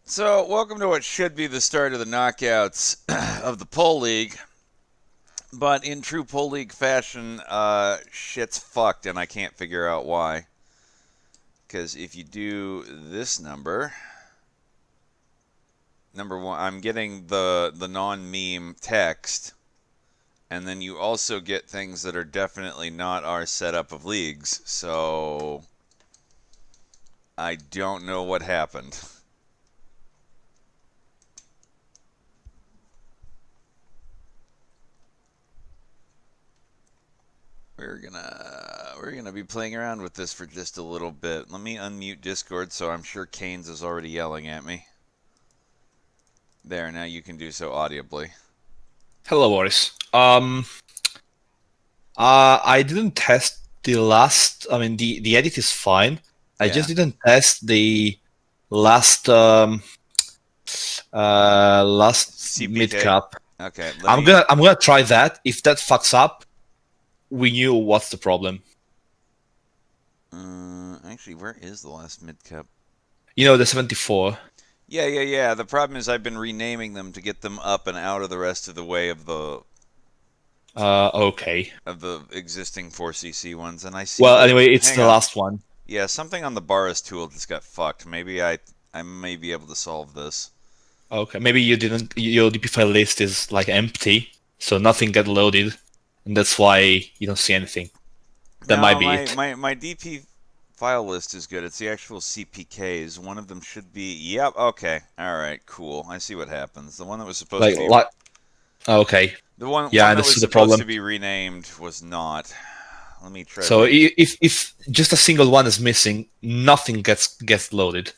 So, welcome to what should be the start of the knockouts of the Pole League. But in true Pole League fashion, shit's fucked, and I can't figure out why. Because if you do this number one, I'm getting the non-meme text, and then you also get things that are definitely not our setup of leagues. So, I don't know what happened. We're gonna be playing around with this for just a little bit. Let me unmute Discord, so I'm sure Canes is already yelling at me. There, now you can do so audibly. Hello, Boris. I didn't test the last. I mean, the edit is fine. I Yeah. just didn't test the last last mid CPK. cap. Okay, let I'm me. gonna try that. If that fucks up, we knew what's the problem. Actually, where is the last mid cup? You know, the 74. Yeah. The problem is I've been renaming them to get them up and out of the rest of the way Okay. of the existing 4cc ones, and I see Well, that. anyway, it's Hang the on. last one. Yeah, something on the Barras tool just got fucked. Maybe I may be able to solve this. Okay, maybe you didn't. Your DP file list is like empty, so nothing got loaded, and that's why you don't see anything. That might No, be my, it. my, my DP file list is good. It's the actual CPKs. One of them should be. Yep, okay. Alright, cool. I see what happens. The one that was supposed to be. Like, okay. The one, Yeah, I one that was understood the supposed to problem. be renamed was not. Let me try So re. if just a single one is missing, nothing gets loaded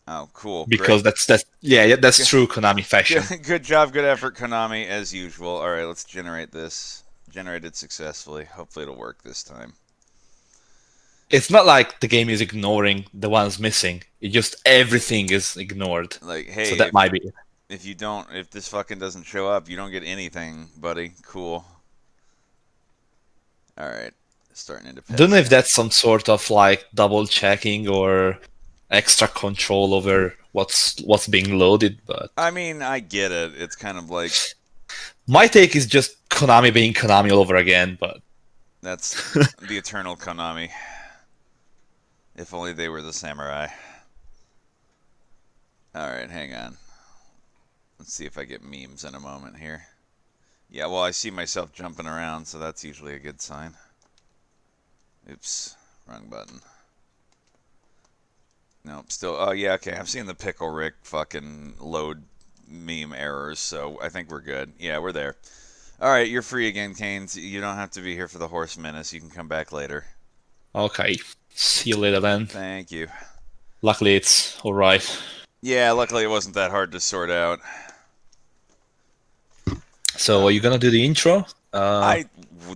Oh, cool. Great. because that's yeah, that's Good, true Konami fashion. good job, good effort, Konami, as usual. Alright, let's generate this. Generated successfully. Hopefully it'll work this time. It's not like the game is ignoring the ones missing. It just everything is ignored. Like, So hey, that might be it. if this fucking doesn't show up, you don't get anything, buddy. Cool. Alright. Starting into Don't know if Petsy. that's some sort of like double checking or extra control over what's being loaded, but I mean, I get it. It's kind of like my take is just Konami being Konami all over again, but that's the eternal Konami. If only they were the samurai. Alright, hang on. Let's see if I get memes in a moment here. Yeah, well, I see myself jumping around, so that's usually a good sign. Oops, wrong button. Nope, still. Oh, yeah, okay. I'm seeing the Pickle Rick fucking load meme errors, so I think we're good. Yeah, we're there. Alright, you're free again, Canes. You don't have to be here for the Horse Menace. You can come back later. okay. See you later then. Thank you. Luckily, it's all right. Yeah, luckily it wasn't that hard to sort out. So, are you gonna do the intro? I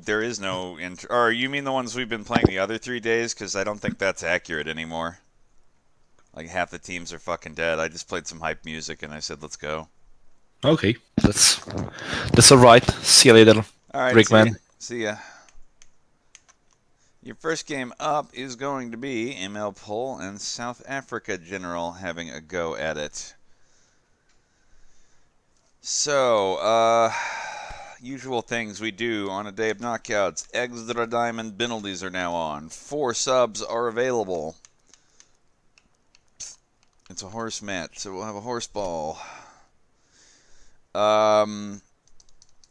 there is no or you mean the ones we've been playing the other 3 days? Because I don't think that's accurate anymore. Like half the teams are fucking dead. I just played some hype music and I said let's go. Okay, that's all right. See you later, All right, see ya. Rickman. See ya. Your first game up is going to be ML Pol and South Africa General having a go at it. So, usual things we do on a day of knockouts. Extra diamond penalties are now on. 4 subs are available. It's a horse match, so we'll have a horse ball.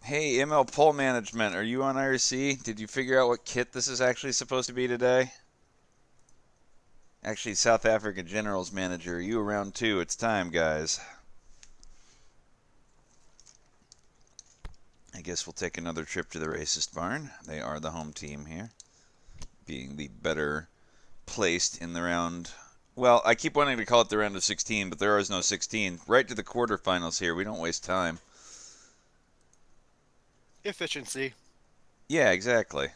Hey, ML Pole Management, are you on IRC? Did you figure out what kit this is actually supposed to be today? Actually, South Africa General's manager, are you around too? It's time, guys. I guess we'll take another trip to the Racist Barn. They are the home team here, being the better placed in the round. Well, I keep wanting to call it the round of 16, but there is no 16. Right to the quarterfinals here. We don't waste time. Efficiency. Yeah, exactly.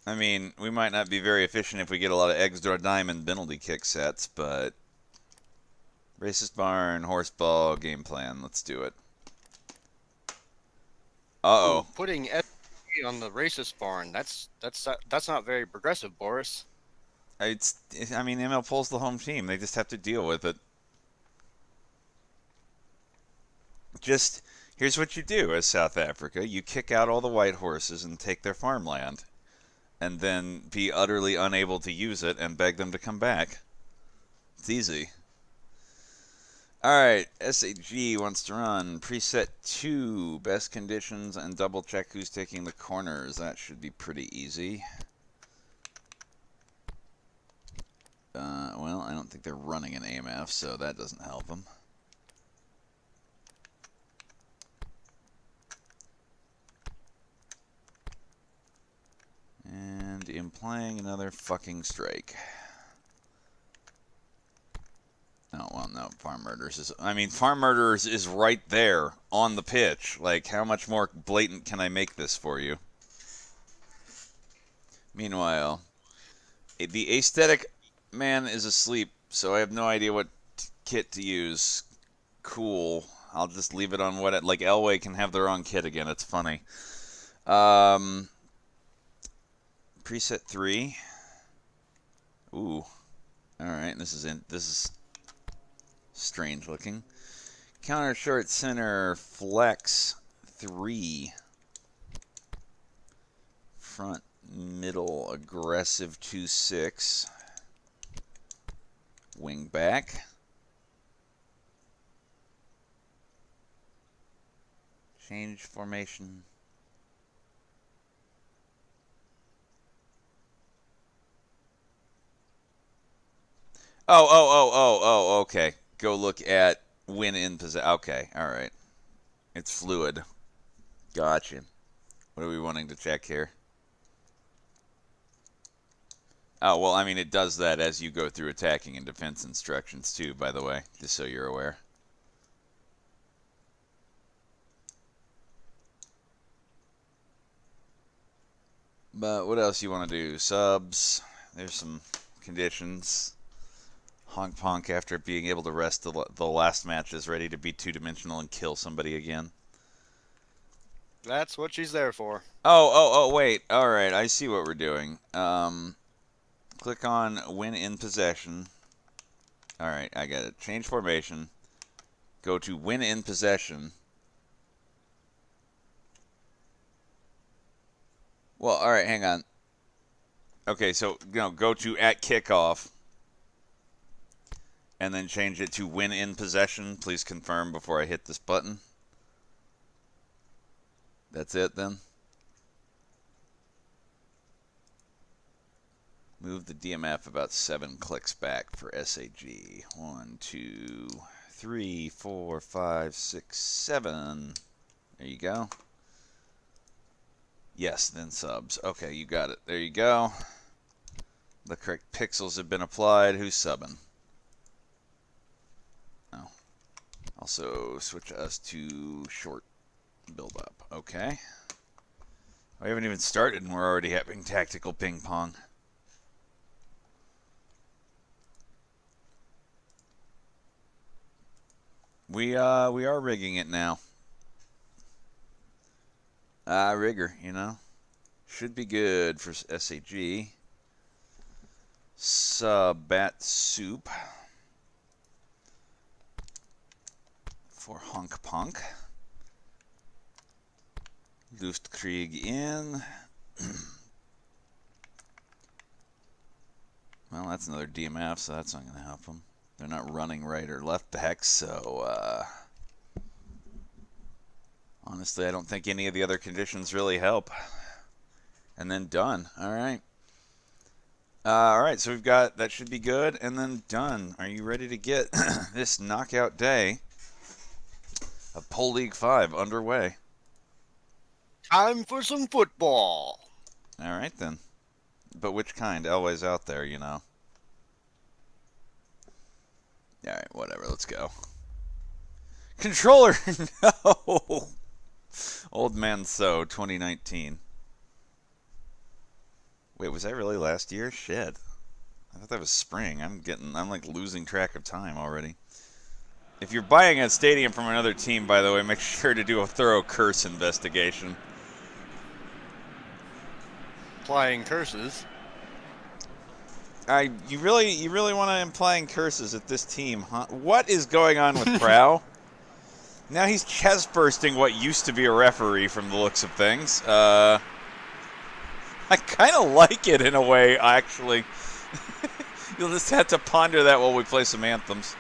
I mean, we might not be very efficient if we get a lot of extra diamond penalty kick sets, but Racist Barn, Horseball, game plan. Let's do it. Ooh, Uh-oh. putting SC on the racist barn. That's not very progressive, Boris. I mean, ML Pul's the home team. They just have to deal with it. Just here's what you do as South Africa: you kick out all the white horses and take their farmland, and then be utterly unable to use it and beg them to come back. It's easy. Alright, SAG wants to run preset 2, best conditions, and double check who's taking the corners. That should be pretty easy. Well, I don't think they're running an AMF, so that doesn't help them. And implying another fucking strike. Oh, well, no, Farm Murderers is... I mean, Farm Murderers is right there on the pitch. Like, how much more blatant can I make this for you? Meanwhile, the aesthetic man is asleep, so I have no idea what kit to use. Cool. I'll just leave it on what... Like, Elway can have their own kit again. It's funny. Preset 3. Ooh. Alright, this is strange looking. Counter short center flex 3. Front middle aggressive 2-6. Wing back. Change formation. Oh, okay. Go look at win in possession. Okay, alright. It's fluid. Gotcha. What are we wanting to check here? Oh, well, I mean, it does that as you go through attacking and defense instructions, too, by the way, just so you're aware. But what else you want to do? Subs. There's some conditions. Honk Ponk, after being able to rest the last match, is ready to be two-dimensional and kill somebody again. That's what she's there for. Oh, wait. Alright, I see what we're doing. Click on win in possession. Alright, I got it. Change formation. Go to win in possession. Well, alright, hang on. Okay, so, go to at kickoff. And then change it to win in possession. Please confirm before I hit this button. That's it then. Move the DMF about 7 clicks back for SAG. 1, 2, 3, 4, 5, 6, 7. There you go. Yes, then subs. Okay, you got it. There you go. The correct pixels have been applied. Who's subbing? Oh. Also, switch us to short build up. Okay. We haven't even started and we're already having tactical ping pong. We are rigging it now. Rigger, should be good for SAG. Bat soup for Honk Punk. Luftkrieg in. Well, that's another DMF, so that's not going to help them. They're not running right or left back, so honestly, I don't think any of the other conditions really help. And then done. All right. All right, so we've got, that should be good, and then done. Are you ready to get this knockout day of Pole League 5 underway? Time for some football. All right, then. But which kind? Elway's out there, All right, whatever. Let's go. Controller! No! Old Man So, 2019. Wait, was that really last year? Shit. I thought that was spring. I'm like losing track of time already. If you're buying a stadium from another team, by the way, make sure to do a thorough curse investigation. Applying curses. You really want to implying curses at this team, huh? What is going on with Prow? Now he's chest bursting what used to be a referee from the looks of things. I kind of like it in a way, actually. You'll just have to ponder that while we play some anthems.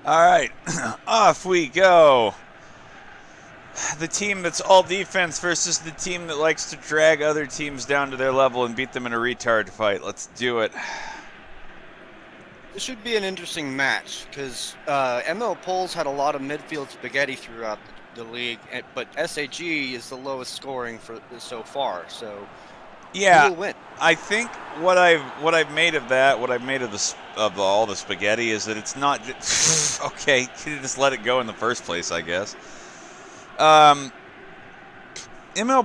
Alright, off we go. The team that's all defense versus the team that likes to drag other teams down to their level and beat them in a retard fight. Let's do it. This should be an interesting match because ML Poles had a lot of midfield spaghetti throughout the league, but SAG is the lowest scoring for so far. So yeah, who will win? I think what I've made of that, what I've made of all the spaghetti, is that it's not just, okay. You just let it go in the first place, I guess. ML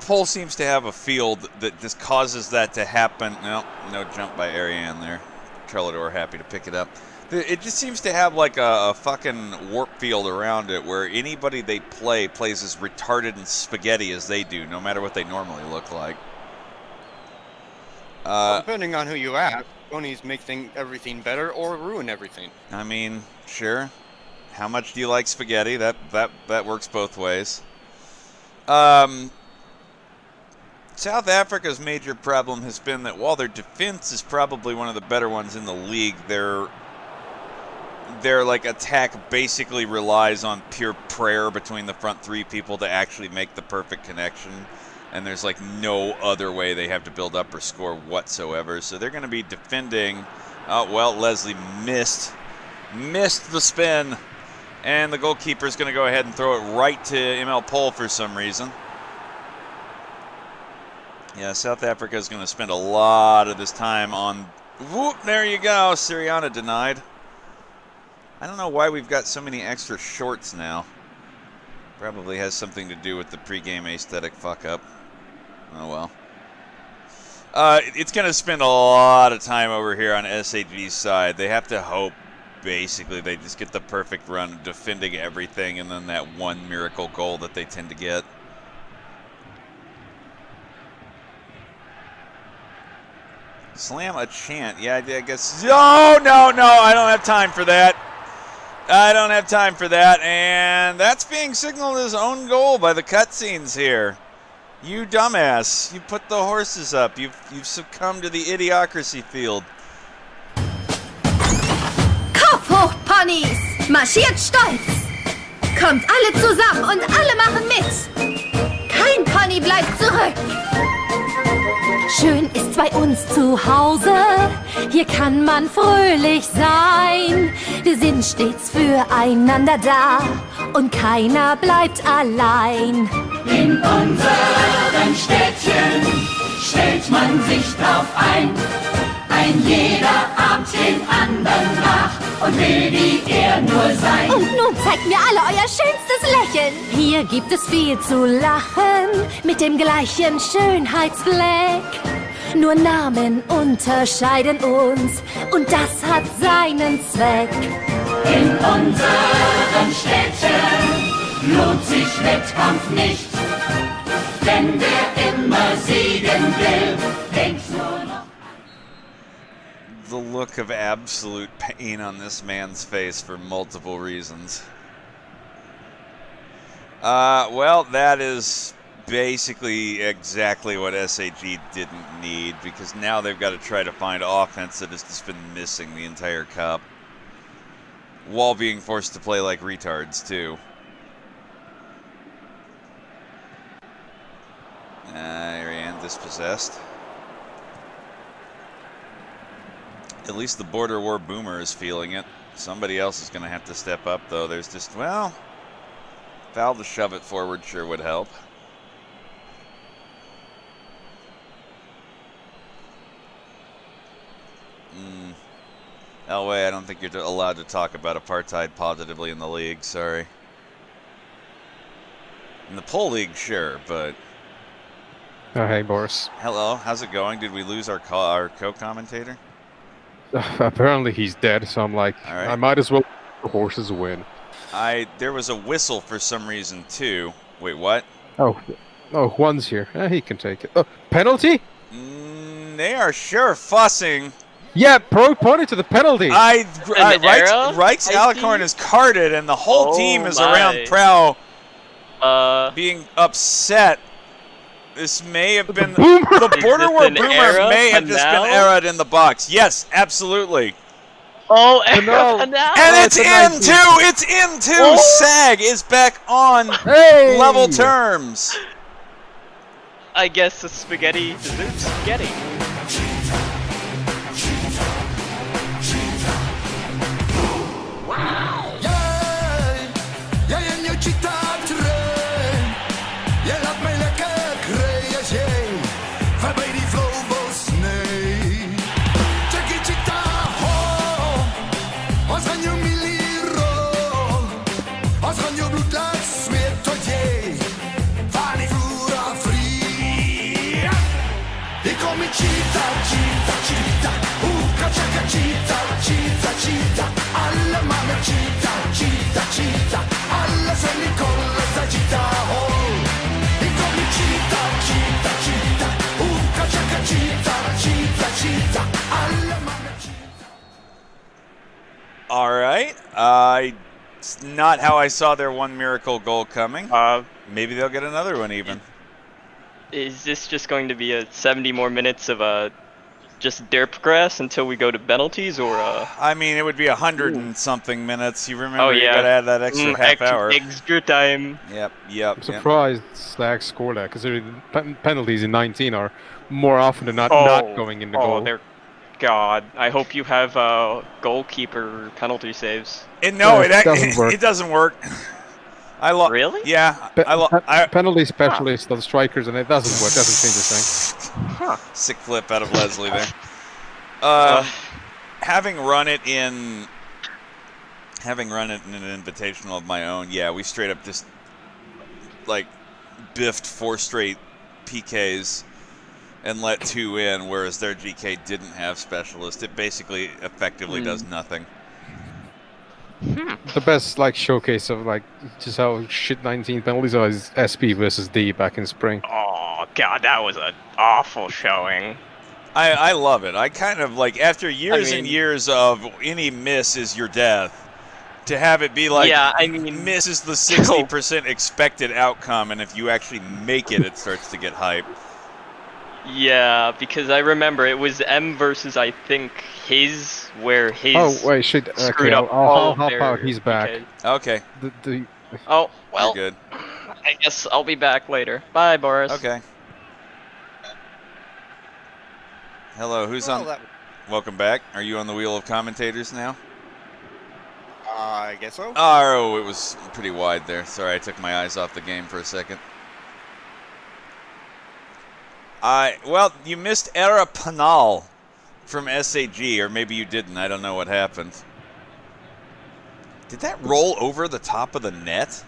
Pole seems to have a field that just causes that to happen. No jump by Ariane there. Trellador happy to pick it up. It just seems to have like a fucking warp field around it where anybody they plays as retarded and spaghetti as they do, no matter what they normally look like. Well, depending on who you ask, ponies make everything better or ruin everything. I mean, sure. How much do you like spaghetti? That works both ways. South Africa's major problem has been that while their defense is probably one of the better ones in the league, their like attack basically relies on pure prayer between the front three people to actually make the perfect connection. And there's like no other way they have to build up or score whatsoever. So they're going to be defending. Oh, well, Leslie missed the spin. And the goalkeeper's going to go ahead and throw it right to ML Pole for some reason. Yeah, South Africa is going to spend a lot of this time on... Whoop, there you go. Siriana denied. I don't know why we've got so many extra shorts now. Probably has something to do with the pregame aesthetic fuck-up. Oh, well. It's going to spend a lot of time over here on SAG's side. They have to hope, basically, they just get the perfect run defending everything and then that one miracle goal that they tend to get. Slam a chant. Yeah, I guess. No, I don't have time for that. And that's being signaled as own goal by the cutscenes here. You dumbass. You put the horses up. You've succumbed to the idiocracy field. Kopf hoch, Ponys! Marschiert stolz! Kommt alle zusammen und alle machen mit! Kein Pony bleibt zurück! Schön ist's bei uns zu Hause, hier kann man fröhlich sein. Wir sind stets füreinander da und keiner bleibt allein. In unserem Städtchen stellt man sich drauf ein. ein jeder ahmt den anderen nach und will wie er nur sein. Und nun zeigt mir alle euer schönstes Lächeln. Hier gibt es viel zu lachen, mit dem gleichen Schönheitsfleck. Nur Namen unterscheiden uns und das hat seinen Zweck. In unseren Städten lohnt sich Wettkampf nicht, denn wer immer siegen will, denkt nur noch. The look of absolute pain on this man's face for multiple reasons. Well, that is basically exactly what SAG didn't need, because now they've got to try to find offense that has just been missing the entire cup, while being forced to play like retards too. Ariane dispossessed. At least the Border War Boomer is feeling it. Somebody else is going to have to step up, though. There's just, well, Val to shove it forward sure would help. Elway, I don't think you're allowed to talk about apartheid positively in the league, sorry. In the pole league, sure, but... Oh, hey, Boris. Hello, how's it going? Did we lose our co-commentator? Apparently he's dead, so I'm like, All right. I might as well let the horses win. There was a whistle for some reason, too. Wait, what? Oh, Juan's here. He can take it. Oh, penalty? They are sure fussing. Yeah, Pro pointed to the penalty. Reich's Alicorn is carded, and the whole team is around Prow being upset. This may have been the Border War Boomer may have just been errored in the box. Yes, absolutely. Oh, no. And it's in too. It's in too. SAG is back on level terms. I guess the spaghetti deserves spaghetti. All right. It's not how I saw their one miracle goal coming. Maybe they'll get another one even. Is this just going to be a 70 more minutes of just derp grass until we go to penalties, or I mean, it would be 100 and something minutes. You remember you yeah, gotta add that extra half hour. Extra time. Yep. I'm surprised Slag scored that, considering penalties in 19 are more often than not going in the goal. God, I hope you have goalkeeper penalty saves. It doesn't work. Really? Yeah. Penalty specialist on strikers, and it doesn't work. Doesn't change a thing. Sick flip out of Leslie there. Having run it in an invitational of my own, yeah, we straight up just like biffed 4 straight PKs and let 2 in, whereas their GK didn't have specialist. It basically effectively does nothing. The best showcase of just how shit 19 penalties are is SP versus D back in spring. Oh God, that was an awful showing. I love it. I kind of after years and years of any miss is your death, to have it be miss is the 60% expected outcome, and if you actually make it, it starts to get hype. Yeah, because I remember it was M versus I think his, where his. Oh wait, shit. Screwed Okay, up I'll hop out. He's back. Okay. Oh well. You're good. I guess I'll be back later. Bye, Boris. Okay. Hello, who's on? Welcome back. Are you on the wheel of commentators now? I guess so. Oh, it was pretty wide there. Sorry, I took my eyes off the game for a second. Well, you missed Era Penal. from SAG, or maybe you didn't. I don't know what happened. Did that roll over the top of the net?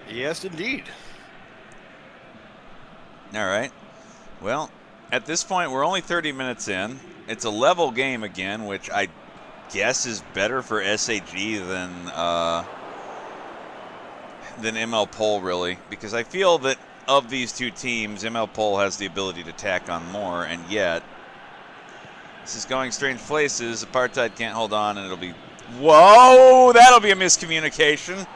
Yes, indeed. All right. Well, at this point, we're only 30 minutes in. It's a level game again, which I guess is better for SAG than ML Pol, really, because I feel that of these two teams, ML Pol has the ability to tack on more, and yet this is going strange places. Apartheid can't hold on, and it'll be... Whoa! That'll be a miscommunication.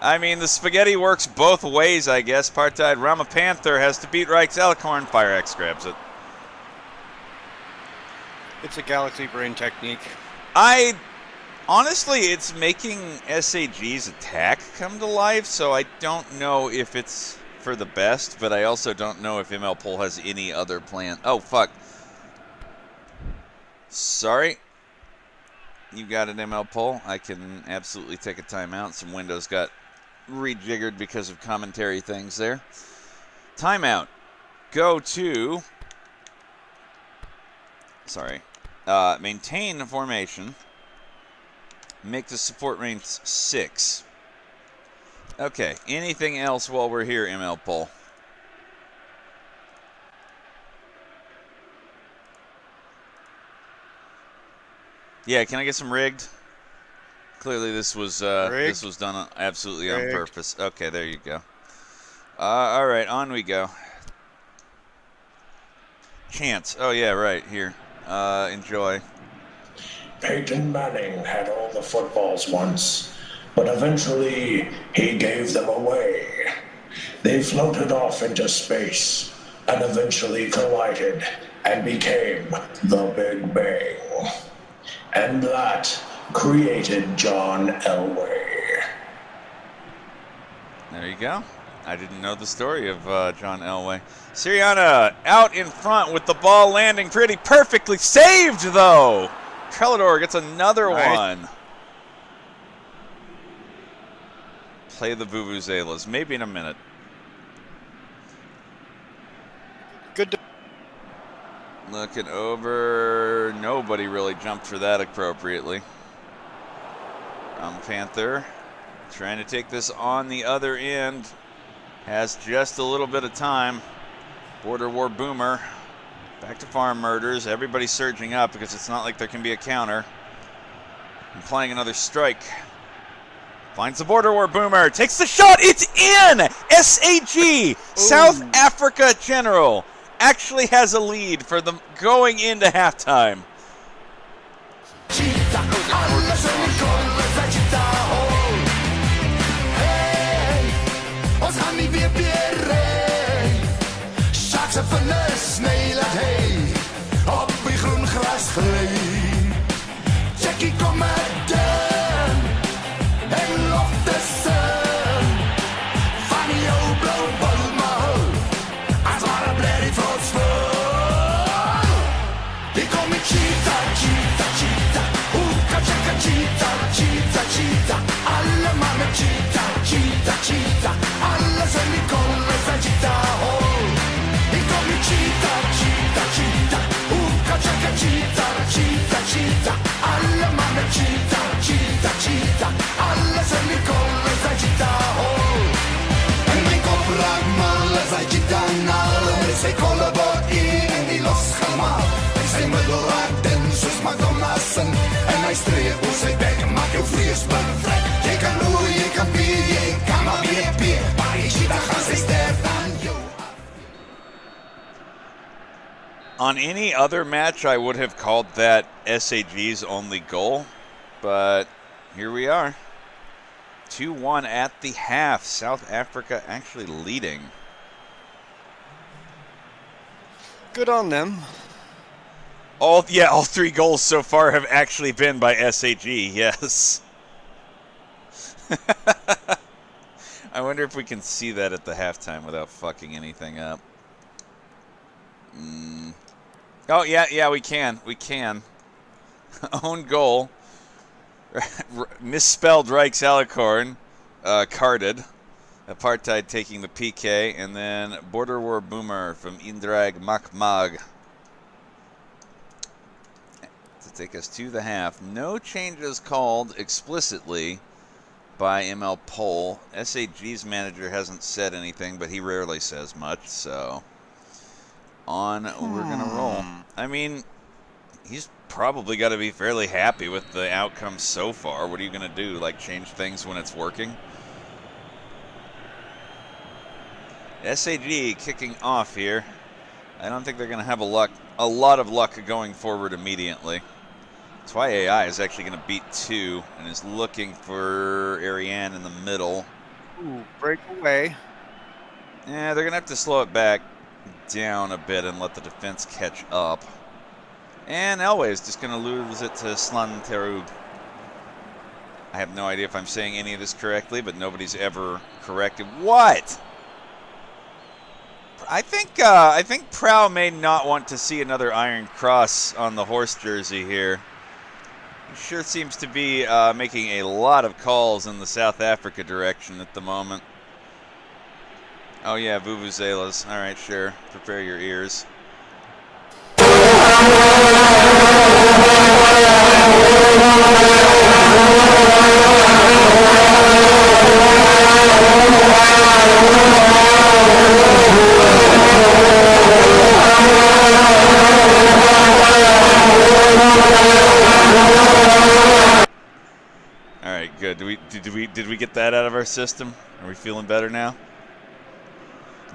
I mean, the spaghetti works both ways, I guess. Apartheid Ramapanther has to beat Reich's Alicorn. Fire X grabs it. It's a Galaxy Brain technique. Honestly, it's making SAG's attack come to life, so I don't know if it's for the best, but I also don't know if ML Pol has any other plan. Oh, fuck. Sorry. You got it, ML Pol. I can absolutely take a timeout. Some windows got rejiggered because of commentary things there. Timeout. Go to... Sorry. Maintain formation. Make the support range 6. Okay. Anything else while we're here, ML Pol? Yeah, can I get some rigged? Clearly this was done absolutely on purpose. Okay, there you go. All right, on we go. Chance. Oh yeah, right here. Enjoy. Peyton Manning had all the footballs once, but eventually he gave them away. They floated off into space and eventually collided and became the Big Bang. And that created John Elway. There you go. I didn't know the story of John Elway. Sirianna out in front with the ball landing pretty perfectly. Saved, though! Trellador gets another one. Play the Vuvuzelas. Maybe in a minute. Good. Looking over. Nobody really jumped for that appropriately. Panther trying to take this on the other end. Has just a little bit of time. Border War Boomer. Back to farm murders. Everybody's surging up because it's not like there can be a counter. And playing another strike. Finds the Border War Boomer. Takes the shot. It's in! SAG! South Africa General actually has a lead for them going into halftime. Jackie kom met den en lof de sun van jou blauw balmal as maar blerry frots vol ik kom met cheetah, cheetah, cheetah hoeka chaka cheetah, cheetah, cheetah alle mannen cheetah, cheetah, cheetah alle zijn die kolen zijn cheetah hol ik kom met cheetah, cheetah, cheetah hoeka chaka cheetah, cheetah, cheetah alle mannen cheetah, cheetah, cheetah alle zijn die kolen zijn cheetah hol en mijn kop raakt mal zijn cheetah nalen met zijn kolen wordt in en die losgemaal en zijn middel raakt in soos McDonald'sen en hij streep op zijn bek maak jou vlees bevlek jy kan roei, jy kan bier, jy kan maar weer bier maar die cheetah gaan sy sterf dan jou. On any other match, I would have called that SAG's only goal, but here we are. 2-1 at the half. South Africa actually leading. Good on them. All 3 goals so far have actually been by SAG, yes. I wonder if we can see that at the halftime without fucking anything up. Oh, yeah, we can. We can. Own goal. Misspelled Reich's Alicorn. Carded. Apartheid taking the PK. And then Border War Boomer from Indrag Makmag to take us to the half. No changes called explicitly by ML Pole. SAG's manager hasn't said anything, but he rarely says much, so on we're going to roll. I mean, he's probably got to be fairly happy with the outcome so far. What are you going to do? Like, change things when it's working? SAG kicking off here. I don't think they're going to have a lot of luck going forward immediately. That's why AI is actually going to beat 2 and is looking for Ariane in the middle. Ooh, breakaway. Yeah, they're going to have to slow it back down a bit and let the defense catch up. And Elway is just going to lose it to Slan Terug. I have no idea if I'm saying any of this correctly, but nobody's ever corrected. What? I think Prow may not want to see another Iron Cross on the horse jersey here. He sure seems to be making a lot of calls in the South Africa direction at the moment. Oh yeah, vuvuzelas. All right, sure. Prepare your ears. All right, good. Did we get that out of our system? Are we feeling better now?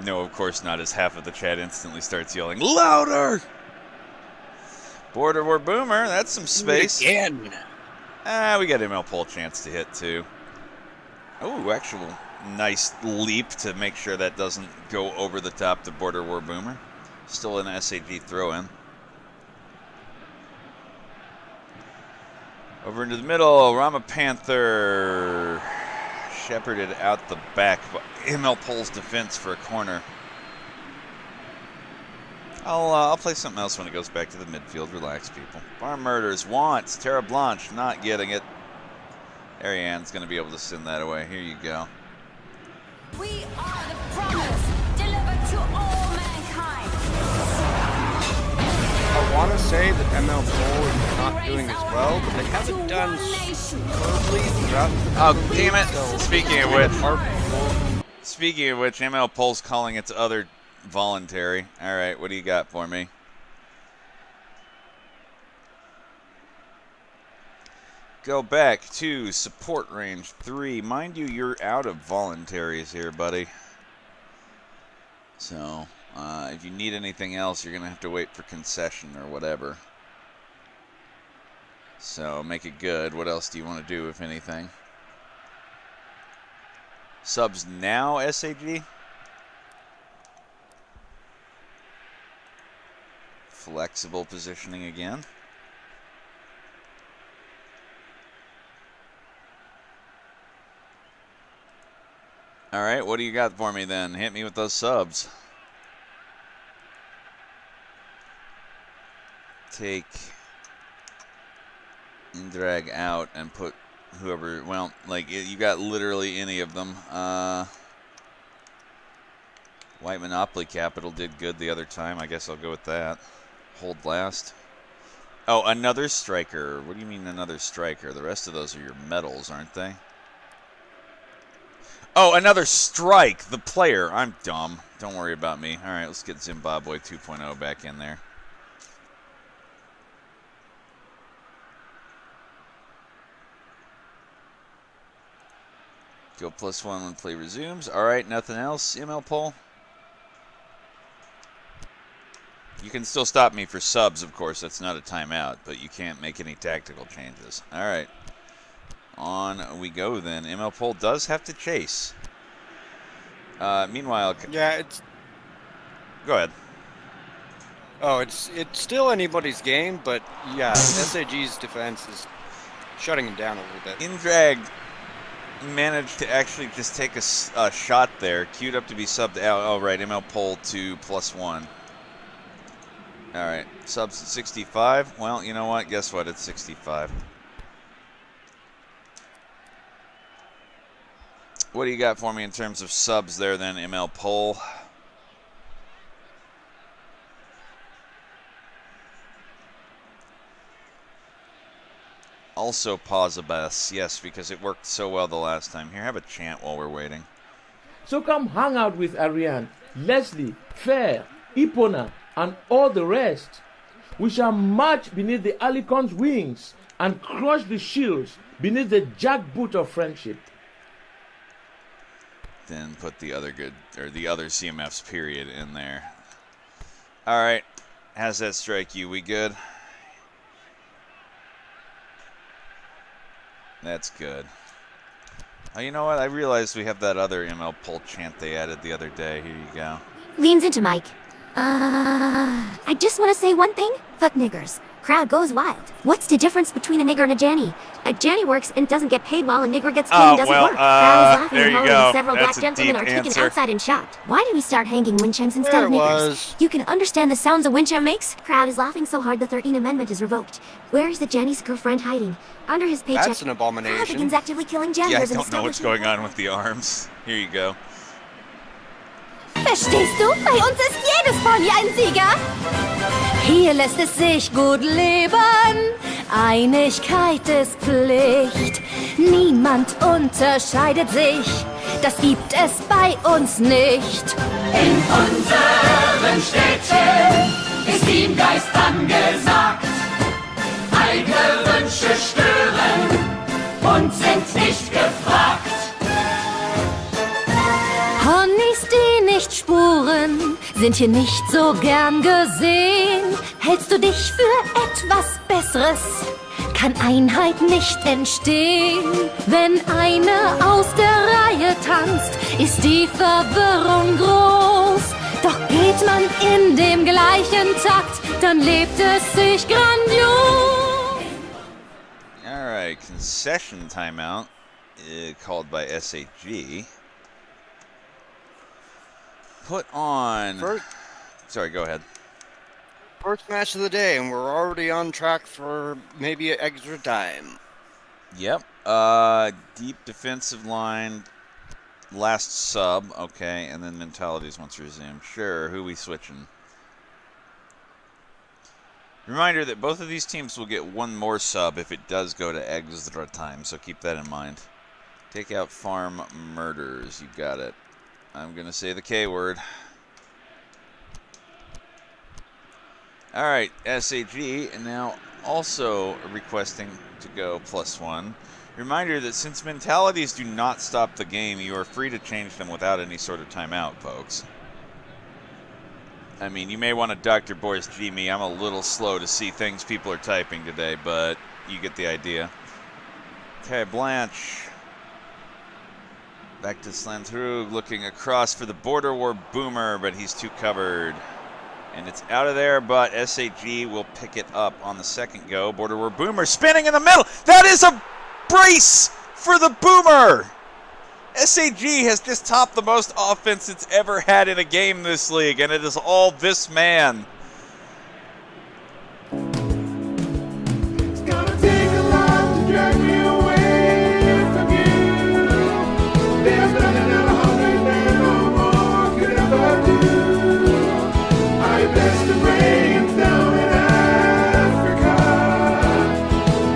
No, of course not, as half of the chat instantly starts yelling, louder! Border War Boomer, that's some space. Again. We got ML Pole chance to hit, too. Oh, actual nice leap to make sure that doesn't go over the top to Border War Boomer. Still an SAG throw-in. Over into the middle, Rama Panther shepherded out the back. ML Pole's defense for a corner. I'll play something else when it goes back to the midfield. Relax, people. Farm Murders wants Terra Blanche, not getting it. Ariane's going to be able to send that away. Here you go. We are the promise delivered to all mankind. I want to say that ML Pole is not doing as well, but they haven't done superbly throughout the Oh, damn it. so Speaking of which, ML Pole's calling its other voluntary. All right, what do you got for me? Go back to support range 3. Mind you, you're out of voluntaries here, buddy. So, if you need anything else, you're going to have to wait for concession or whatever. So, make it good. What else do you want to do, if anything? Subs now, SAG? Flexible positioning again. All right, what do you got for me then? Hit me with those subs. Take Indrag out and put whoever, well, like, you got literally any of them. White Monopoly Capital did good the other time. I guess I'll go with that. Hold last. Oh, another striker. What do you mean another striker? The rest of those are your medals, aren't they? Oh, another strike. The player. I'm dumb. Don't worry about me. All right, let's get Zimbabwe 2.0 back in there. Go +1 when play resumes. All right, nothing else, ML Pole? You can still stop me for subs, of course. That's not a timeout, but you can't make any tactical changes. All right. On we go then. ML Pole does have to chase. Meanwhile... Yeah, it's... Go ahead. Oh, it's still anybody's game, but yeah, SAG's defense is shutting him down a little bit. Indrag managed to actually just take a shot there. Queued up to be subbed out. Oh, right. ML Pole to +1. All right. Subs at 65. Well, you know what? Guess what? It's 65. What do you got for me in terms of subs there then, ML Pole? also pause a bus. Yes, because it worked so well the last time. Here, have a chant while we're waiting. So come hang out with Ariane, Leslie, Fair, Ipona, and all the rest. We shall march beneath the Alicon's wings and crush the shields beneath the jackboot of friendship. Then put the other CMF's period in there. All right, how's that strike you? We good? That's good. Oh, you know what? I realized we have that other ML Pol chant they added the other day. Here you go. Leans into Mike. I just want to say one thing. Fuck niggers. Crowd goes wild. What's the difference between a nigger and a Janny? A Janny works and doesn't get paid while a nigger gets paid and doesn't work. Crowd is laughing there and you hollering go. and several That's black a gentlemen deep are taken answer. outside and shot. Why did we start hanging wind chimes instead There of niggers? was. You can understand the sounds a wind chime makes? Crowd is laughing so hard the 13th Amendment is revoked. Where is the Janny's girlfriend hiding? Under his paycheck. That's an abomination. Republicans actively killing janitors Yeah, I and don't know what's establishing- going on with the arms. Here you go. Verstehst du? Bei uns ist jedes Pony ein Sieger. Hier lässt es sich gut leben. Einigkeit ist Pflicht. Niemand unterscheidet sich. Das gibt es bei uns nicht. In unseren Städten ist Teamgeist angesagt. Eigene Wünsche stören und sind nicht gefragt. Ponys, die nicht spuren, sind hier nicht so gern gesehen. Hältst du dich für etwas Besseres, kann Einheit nicht entstehen. Wenn einer aus der Reihe tanzt, ist die Verwirrung groß. Doch geht man in dem gleichen Takt, dann lebt es sich grandios. Alright, concession timeout called by SAG. Put on... Sorry, go ahead. First match of the day, and we're already on track for maybe an extra time. Yep. Deep defensive line. Last sub. Okay, and then mentalities once resumed. Sure, who we switching? Reminder that both of these teams will get one more sub if it does go to extra time, so keep that in mind. Take out farm murders. You got it. I'm going to say the K word. Alright, SAG, and now also requesting to go +1. Reminder that since mentalities do not stop the game, you are free to change them without any sort of timeout, folks. I mean, you may want to Dr. Boris G me. I'm a little slow to see things people are typing today, but you get the idea. Okay, Blanche. Back to Slanthrug, looking across for the Border War Boomer, but he's too covered. And it's out of there, but SAG will pick it up on the second go. Border War Boomer spinning in the middle. That is a brace for the Boomer. SAG has just topped the most offense it's ever had in a game this league, and it is all this man. It's gonna take a lot to drag me away from you. There's nothing that 100 men or more could ever do. I bless the rains down in Africa.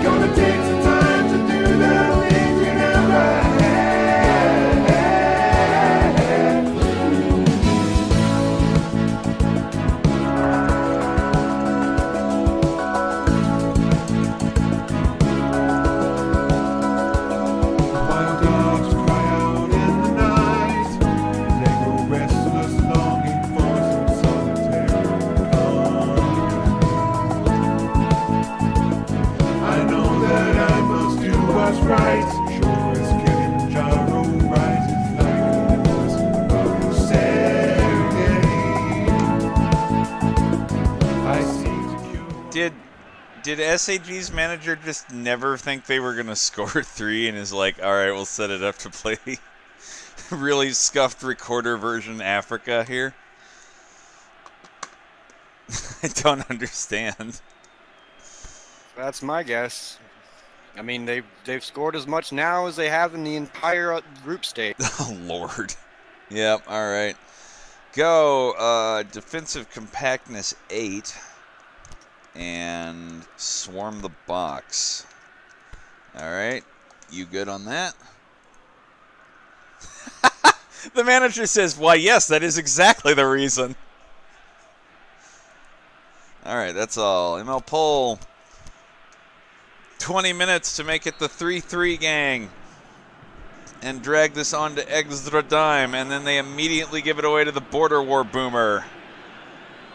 Gonna take some time to do the things we never had. Wild dogs cry out in the night. They grow restless, longing for some solitary company. I know that I must do what's right. Sure as Kilimanjaro rises like a voice above Serengeti. I seek to cure. Did SAG's manager just never think they were going to score 3 and is like, all right, we'll set it up to play really scuffed recorder version Africa here? I don't understand. That's my guess. I mean, they've scored as much now as they have in the entire group stage. Oh, Lord. Yep, all right. Go, defensive compactness 8. And swarm the box. All right. You good on that? The manager says, why, yes, that is exactly the reason. All right, that's all. ML Pol. 20 minutes to make it the 3-3 gang. And drag this on to extra time. And then they immediately give it away to the Border War Boomer,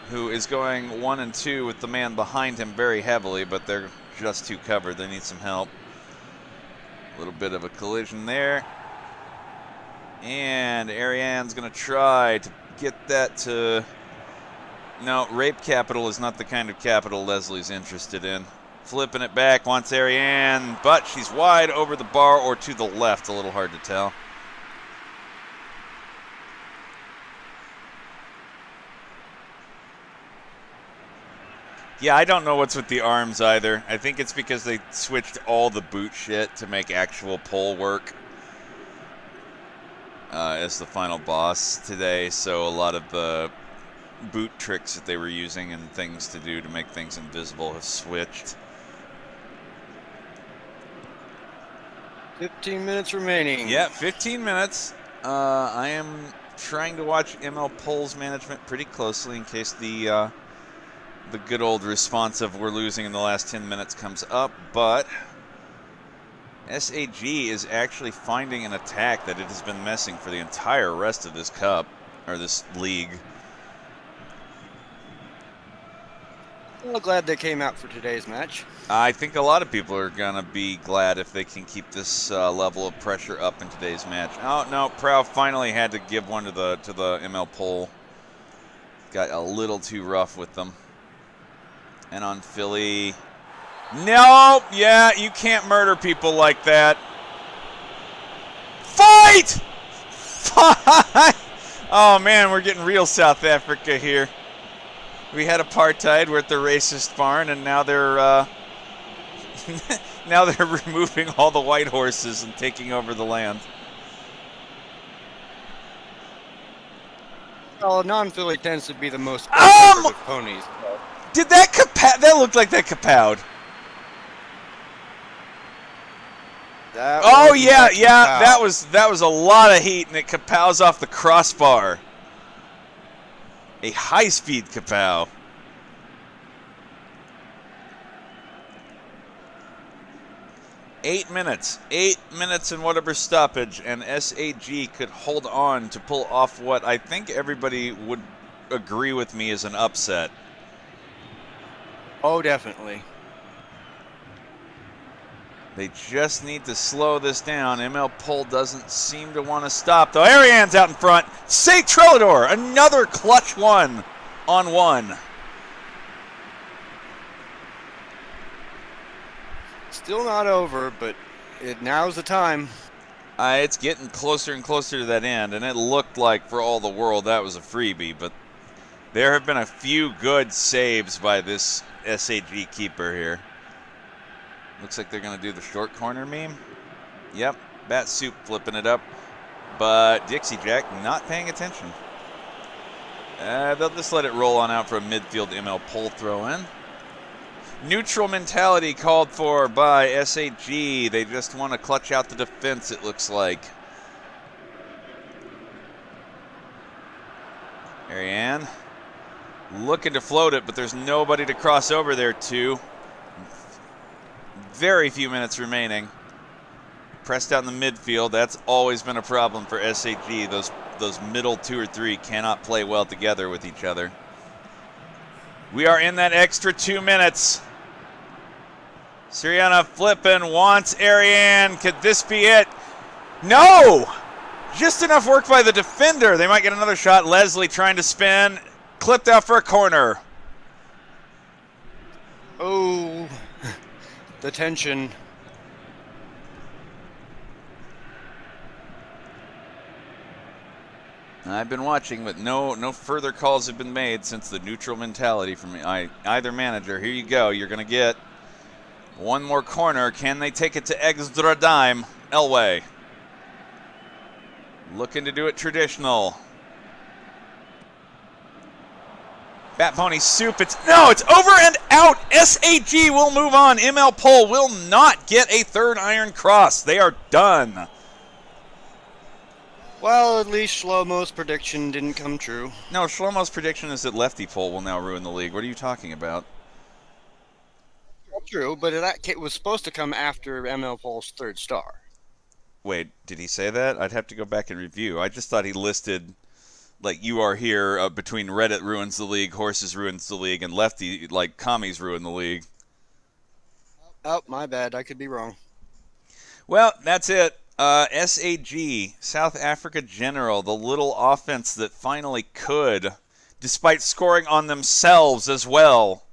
who is going 1 and 2 with the man behind him very heavily, but they're just too covered. They need some help. A little bit of a collision there. And Ariane's going to try to get that to... No, rape capital is not the kind of capital Leslie's interested in. Flipping it back, wants Ariane, but she's wide over the bar or to the left. A little hard to tell. Yeah, I don't know what's with the arms either. I think it's because they switched all the boot shit to make actual pole work as the final boss today. So a lot of the boot tricks that they were using and things to do to make things invisible have switched. 15 minutes remaining. Yeah, 15 minutes. I am trying to watch ML Pol's management pretty closely in case the good old response of we're losing in the last 10 minutes comes up, but SAG is actually finding an attack that it has been messing for the entire rest of this cup, or this league. Well, glad they came out for today's match. I think a lot of people are going to be glad if they can keep this level of pressure up in today's match. Oh, no, Prow finally had to give one to the ML Pol. Got a little too rough with them. And on Philly... No! Yeah, you can't murder people like that. Fight! Fight! Oh, man, we're getting real South Africa here. We had apartheid. We're at the racist barn, and now they're now they're removing all the white horses and taking over the land. Well, non-Philly tends to be the most conservative ponies. Did that that looked like that kapowed? Oh yeah, yeah, that was a lot of heat, and it kapows off the crossbar. A high-speed kapow. Eight minutes and whatever stoppage, and SAG could hold on to pull off what I think everybody would agree with me is an upset. Oh, definitely. They just need to slow this down. ML Pol doesn't seem to want to stop, though. Ariane's out in front. Say Trellador, another clutch 1-on-1. Still not over, but now's the time. It's getting closer and closer to that end, and it looked like, for all the world, that was a freebie, but there have been a few good saves by this SAG keeper here. Looks like they're going to do the short corner meme. Yep, Bat Soup flipping it up, but Dixie Jack not paying attention. They'll just let it roll on out for a midfield ML Pol throw in. Neutral mentality called for by SAG. They just want to clutch out the defense, it looks like. Ariane looking to float it, but there's nobody to cross over there to. Very few minutes remaining. Pressed out in the midfield. That's always been a problem for SAG. Those middle 2 or 3 cannot play well together with each other. We are in that extra 2 minutes. Siriana flipping, wants Ariane. Could this be it? No! Just enough work by the defender. They might get another shot. Leslie trying to spin. Clipped out for a corner. Oh... the tension. I've been watching, but no further calls have been made since the neutral mentality from either manager. Here you go. You're going to get one more corner. Can they take it to extra dime? Elway. Looking to do it traditional. Bat Pony Soup. It's over and out. SAG will move on. ML Pole will not get a third Iron Cross. They are done. Well, at least Shlomo's prediction didn't come true. No, Shlomo's prediction is that Lefty Pole will now ruin the league. What are you talking about? True, but that was supposed to come after ML Pole's third star. Wait, did he say that? I'd have to go back and review. I just thought he listed, like, you are here between Reddit ruins the league, Horses ruins the league, and Lefty, like, commies ruin the league. Oh, my bad. I could be wrong. Well, that's it. SAG, South Africa General, the little offense that finally could, despite scoring on themselves as well,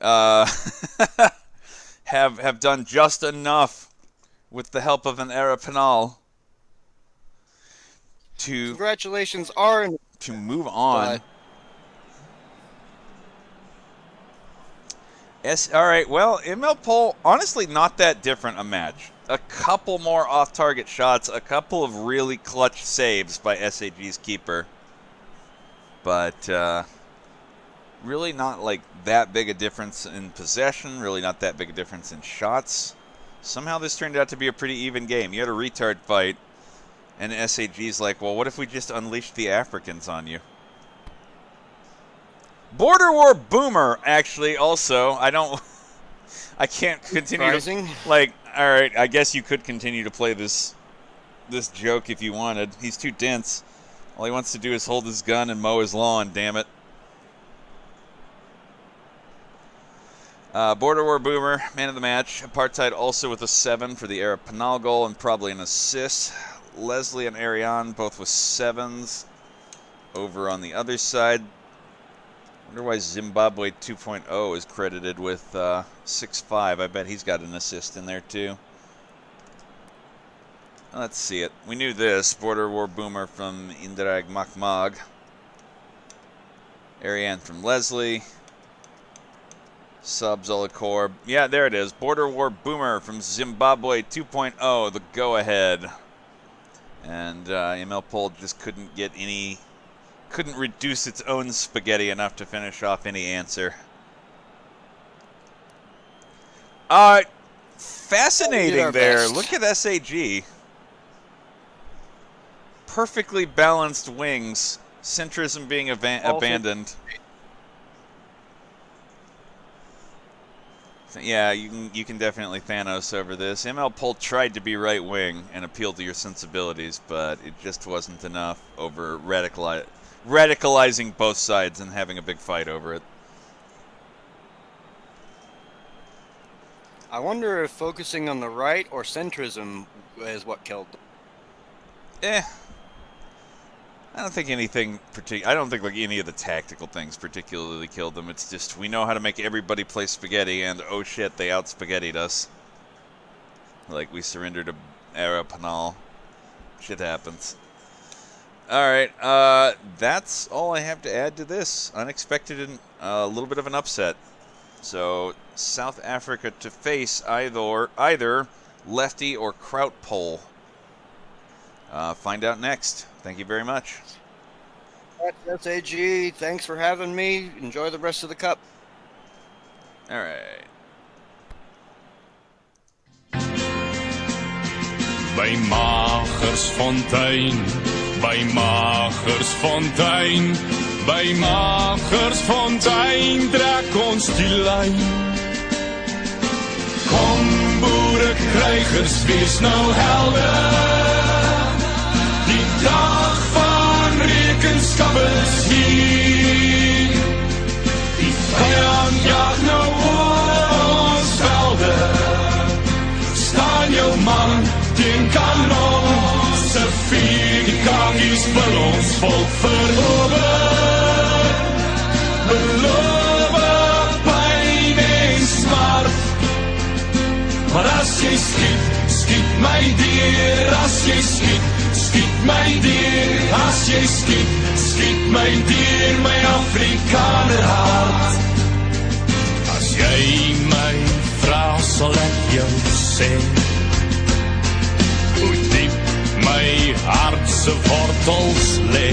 have done just enough with the help of an Era Penal to Congratulations, Arn. To move on. All right, well, ML Pole, honestly, not that different a match. A couple more off-target shots, a couple of really clutch saves by SAG's keeper. But really not like that big a difference in possession, really not that big a difference in shots. Somehow this turned out to be a pretty even game. You had a retard fight, and SAG's like, well, what if we just unleashed the Africans on you? Border War Boomer, actually, also. I can't continue to, like, all right, I guess you could continue to play this joke if you wanted. He's too dense. All he wants to do is hold his gun and mow his lawn, damn it. Border War Boomer, man of the match. Apartheid also with a 7 for the Era Penal goal and probably an assist. Leslie and Ariane both with 7s. Over on the other side, wonder why Zimbabwe 2.0 is credited with 6-5. I bet he's got an assist in there too. Let's see it. We knew this. Border War Boomer from Indrag Makmag. Ariane from Leslie. Sub Zolakor. Yeah, there it is. Border War Boomer from Zimbabwe 2.0, the go-ahead. And ML Pole just couldn't reduce its own spaghetti enough to finish off any answer. Fascinating there. Look at SAG. Perfectly balanced wings. Centrism being abandoned. Yeah, you can definitely Thanos over this. ML Pole tried to be right wing and appeal to your sensibilities, but it just wasn't enough over radicalizing both sides and having a big fight over it. I wonder if focusing on the right or centrism is what killed them. I don't think anything I don't think like any of the tactical things particularly killed them. It's just we know how to make everybody play spaghetti, and oh shit, they out-spaghettied us. Like we surrendered to Era Penal. Shit happens. Alright, that's all I have to add to this. Unexpected and a little bit of an upset. So, South Africa to face either Lefty or Kraut Pole. Find out next. Thank you very much. SAG, thanks for having me. Enjoy the rest of the cup. Alright. By Magersfontein, by Magersfontein, by Magersfontein trek ons die lyn. Kom boerekrijgers, wees nou helder. Die dag van rekenskap is hier. Die vijand jaag nou oor ons velde. Staan jou man teen kanon se vuur. Die kangies wil ons volk verower. Beloof pyn en smart. Maar as jy skiet, skiet my deur. As jy skiet, skiet my deur. As jy skiet, skiet my deur. My Afrikaner hart. As jy my vra, sal ek jou sê hoe diep my hart se wortels lê.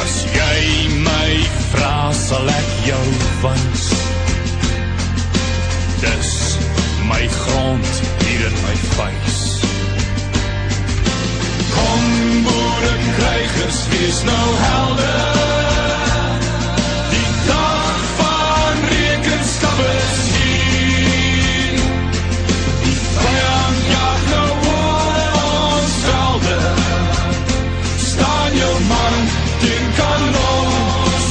As jy my vra, sal ek jou wys. Dis my grond hier in my vuis. Kom boerekrygers, wees nou helder. Die dag van rekenskap is hier. Die vyand jag nou oor ons velde. Staan jou man teen kanon.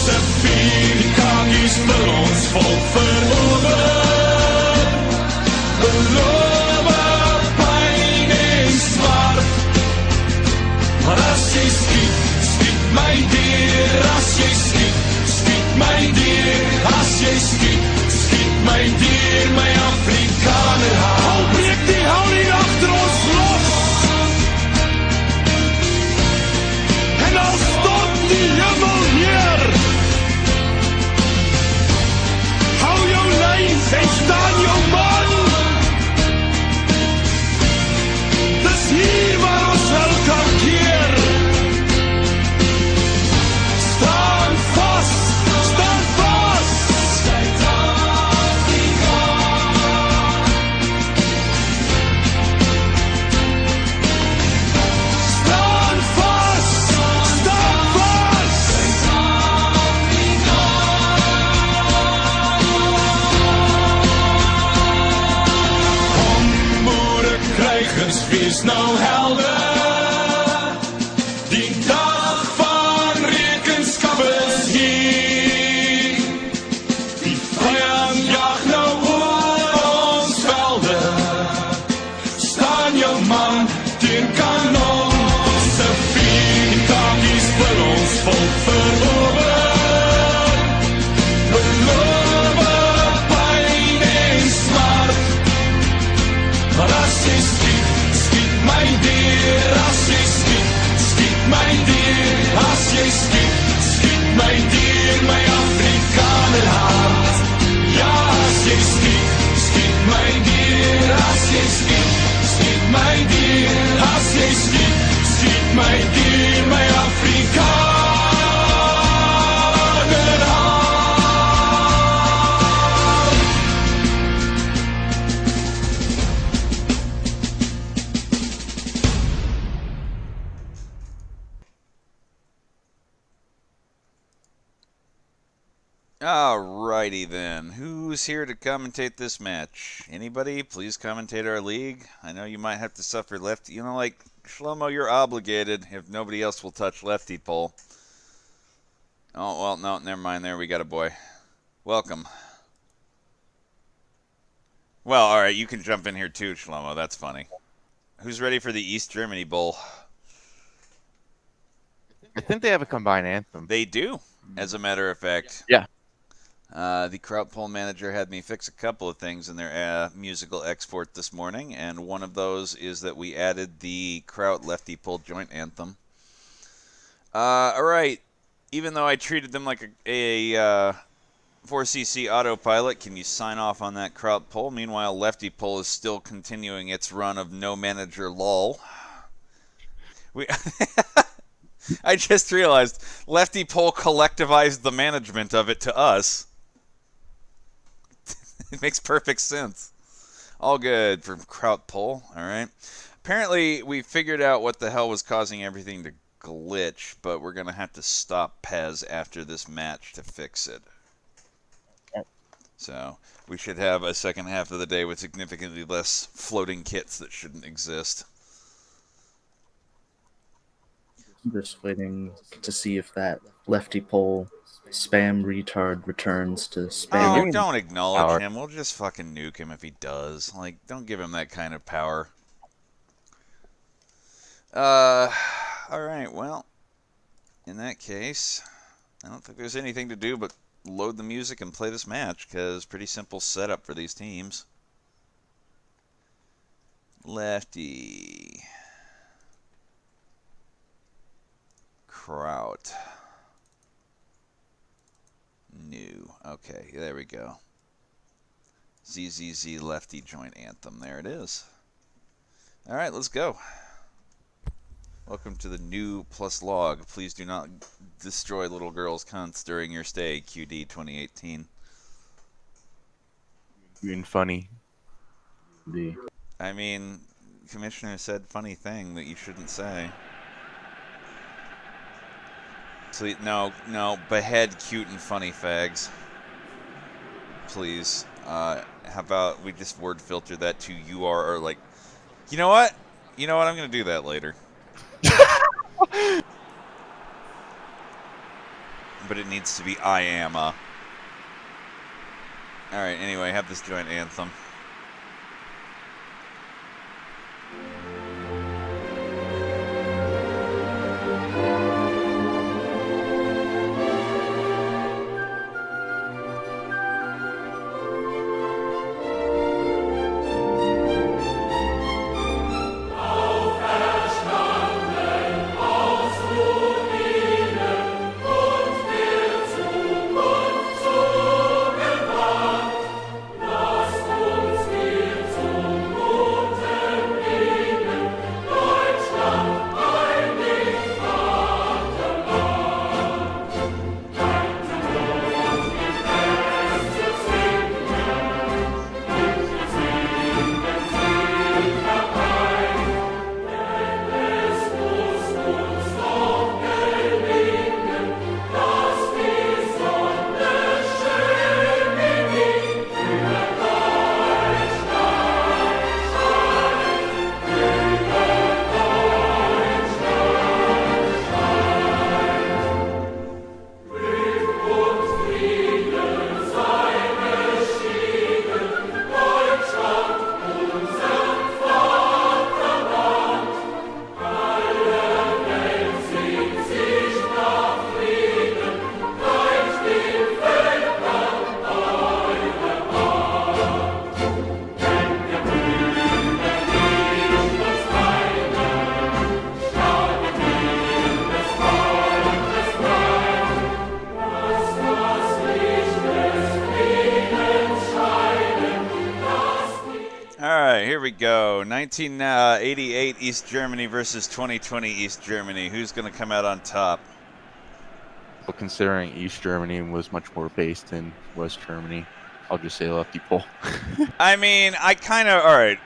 Se vier kangies vir ons volk verower. Beloof pyn en smart. Maar as jy skiet, skiet my dier. As jy skiet, skiet my dier. As jy skiet, skiet my dier. My Afrikaner hart. Al breek die houding achter ons los. En al stort die hemel neer. Hou jou lyn en staan jou man. Dis hier waar ons wel kan keer. Staan vas, staan vas. Suid-Afrika. Staan vas, staan vas. Suid-Afrika. Kom boerekrygers, wees nou helder. Die dag van rekenskap is hier. Die vyand jag nou oor ons velde. Staan jou man teen kanon. Se vier kangies vir ons volk verower. Beloof pyn en smart. Maar as jy skiet, skiet my dier. As jy skiet, skiet my dier. As jy skiet, skiet my dier. My Afrikaner hart. Ja, as jy skiet, skiet my dier. As jy skiet, skiet my dier. As jy skiet, skiet my dier. My Afrikaner hart. Alrighty then. Who's here to commentate this match? Anybody? Please commentate our league. I know you might have to suffer lefty. You know, like, Shlomo, you're obligated if nobody else will touch lefty pole. Oh, well, no, never mind. There, we got a boy. Welcome. Well, alright, you can jump in here too, Shlomo. That's funny. Who's ready for the East Germany Bowl? I think they have a combined anthem. They do, as a matter of fact. Yeah. The Kraut poll manager had me fix a couple of things in their musical export this morning, and one of those is that we added the Kraut lefty pull joint anthem. Alright, even though I treated them like a 4cc autopilot, can you sign off on that Kraut poll? Meanwhile, lefty pull is still continuing its run of no manager lol. I just realized lefty poll collectivized the management of it to us. It makes perfect sense. All good from Kraut poll. All right. Apparently, we figured out what the hell was causing everything to glitch, but we're going to have to stop Pez after this match to fix it. So we should have a second half of the day with significantly less floating kits that shouldn't exist. Just waiting to see if that lefty pole spam retard returns to spam. Oh, don't acknowledge him. We'll just fucking nuke him if he does. Like, don't give him that kind of power. Alright, well, in that case, I don't think there's anything to do but load the music and play this match, because pretty simple setup for these teams. Lefty. Kraut. New. Okay, there we go. ZZZ lefty joint anthem. There it is. All right, let's go. Welcome to the new plus log. Please do not destroy little girls' cunts during your stay, QD 2018. Being funny. I mean, Commissioner said funny thing that you shouldn't say. Please, no, behead cute and funny fags. Please. How about we just word filter that to you are, or like, you know what? I'm gonna do that later. But it needs to be I am a. Alright, anyway, have this joint anthem. Here we go. 1988 East Germany versus 2020 East Germany. Who's going to come out on top? But considering East Germany was much more based in West Germany, I'll just say lefty pole. I mean, I kind of... All right.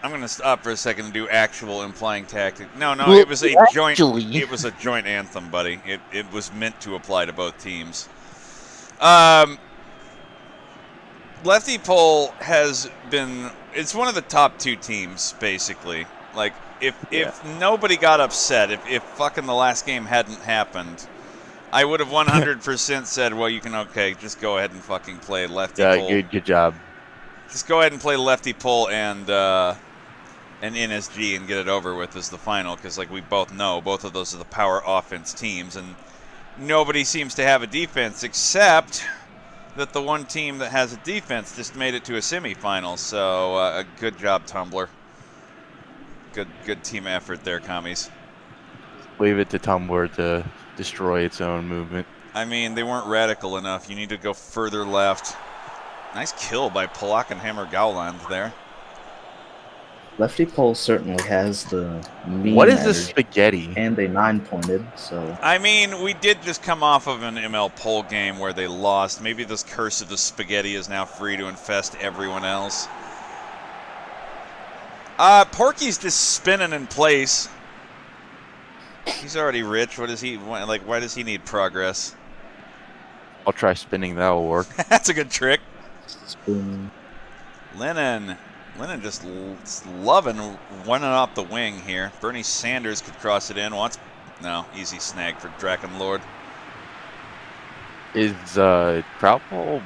I'm going to stop for a second and do actual implying tactic. No, Well, it was a joint... actually- It was a joint anthem, buddy. It was meant to apply to both teams. Lefty Pole has been... It's one of the top two teams, basically. Like, if nobody got upset, if fucking the last game hadn't happened, I would have 100% said, well, you can, just go ahead and fucking play Lefty Pole. Yeah, good job. Just go ahead and play Lefty Pole and NSG and get it over with as the final, because, like we both know, both of those are the power offense teams, and nobody seems to have a defense except... that the one team that has a defense just made it to a semifinal. So good job, Tumblr. Good team effort there, commies. Leave it to Tumblr to destroy its own movement. I mean, they weren't radical enough. You need to go further left. Nice kill by Polackenhammer Gauland there. Lefty Pole certainly has the mean What is this energy, spaghetti? and they 9-pointed, so... I mean, we did just come off of an ML Pole game where they lost. Maybe this curse of the spaghetti is now free to infest everyone else. Porky's just spinning in place. He's already rich. What does he want? Like, why does he need progress? I'll try spinning, that'll work. That's a good trick. Spin. Lennon just loving running up the wing here. Bernie Sanders could cross it in. No, easy snag for Drakenlord. Is Krautpole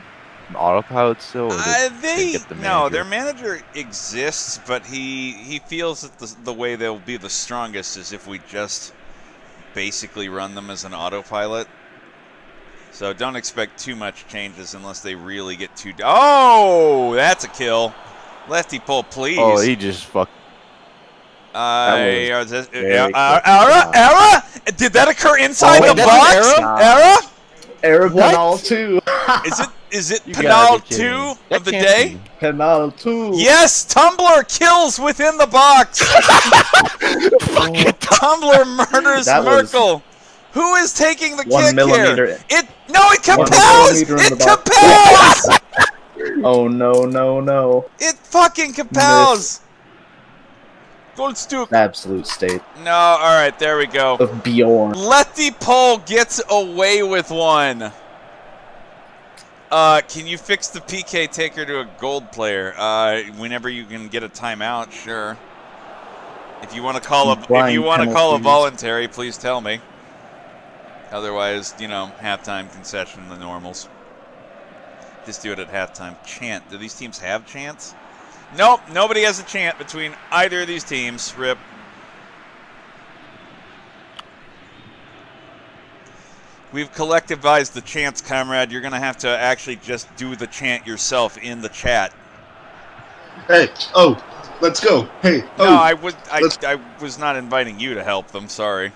autopilot still? Or did they get the No, manager? their manager exists, but he feels that the way they'll be the strongest is if we just basically run them as an autopilot. So don't expect too much changes unless they really get too... Oh, that's a kill. Lefty Pole, please. Oh, he just fucked. Era? Did that occur inside the box? Era? Era Penal 2. Is it You Penal gotta be kidding 2 me. of That the can't day? be. Penal 2. Yes, Tumblr kills within the box. Tumblr murders That was- Merkel, Who is taking the 1 kick millimeter. here? It compels! millimeter in It the box. compels! Oh no, no, no. It fucking compels! Goldstuck. Absolute state No, alright, there we go. of Bjorn. Letty Pole gets away with one. Can you fix the PK taker to a gold player? Whenever you can get a timeout, sure. If you want to call a voluntary, please tell me. Otherwise, you know, halftime concession, the normals. Just do it at halftime. Chant. Do these teams have chants? Nope, nobody has a chant between either of these teams. Rip. We've collectivized the chants, comrade. You're going to have to actually just do the chant yourself in the chat. Hey, oh, let's go. Hey, oh. No, I was not inviting you to help them. Sorry.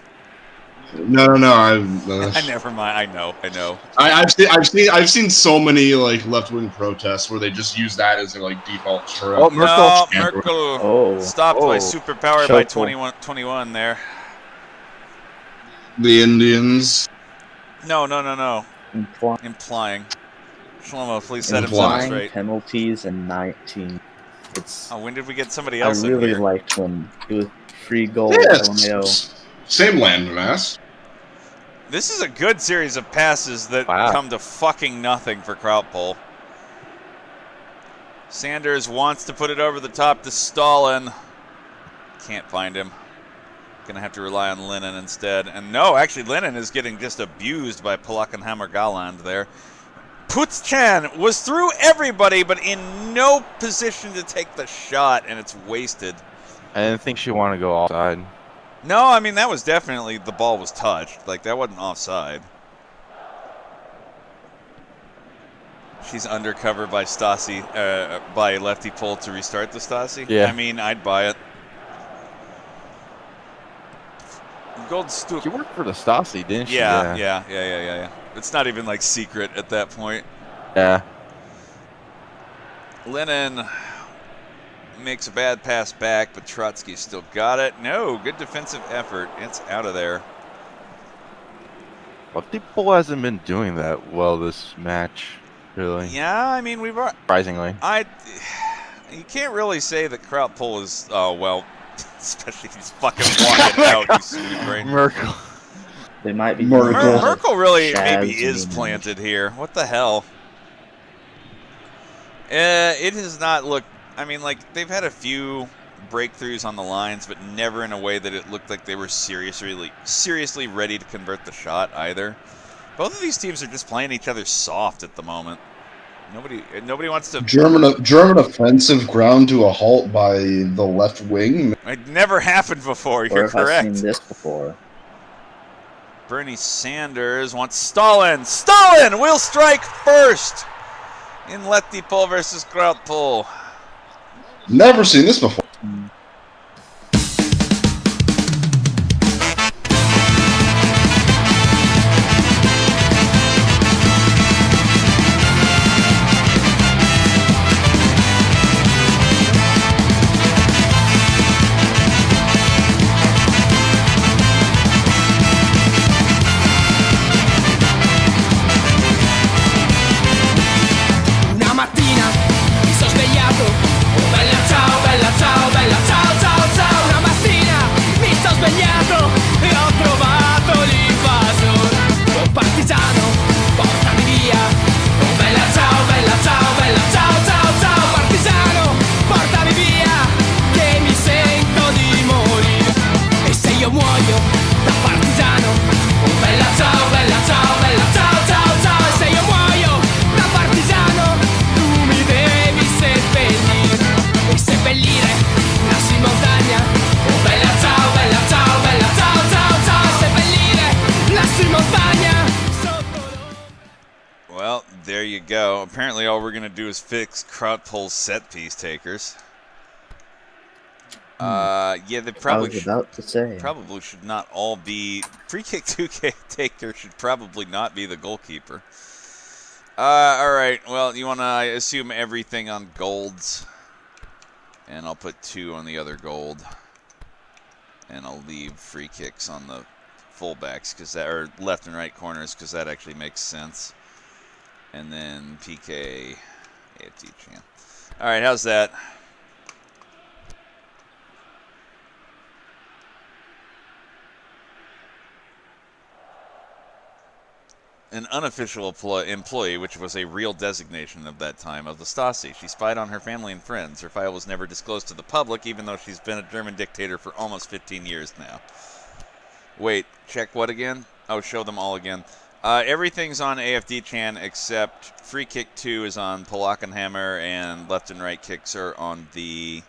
No. Never mind. I know. I've seen so many like left-wing protests where they just use that as their like default chirp. Oh, Merkel stopped by superpower by 21 there. The Indians. No. Implying. Shlomo, please set himself straight. Penalties in 19. Oh, when did we get somebody else I in really here? liked when it was free goal. Same landmass. This is a good series of passes that come to fucking nothing for Krautpol. Sanders wants to put it over the top to Stalin. Can't find him. Gonna have to rely on Lennon instead. And no, actually Lennon is getting just abused by Polakenhammer Galand there. Putzchan was through everybody, but in no position to take the shot, and it's wasted. I didn't think she wanted to go offside. No, I mean, that was definitely, the ball was touched. Like, that wasn't offside. She's undercover by Stasi, by Lefty Pole to restart the Stasi? Yeah. I mean, I'd buy it. Goldstuck. She worked for the Stasi, didn't she? Yeah. It's not even, like, secret at that point. Yeah. Lennon makes a bad pass back, but Trotsky still got it. No, good defensive effort. It's out of there. Lefty Pole hasn't been doing that well this match, really. Yeah, I mean, we've already... Surprisingly. You can't really say that Krautpol is... Oh, well, especially if he's fucking walking out, you sweet brain. Merkel. They might be... Merkel really Shaz maybe is planted here. What the hell? It does not look... I mean, like, they've had a few breakthroughs on the lines, but never in a way that it looked like they were seriously ready to convert the shot either. Both of these teams are just playing each other soft at the moment. Nobody wants to... German offensive ground to a halt by the left wing. It never happened before, you're correct. I've seen this before. Bernie Sanders wants Stalin. Stalin will strike first in Lefty Pole versus Krautpol. Never seen this before. Una mattina mi sono svegliato, oh bella ciao, bella ciao, bella ciao, ciao, ciao. Una mattina mi sono svegliato e ho trovato l'invasor. Oh partigiano, portami via, oh bella ciao, bella ciao, bella ciao, ciao, ciao. Partigiano, portami via, che mi sento di morire. E se io muoio da partigiano, oh bella ciao, bella ciao, bella ciao, ciao, ciao. E se io muoio da partigiano, tu mi devi seppellire. E seppellire nasci in montagna, oh bella ciao, bella ciao, bella ciao, ciao, ciao. E seppellire nasci in montagna. Well, there you go. Apparently all we're going to do is fix Krautpol's set piece takers. Yeah, they probably I was about to say. probably should not all be... Free kick 2K taker should probably not be the goalkeeper. Alright, well, you want to assume everything on golds. And I'll put 2 on the other gold. And I'll leave free kicks on the fullbacks because that, or left and right corners, because that actually makes sense. And then PK, AFD Chan. All right, how's that? An unofficial employee, which was a real designation of that time, of the Stasi. She spied on her family and friends. Her file was never disclosed to the public, even though she's been a German dictator for almost 15 years now. Wait, check what again? Oh, show them all again. Everything's on AFD Chan except free kick 2 is on Polackenhammer, and left and right kicks are on the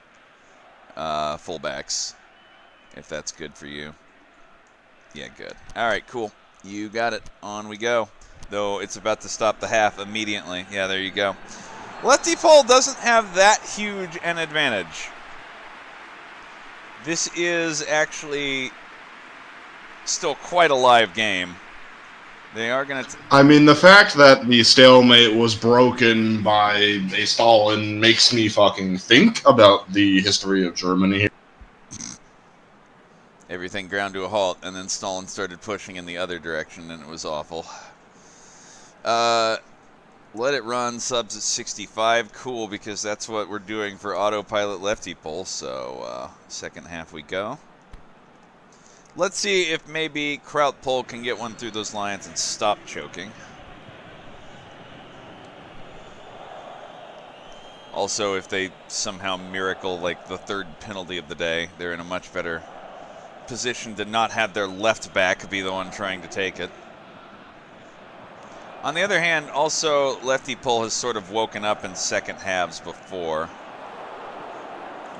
fullbacks, if that's good for you. Yeah, good. All right, cool. You got it. On we go. Though it's about to stop the half immediately. Yeah, there you go. Lefty Pole doesn't have that huge an advantage. This is actually still quite a live game. They are going to... I mean, the fact that the stalemate was broken by a Stalin makes me fucking think about the history of Germany. Everything ground to a halt, and then Stalin started pushing in the other direction, and it was awful. Let it run, subs at 65. Cool, because that's what we're doing for autopilot lefty pull. So, second half we go. Let's see if maybe Krautpol can get one through those lines and stop choking. Also, if they somehow miracle, like, the third penalty of the day, they're in a much better position to not have their left back be the one trying to take it. On the other hand, also, Lefty Pole has sort of woken up in second halves before.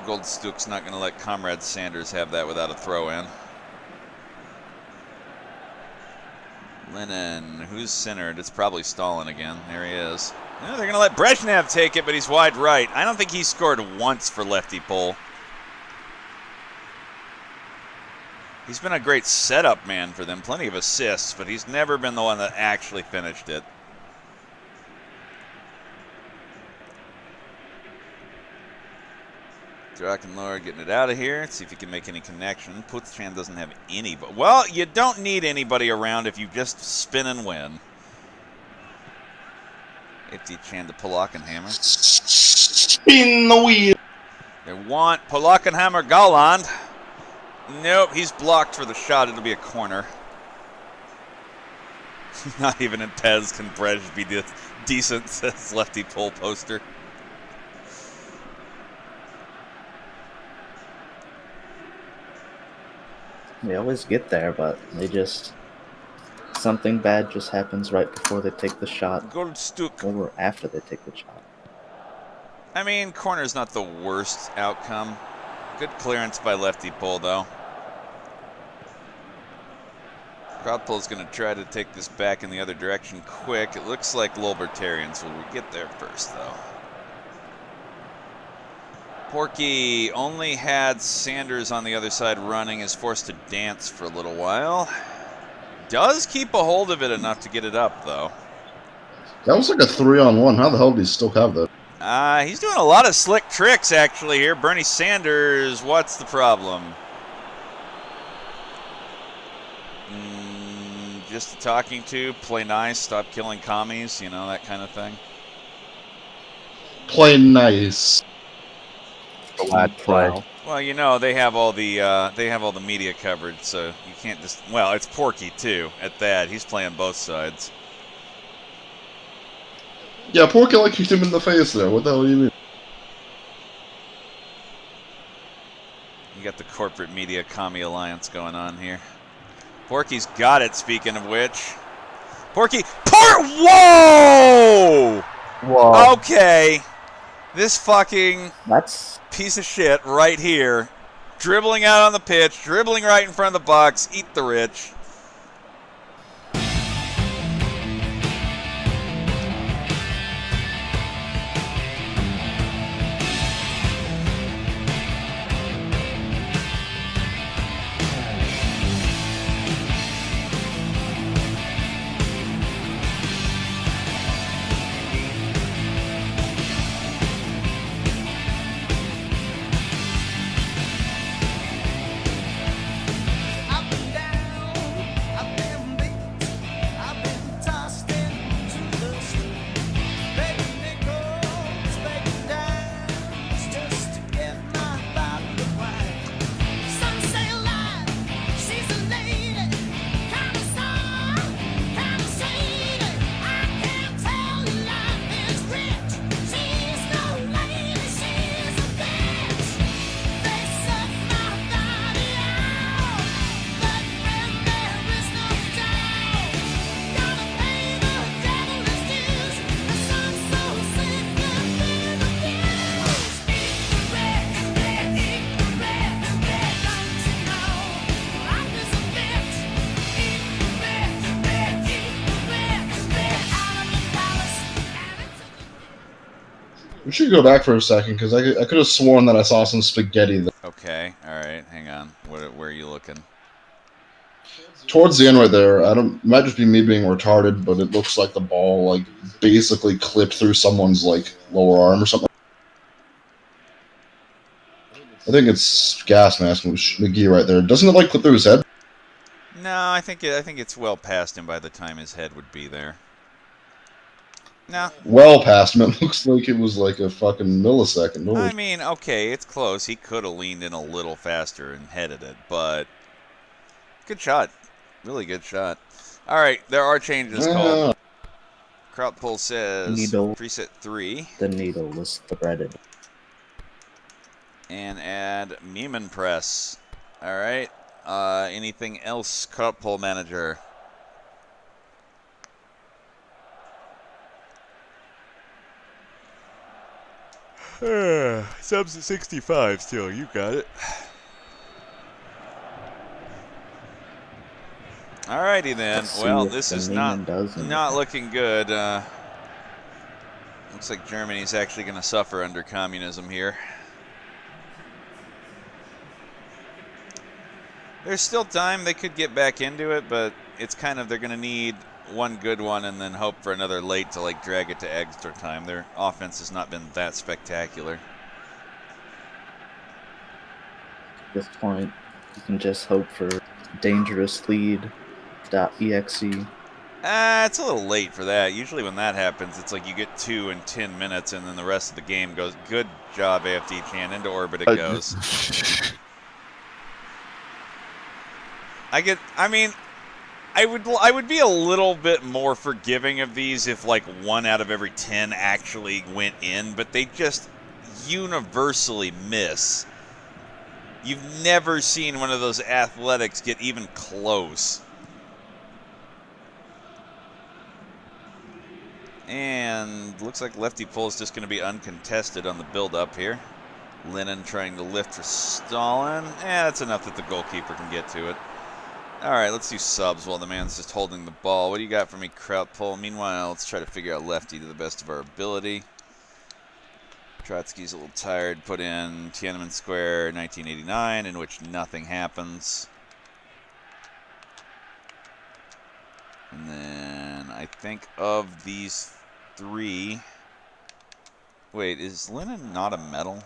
Goldstuck's not going to let Comrade Sanders have that without a throw-in. Lennon, who's centered? It's probably Stalin again. There he is. No, they're going to let Brezhnev take it, but he's wide right. I don't think he scored once for Lefty Pole. He's been a great setup man for them, plenty of assists, but he's never been the one that actually finished it. Drakenlord getting it out of here. Let's see if he can make any connection. Putzchan doesn't have any, but well, you don't need anybody around if you just spin and win. Chan to Polackenhammer. Spin the wheel. They want Polackenhammer Galland. Nope, he's blocked for the shot. It'll be a corner. Not even in Pez can Brej be decent, says Lefty Pole poster. They always get there, but they just... something bad just happens right before they take the shot. Goldstuck. Or after they take the shot. I mean, corner's not the worst outcome. Good clearance by Lefty Pole, though. Krautpol's going to try to take this back in the other direction quick. It looks like Lolbertarians will get there first, though. Porky only had Sanders on the other side running, is forced to dance for a little while. Does keep a hold of it enough to get it up, though. That was like a 3-on-1. How the hell do you still have that? He's doing a lot of slick tricks, actually, here. Bernie Sanders, what's the problem? Just a talking to, play nice, stop killing commies, you know, that kind of thing. Play nice. Glad play. Well, you know, they have all the media coverage, so you can't just... Well, it's Porky, too, at that. He's playing both sides. Yeah, Porky like kicked him in the face there. What the hell do you mean? You got the corporate media commie alliance going on here. Porky's got it, speaking of which. Porky... Whoa! Whoa. Okay. This fucking... That's... piece of shit right here. Dribbling out on the pitch, dribbling right in front of the box. Eat the rich. We should go back for a second because I could have sworn that I saw some spaghetti there. Okay, all right, hang on. Where are you looking? Towards the end right there, I don't. It might just be me being retarded, but it looks like the ball like basically clipped through someone's like lower arm or something. I think it's gas mask McGee right there. Doesn't it like clip through his head? No, I think it's well past him by the time his head would be there. No. Well past him. It looks like it was like a fucking millisecond. Holy I mean, okay, it's close. He could have leaned in a little faster and headed it, but good shot. Really good shot. All right, there are changes called. Krautpool says Needle. preset 3. The needle was threaded. And add Meme Press. All right. Anything else, Krautpool manager? Subs at 65 still. You got it. Alrighty then. Well, this is not looking good. Looks like Germany's actually going to suffer under communism here. There's still time. They could get back into it, but it's kind of, they're going to need one good one and then hope for another late to like drag it to extra time. Their offense has not been that spectacular. At this point, you can just hope for dangerous lead.exe. It's a little late for that. Usually when that happens, it's like you get 2 in 10 minutes and then the rest of the game goes. Good job, AFD Chan. Into orbit it goes. I would be a little bit more forgiving of these if like 1 out of every 10 actually went in, but they just universally miss. You've never seen one of those athletics get even close. And looks like Lefty Pull is just going to be uncontested on the build-up here. Lennon trying to lift for Stalin. That's enough that the goalkeeper can get to it. All right, let's do subs while the man's just holding the ball. What do you got for me, Krautpool? Meanwhile, let's try to figure out Lefty to the best of our ability. Trotsky's a little tired. Put in Tiananmen Square 1989, in which nothing happens. And then I think of these 3... Wait, is Lenin not a medal?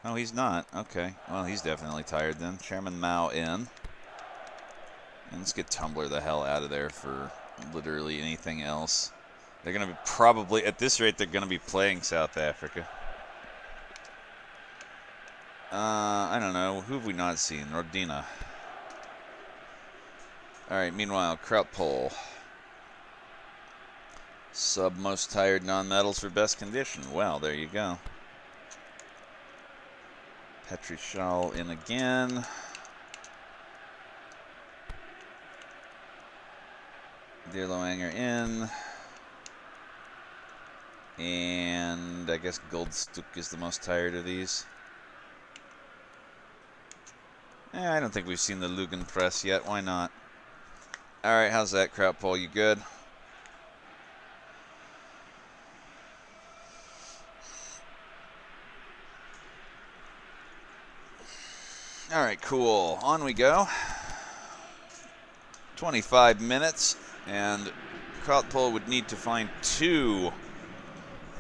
No, he's not. Okay. Well, he's definitely tired then. Chairman Mao in. And let's get Tumblr the hell out of there for literally anything else. They're going to be probably, at this rate, they're going to be playing South Africa. I don't know. Who have we not seen? Rodina. Alright, meanwhile, Krautpool. Sub most tired non-medals for best condition. Well, there you go. Petri Schall in again. Dirlowanger in. And I guess Goldstuck is the most tired of these. I don't think we've seen the Lugan press yet. Why not? Alright, how's that, Krautpool? You good? Alright, cool. On we go. 25 minutes. And Krautpool would need to find 2,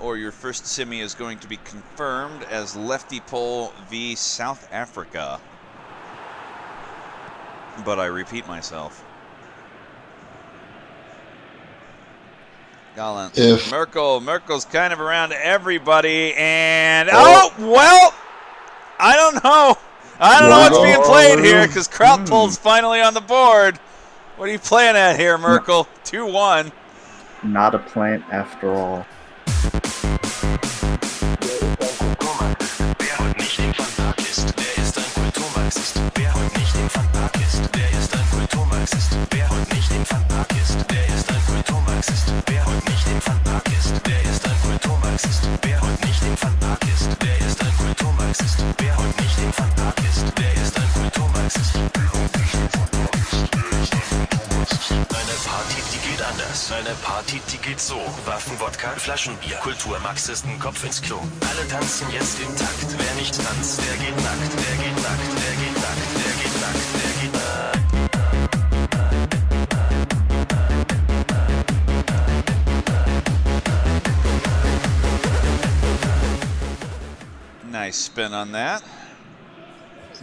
or your first semi is going to be confirmed as Lefty Pole v South Africa. But I repeat myself. Gallant. Merkel's kind of around everybody, and oh well, I don't know. I don't know what's being played here because Krautpool's finally on the board. What are you playing at here, Merkel? 2-1. Not a plant after all. anders. Eine Party, die geht so. Waffen, Wodka, Flaschenbier. Kultur, Marxisten, Kopf ins Klo. Alle tanzen jetzt im Takt. Wer nicht tanzt, der geht nackt. Wer geht nackt, wer geht nackt, wer geht nackt, wer geht nackt. Nice spin on that.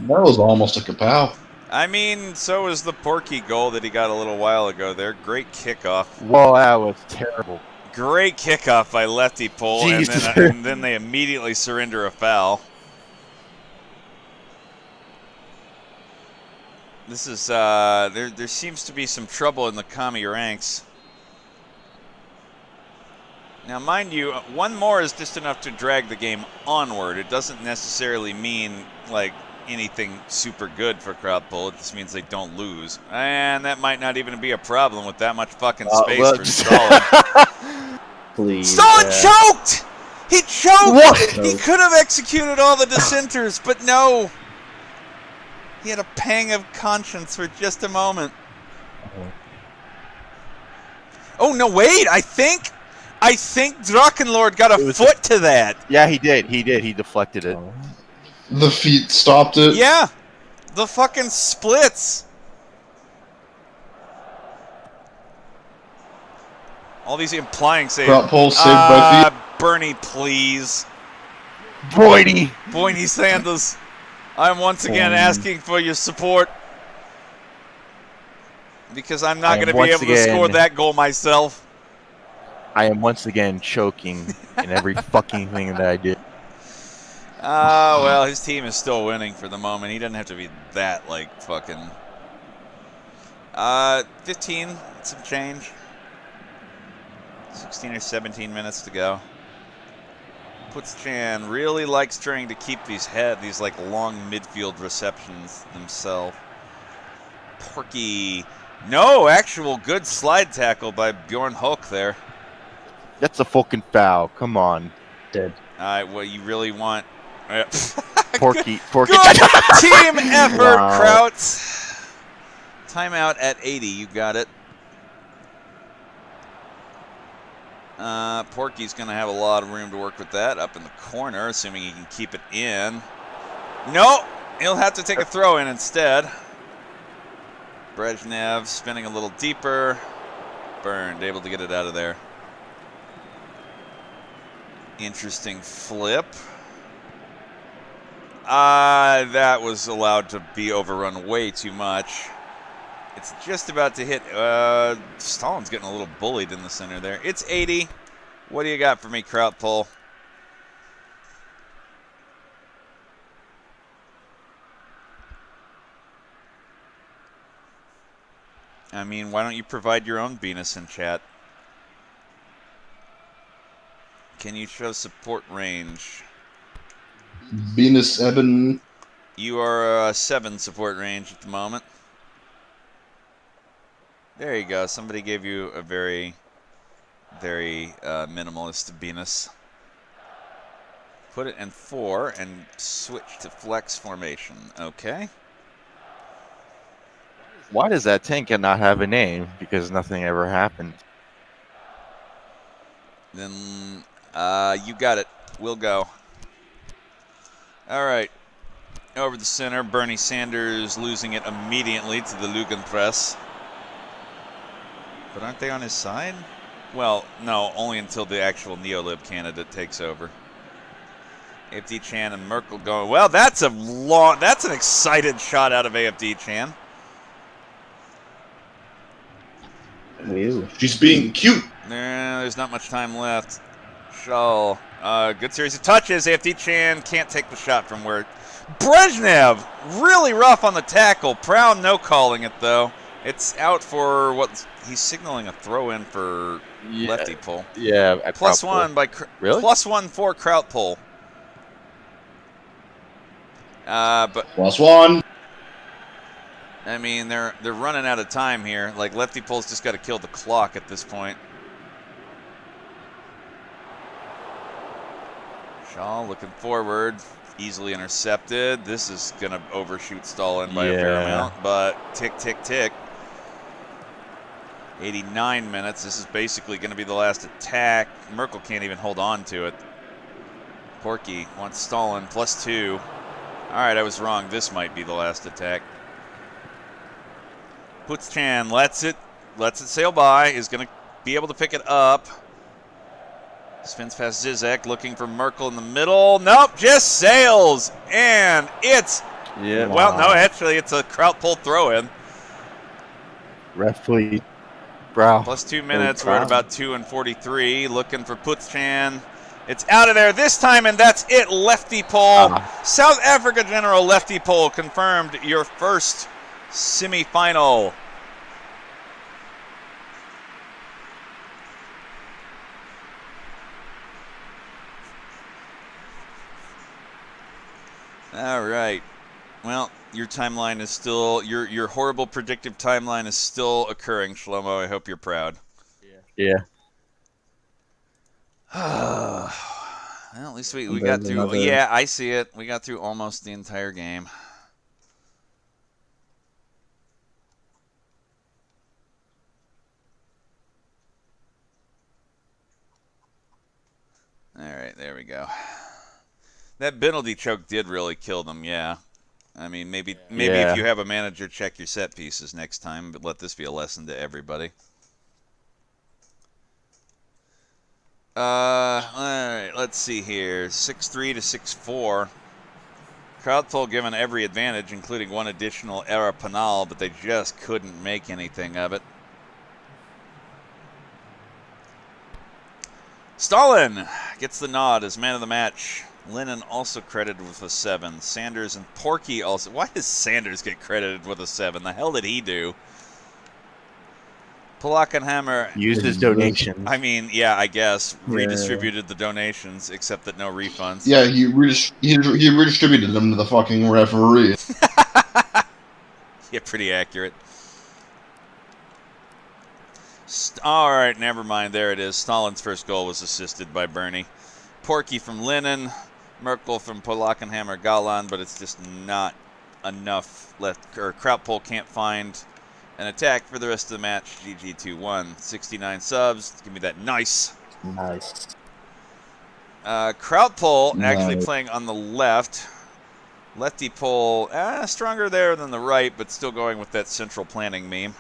That was almost a kapow. I mean, so was the Porky goal that he got a little while ago there. Great kickoff. Whoa, that was terrible. Great kickoff by Lefty Pole, and then they immediately surrender a foul. This is there seems to be some trouble in the Kami ranks. Now, mind you, one more is just enough to drag the game onward. It doesn't necessarily mean like anything super good for Krautpool. It just means they don't lose, and that might not even be a problem with that much fucking space for Stalin. Please. Stalin choked! He choked! What? He could have executed all the dissenters, but no. He had a pang of conscience for just a moment. Oh, no, wait, I think Drakenlord got a foot to that. Yeah, he did. He did. He deflected it. The feet stopped it. Yeah, the fucking splits. All these implying say, Krautpool saved by feet. Bernie, please. Boydie Sanders. I'm once again asking for your support. Because I'm not going to be able to score that goal myself. I am once again choking in every fucking thing that I did. Well, his team is still winning for the moment. He doesn't have to be that, like, fucking... 15, some change. 16 or 17 minutes to go. Putzchan really likes trying to keep these like, long midfield receptions themselves. Porky... No, actual good slide tackle by Bjorn Hulk there. That's a fucking foul. Come on. Dead. Well, you really want... Porky. Good team effort, Wow. Krauts. Timeout at 80. You got it. Porky's going to have a lot of room to work with that up in the corner, assuming he can keep it in. No, he'll have to take a throw in instead. Brezhnev spinning a little deeper. Burned, able to get it out of there. Interesting flip. That was allowed to be overrun way too much. It's just about to hit. Stalin's getting a little bullied in the center there. It's 80. What do you got for me, Krautpool? I mean, why don't you provide your own Venus in chat? Can you show support range? Venus Eben. You are 7 support range at the moment. There you go. Somebody gave you a very, very minimalist Venus. Put it in 4 and switch to flex formation. Okay. Why does that tank not have a name? Because nothing ever happened. Then you got it. We'll go. All right. Over the center, Bernie Sanders losing it immediately to the Lugenpress. But aren't they on his side? Well, no, only until the actual Neolib candidate takes over. AFD Chan and Merkel going. Well, that's an excited shot out of AFD Chan. Ew. She's being cute. There's not much time left. Shull. Good series of touches. AFD Chan can't take the shot from where... Brezhnev! Really rough on the tackle. Proud no calling it, though. It's out for what... He's signaling a throw-in for Lefty Pull. Yeah. Plus one by... Really? Plus one for Krautpool. But... Plus one. I mean, they're running out of time here. Like, Lefty Pull's just got to kill the clock at this point. Shaw looking forward. Easily intercepted. This is going to overshoot Stalin by a fair amount. But tick, tick, tick. 89 minutes. This is basically going to be the last attack. Merkel can't even hold on to it. Porky wants Stalin, +2. All right, I was wrong. This might be the last attack. Putzchan lets it sail by. Is going to be able to pick it up. Spins past Zizek, looking for Merkel in the middle. Nope, just sails. And it's, Yeah. well, no, actually, it's a Krautpol throw-in. Ref, please. Bro. +2 minutes. We're at about 2:43. Looking for Putzchan. It's out of there this time, and that's it. Lefty pole. South Africa General lefty pole confirmed your first semi-final. All right. Well, your timeline is still, your horrible predictive timeline is still occurring, Shlomo. I hope you're proud. Yeah. Well, at least we And got there's through. another- Yeah, I see it. We got through almost the entire game. All right, there we go. That penalty choke did really kill them, yeah. I mean, maybe Yeah. if you have a manager, check your set pieces next time, but let this be a lesson to everybody. All right, let's see here. 6-3 to 6-4. Krautpol given every advantage, including one additional era penal, but they just couldn't make anything of it. Stalin gets the nod as man of the match. Lennon also credited with a 7. Sanders and Porky also. Why does Sanders get credited with a 7? The hell did he do? Polackenhammer Used his donations. I mean, yeah, I guess Yeah. redistributed the donations, except that no refunds. Yeah, he redistributed them to the fucking referee. Yeah, pretty accurate. All right, never mind. There it is. Stalin's first goal was assisted by Bernie. Porky from Lennon, Merkel from Polackenhammer Galan, but it's just not enough left. Or Krautpol can't find an attack for the rest of the match. GG 2-1. 69 subs. Give me that nice. Nice. Krautpol actually Nice. playing on the left. Lefty pole, stronger there than the right, but still going with that central planning meme.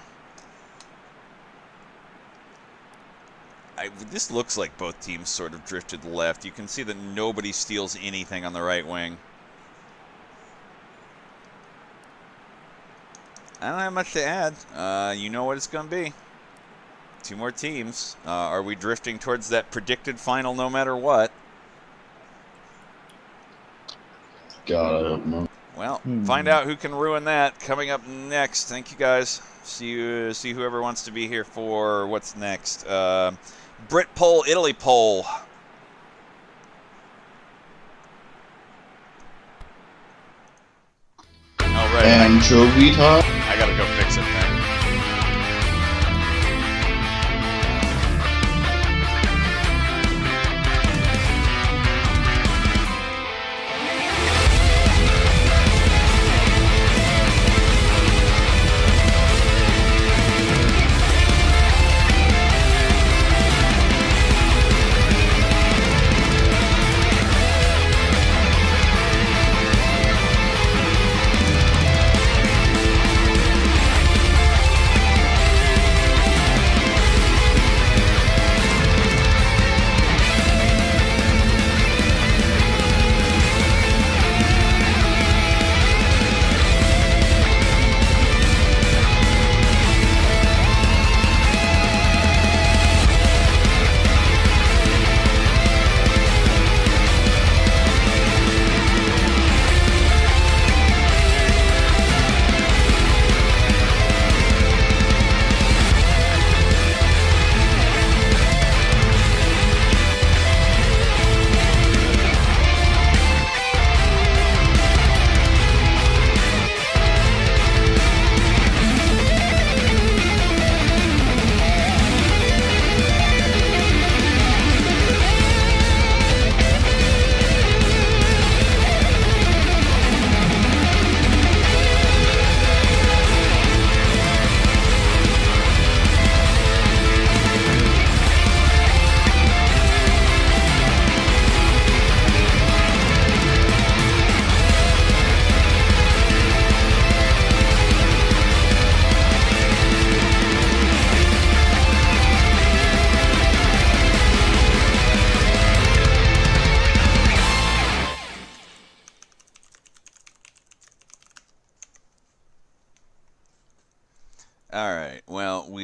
This looks like both teams sort of drifted left. You can see that nobody steals anything on the right wing. I don't have much to add. You know what it's going to be. 2 more teams. Are we drifting towards that predicted final no matter what? God, I don't know. Well, find out who can ruin that coming up next. Thank you guys. See whoever wants to be here for what's next. Brit poll, Italy poll. All right. Anchovy time? I gotta go fix it, man.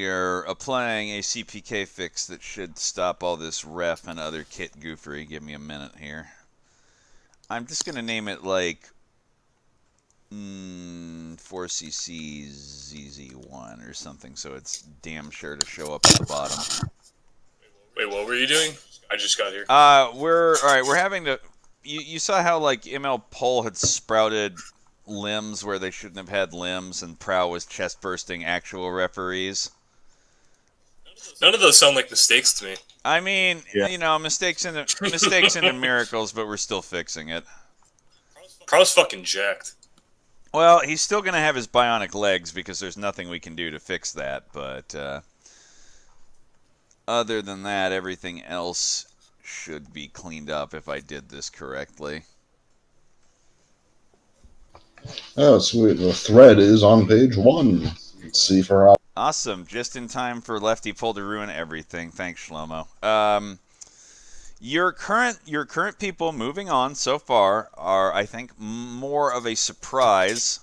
we are applying a CPK fix that should stop all this ref and other kit goofery. Give me a minute here. I'm just going to name it like 4cc ZZ1 or something, so it's damn sure to show up at the bottom. Wait, what were you doing? I just got here. We're having to. You saw how like ML Pole had sprouted limbs where they shouldn't have had limbs, and Prow was chest bursting actual referees. None of those sound like mistakes to me. I mean, you know, mistakes into miracles, but we're still fixing it. Prow's fucking jacked. Well, he's still gonna have his bionic legs because there's nothing we can do to fix that. But other than that, everything else should be cleaned up if I did this correctly. Oh, sweet. The thread is on page 1. Let's see for Awesome. Just in time for Lefty Pole to ruin everything. Thanks, Shlomo. Your current people moving on so far are, I think, more of a surprise,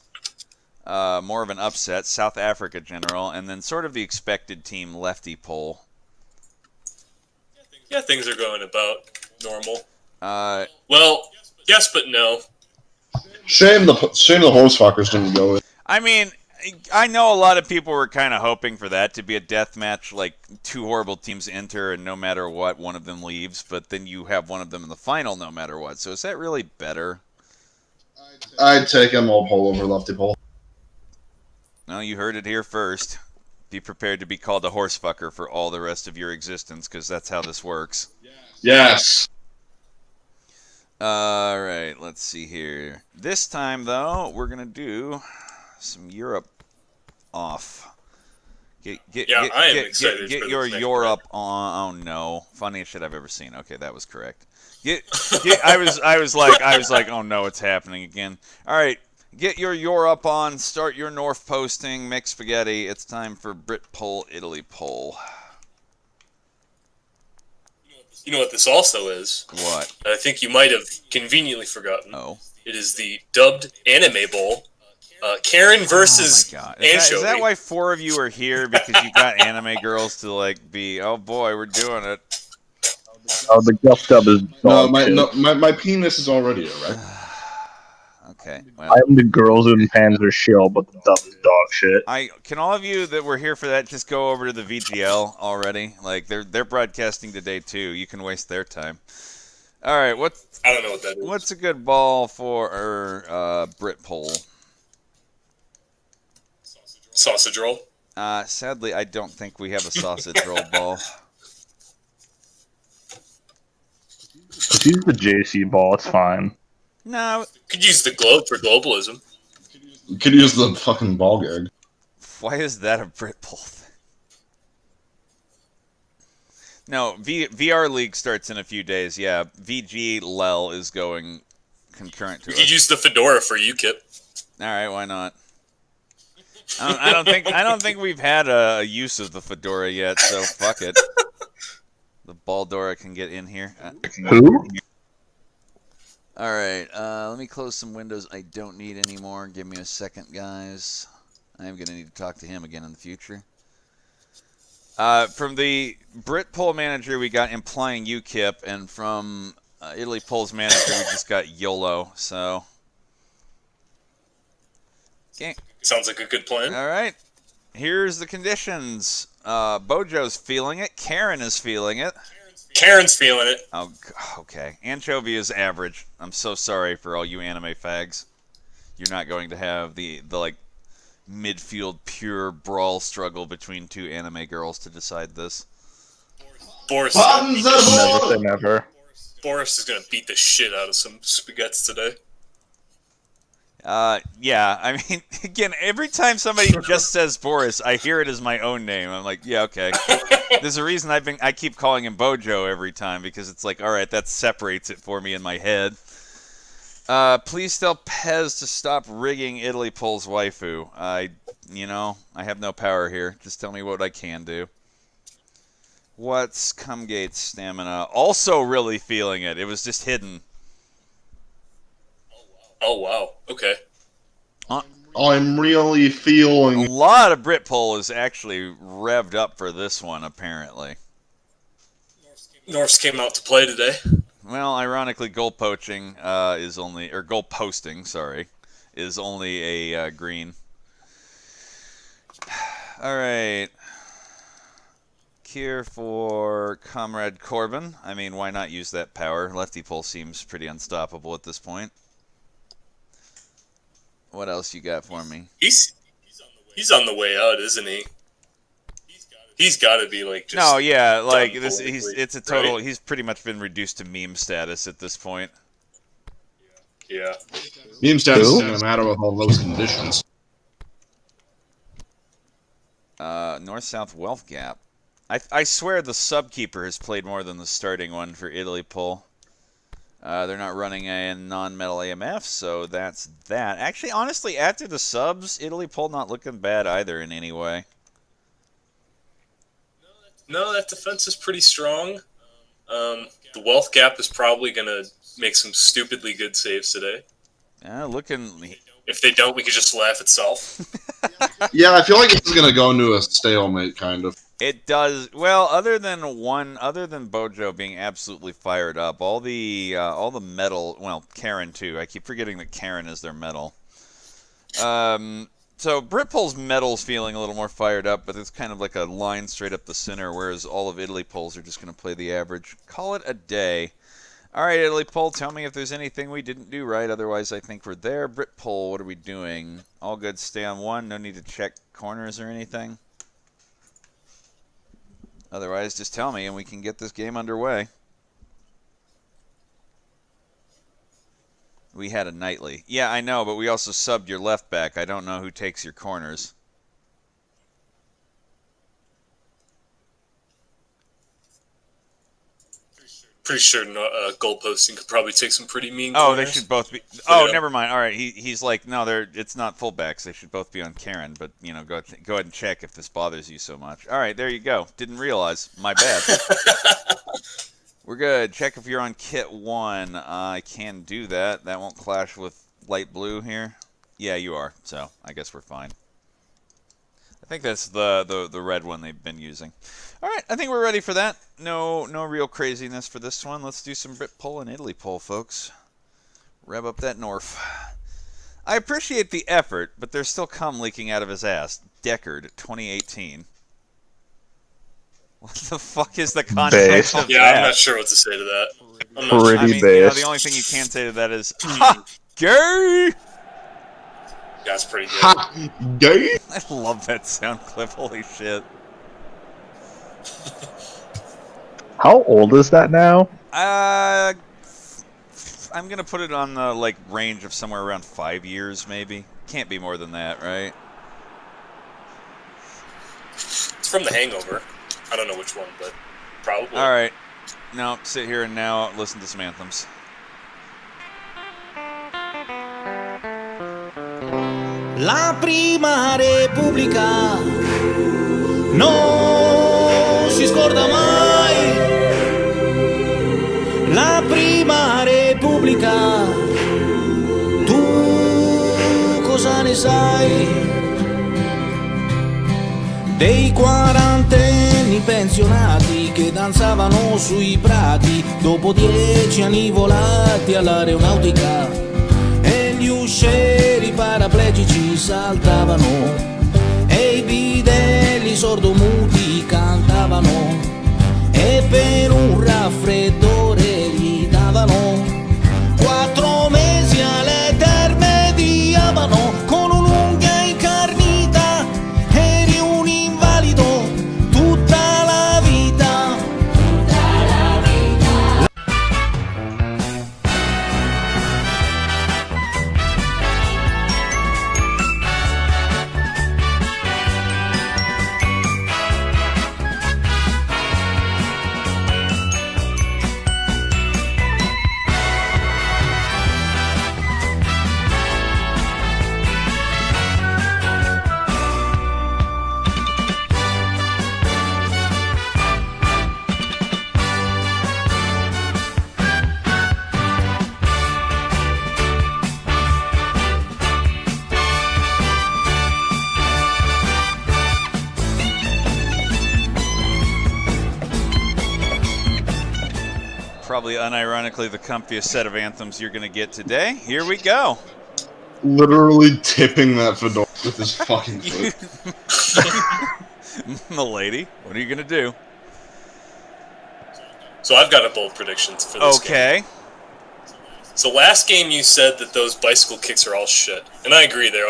more of an upset. South Africa General, and then sort of the expected team, Lefty Pole. Yeah, things are going about normal. Well, yes, but no. Shame the horse fuckers didn't go in. I mean, I know a lot of people were kind of hoping for that to be a death match, like 2 horrible teams enter and no matter what, one of them leaves, but then you have one of them in the final no matter what. So is that really better? I'd take ML Pole over Lefty Pole. No, you heard it here first. Be prepared to be called a horse fucker for all the rest of your existence, because that's how this works. Yes. Alright, let's see here. This time, though, we're going to do some Europe off. Get your Europe on. Oh, no. Funniest shit I've ever seen. Okay, that was correct. I was like, oh, no, it's happening again. Alright. Get your Europe on, start your North posting, mix spaghetti. It's time for Brit Pole, Italy Pole. You know what this also is? What? I think you might have conveniently forgotten. Oh. It is the dubbed Anime Bowl. Karen versus Anchovy. Is that why 4 of you are here? Because you got anime girls to like be, oh boy, we're doing it. Oh, the Guff Dub is No, my penis is already erect. Okay. Well, I'm the girls in pants are shill, but the dub is dog shit. Can all of you that were here for that just go over to the VGL already? Like they're broadcasting today too. You can waste their time. All right, I don't know what that is. What's a good ball for Brit Pole? Sausage roll. Sadly, I don't think we have a sausage roll ball. Let's use the JC ball. It's fine. No. Could use the globe for globalism. You could use the fucking ball gag. Why is that a Brit Pole thing? No, VR League starts in a few days. Yeah, VG Lel is going concurrent to You it. could use the fedora for UKIP. All right, why not? I don't think we've had a use of the fedora yet, so fuck it. The Baldora can get in here. Who? All right, let me close some windows I don't need anymore. Give me a second, guys. I am going to need to talk to him again in the future. From the Brit Pole manager, we got implying UKIP, and from Italy Pole's manager, we just got YOLO. So, okay. Sounds like a good plan. All right, here's the conditions. Bojo's feeling it. Karen is feeling it. Karen's feeling it. Oh, okay. Anchovy is average. I'm so sorry for all you anime fags. You're not going to have the like midfield pure brawl struggle between 2 anime girls to decide this. Boris. Never say never. Boris is gonna beat the shit out of some spaghettis today. Yeah. I mean, again, every time somebody just says Boris, I hear it as my own name. I'm like, yeah, okay. There's a reason I keep calling him Bojo every time, because it's like, all right, that separates it for me in my head. Please tell Pez to stop rigging Italy Pole's waifu. I have no power here. Just tell me what I can do. What's Cumgate's stamina? Also really feeling it. It was just hidden. Oh wow. Okay. I'm really feeling. A lot of Britpol is actually revved up for this one, apparently. Norse came out to play today. Well, ironically, goal poaching is only, or goal posting, sorry, is only a green. All right. Cure for Comrade Corbin. I mean, why not use that power? Lefty Pole seems pretty unstoppable at this point. What else you got for me? He's on the way out, isn't he? He's got to be like just no, yeah, like done this. politically, It's a total. right? He's pretty much been reduced to meme status at this point. Yeah. Meme status isn't going to matter with all those conditions. North-South Wealth Gap. I swear the subkeeper has played more than the starting one for Italy Pole. They're not running a non-metal AMF, so that's that. Actually, honestly, after the subs, Italy Pole not looking bad either in any way. No, that defense is pretty strong. The wealth gap is probably going to make some stupidly good saves today. Looking. If they don't, we could just laugh itself. Yeah, I feel like it's going to go into a stalemate, kind of. It does well. Other than Bojo being absolutely fired up, all the metal. Well, Karen too. I keep forgetting that Karen is their metal. So Britpol's metal's feeling a little more fired up, but it's kind of like a line straight up the center, whereas all of Italy Poles are just going to play the average. Call it a day. All right, Italy Pole, tell me if there's anything we didn't do right. Otherwise, I think we're there. Britpol, what are we doing? All good. Stay on one. No need to check corners or anything. Otherwise, just tell me and we can get this game underway. We had a nightly. Yeah, I know, but we also subbed your left back. I don't know who takes your corners. Pretty sure goal posting could probably take some pretty mean Oh, corners. they should both be. But, Oh, yeah. never mind. All right, he's like, no, it's not fullbacks. They should both be on Karen. But go ahead and check if this bothers you so much. All right, there you go. Didn't realize. My bad. We're good. Check if you're on kit 1. I can do that. That won't clash with light blue here. Yeah, you are. So I guess we're fine. I think that's the red one they've been using. All right, I think we're ready for that. No real craziness for this one. Let's do some Britpol and Italy Pole, folks. Rev up that Norf. I appreciate the effort, but there's still cum leaking out of his ass. Deckard, 2018. What the fuck is the context of Yeah, that? I'm not sure what to say to that. I'm not I sure. mean, the only thing you can say to that is, ha, gay! That's pretty good. Ha, gay? I love that sound clip. Holy shit. How old is that now? I'm gonna put it on the range of somewhere around 5 years, maybe. Can't be more than that, right? It's from The Hangover. I don't know which one, but probably. All right. Now sit here and now listen to some anthems. La prima repubblica non si scorda mai. La prima repubblica, tu cosa ne sai? Dei quarantenni pensionati che danzavano sui prati dopo 10 anni volati all'aeronautica, e gli uscieri paraplegici saltavano e i bidelli sordomuti cantavano, e per un raffreddore gli davano 4 mesi alle terme di Abano con un'unghia incarnita. Eri un invalido tutta la vita. Probably unironically the comfiest set of anthems you're going to get today. Here we go. Literally tipping that fedora with his fucking foot. Milady, what are you going to do? So I've got a bold prediction for this game. Okay. So last game you said that those bicycle kicks are all shit. And I agree, they're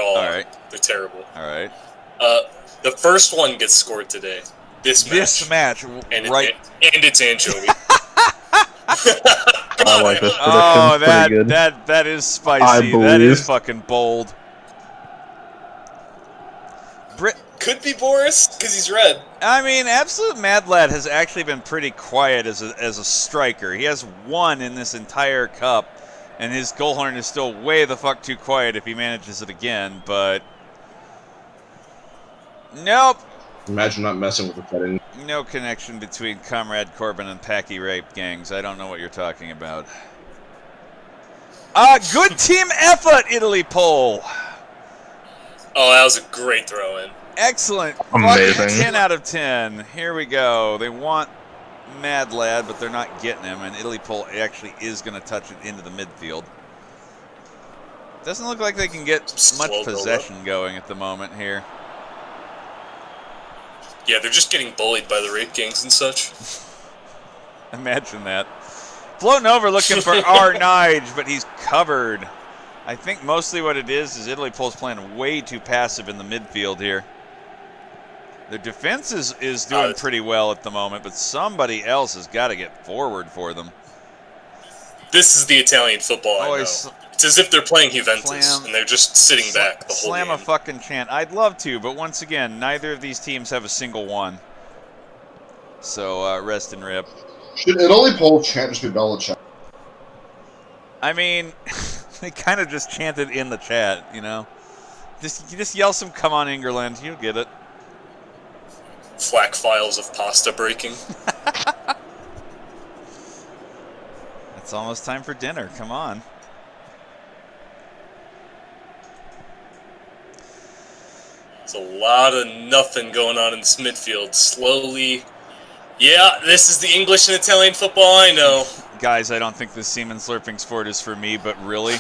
terrible. Alright. The first one gets scored today. This match. And right. It's anchovy. I like this prediction. Oh, Pretty good. that is I spicy. That believe. is fucking bold. Could be Boris, because he's red. I mean, Absolute Mad Lad has actually been pretty quiet as a striker. He has one in this entire cup, and his goal horn is still way the fuck too quiet if he manages it again, but... Nope. Imagine not messing with the setting. No connection between Comrade Corbin and Packy Rape gangs. I don't know what you're talking about. Good team effort, Italy Pole. Oh, that was a great throw-in. Excellent. Amazing. 10 out of 10. Here we go. They want Mad Lad, but they're not getting him, and Italy Pole actually is going to touch it into the midfield. Doesn't look like they can get much possession going at the moment here. Yeah, they're just getting bullied by the rape gangs and such. Imagine that. Floating over looking for Arnage, but he's covered. I think mostly what it is Italy Pole's playing way too passive in the midfield here. Their defense is doing pretty well at the moment, but somebody else has got to get forward for them. This is the Italian football I know. It's as if they're playing Juventus, and they're just sitting back the whole Slam game. a fucking chant. I'd love to, but once again, neither of these teams have a single one. So, rest and rip. Should Italy Pole chant just be Belichick? I mean, they kind of just chanted in the chat, you know? Just yell some "Come on, England," you get it. Flack files of pasta breaking. It's almost time for dinner. Come on. There's a lot of nothing going on in this midfield. Slowly. Yeah, this is the English and Italian football I know. Guys, I don't think the semen slurping sport is for me, but really?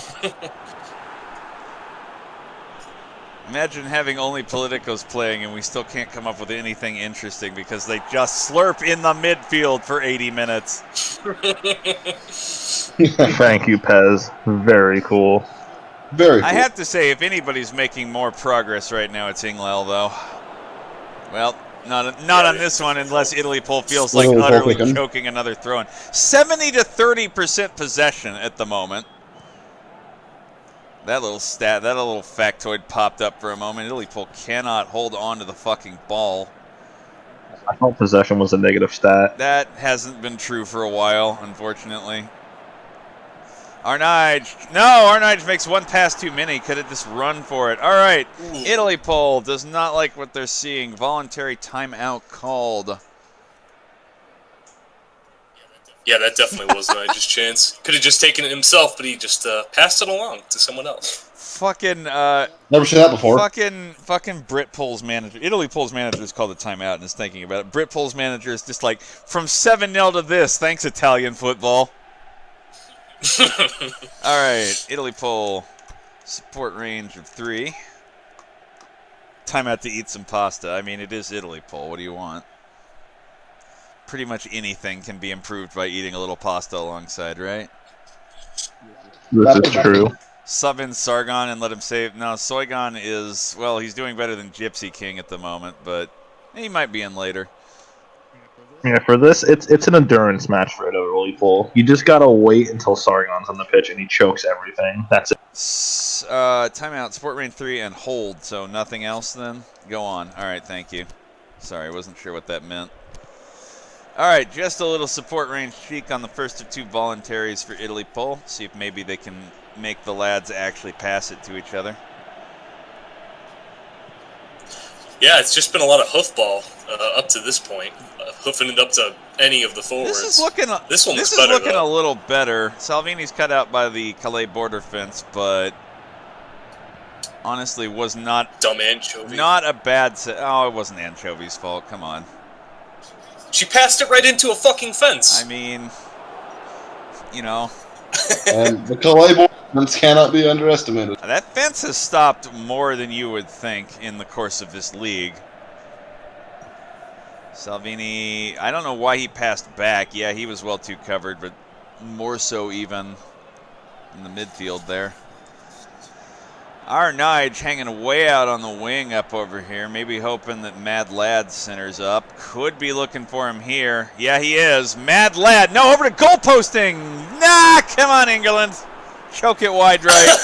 Imagine having only Politicos playing and we still can't come up with anything interesting because they just slurp in the midfield for 80 minutes. Thank you, Pez. Very cool. Very I have to say, if anybody's making more progress right now, it's Inglel, though. Well, not on this one, unless Italy Pole feels like utterly choking another throw-in. 70 to 30% possession at the moment. That little factoid popped up for a moment. Italy Pole cannot hold on to the fucking ball. I thought possession was a negative stat. That hasn't been true for a while, unfortunately. Arnage. No, Arnage makes one pass too many. Could have just run for it. All right. Italy Pole does not like what they're seeing. Voluntary timeout called. Yeah, that definitely was Nigel's chance. Could have just taken it himself, but he just passed it along to someone else. Fucking never seen that before. Fucking Brit Pole's manager. Italy Pole's manager is called a timeout and is thinking about it. Brit Pole's manager is just like, from 7-0 to this. Thanks, Italian football. All right, Italy Pole, support range of 3. Timeout to eat some pasta. I mean, it is Italy Pole. What do you want? Pretty much anything can be improved by eating a little pasta alongside, right? This is true. Sub in Sargon and let him save. No, Soigon is, well, he's doing better than Gypsy King at the moment, but he might be in later. Yeah, for this, it's an endurance match for Italy Pole. You just gotta wait until Sargon's on the pitch and he chokes everything. That's it. Timeout, support range 3, and hold. So nothing else then? Go on. All right, thank you. Sorry, I wasn't sure what that meant. All right, just a little support range cheek on the first of 2 voluntaries for Italy Pole. See if maybe they can make the lads actually pass it to each other. Yeah, it's just been a lot of hoofball up to this point. Hoofing it up to any of the forwards. This is looking a little better. Salvini's cut out by the Calais border fence, but honestly was not dumb anchovy. Not a bad it wasn't Anchovy's fault. Come on. She passed it right into a fucking fence. I mean, you know. And the Calais boys cannot be underestimated. That fence has stopped more than you would think in the course of this league. Salvini, I don't know why he passed back. Yeah, he was well too covered, but more so even in the midfield there. Our Nige hanging way out on the wing up over here, maybe hoping that Mad Lad centers up. Could be looking for him here. Yeah, he is. Mad Lad, no, over to goal posting. Nah, come on, England. Choke it wide right.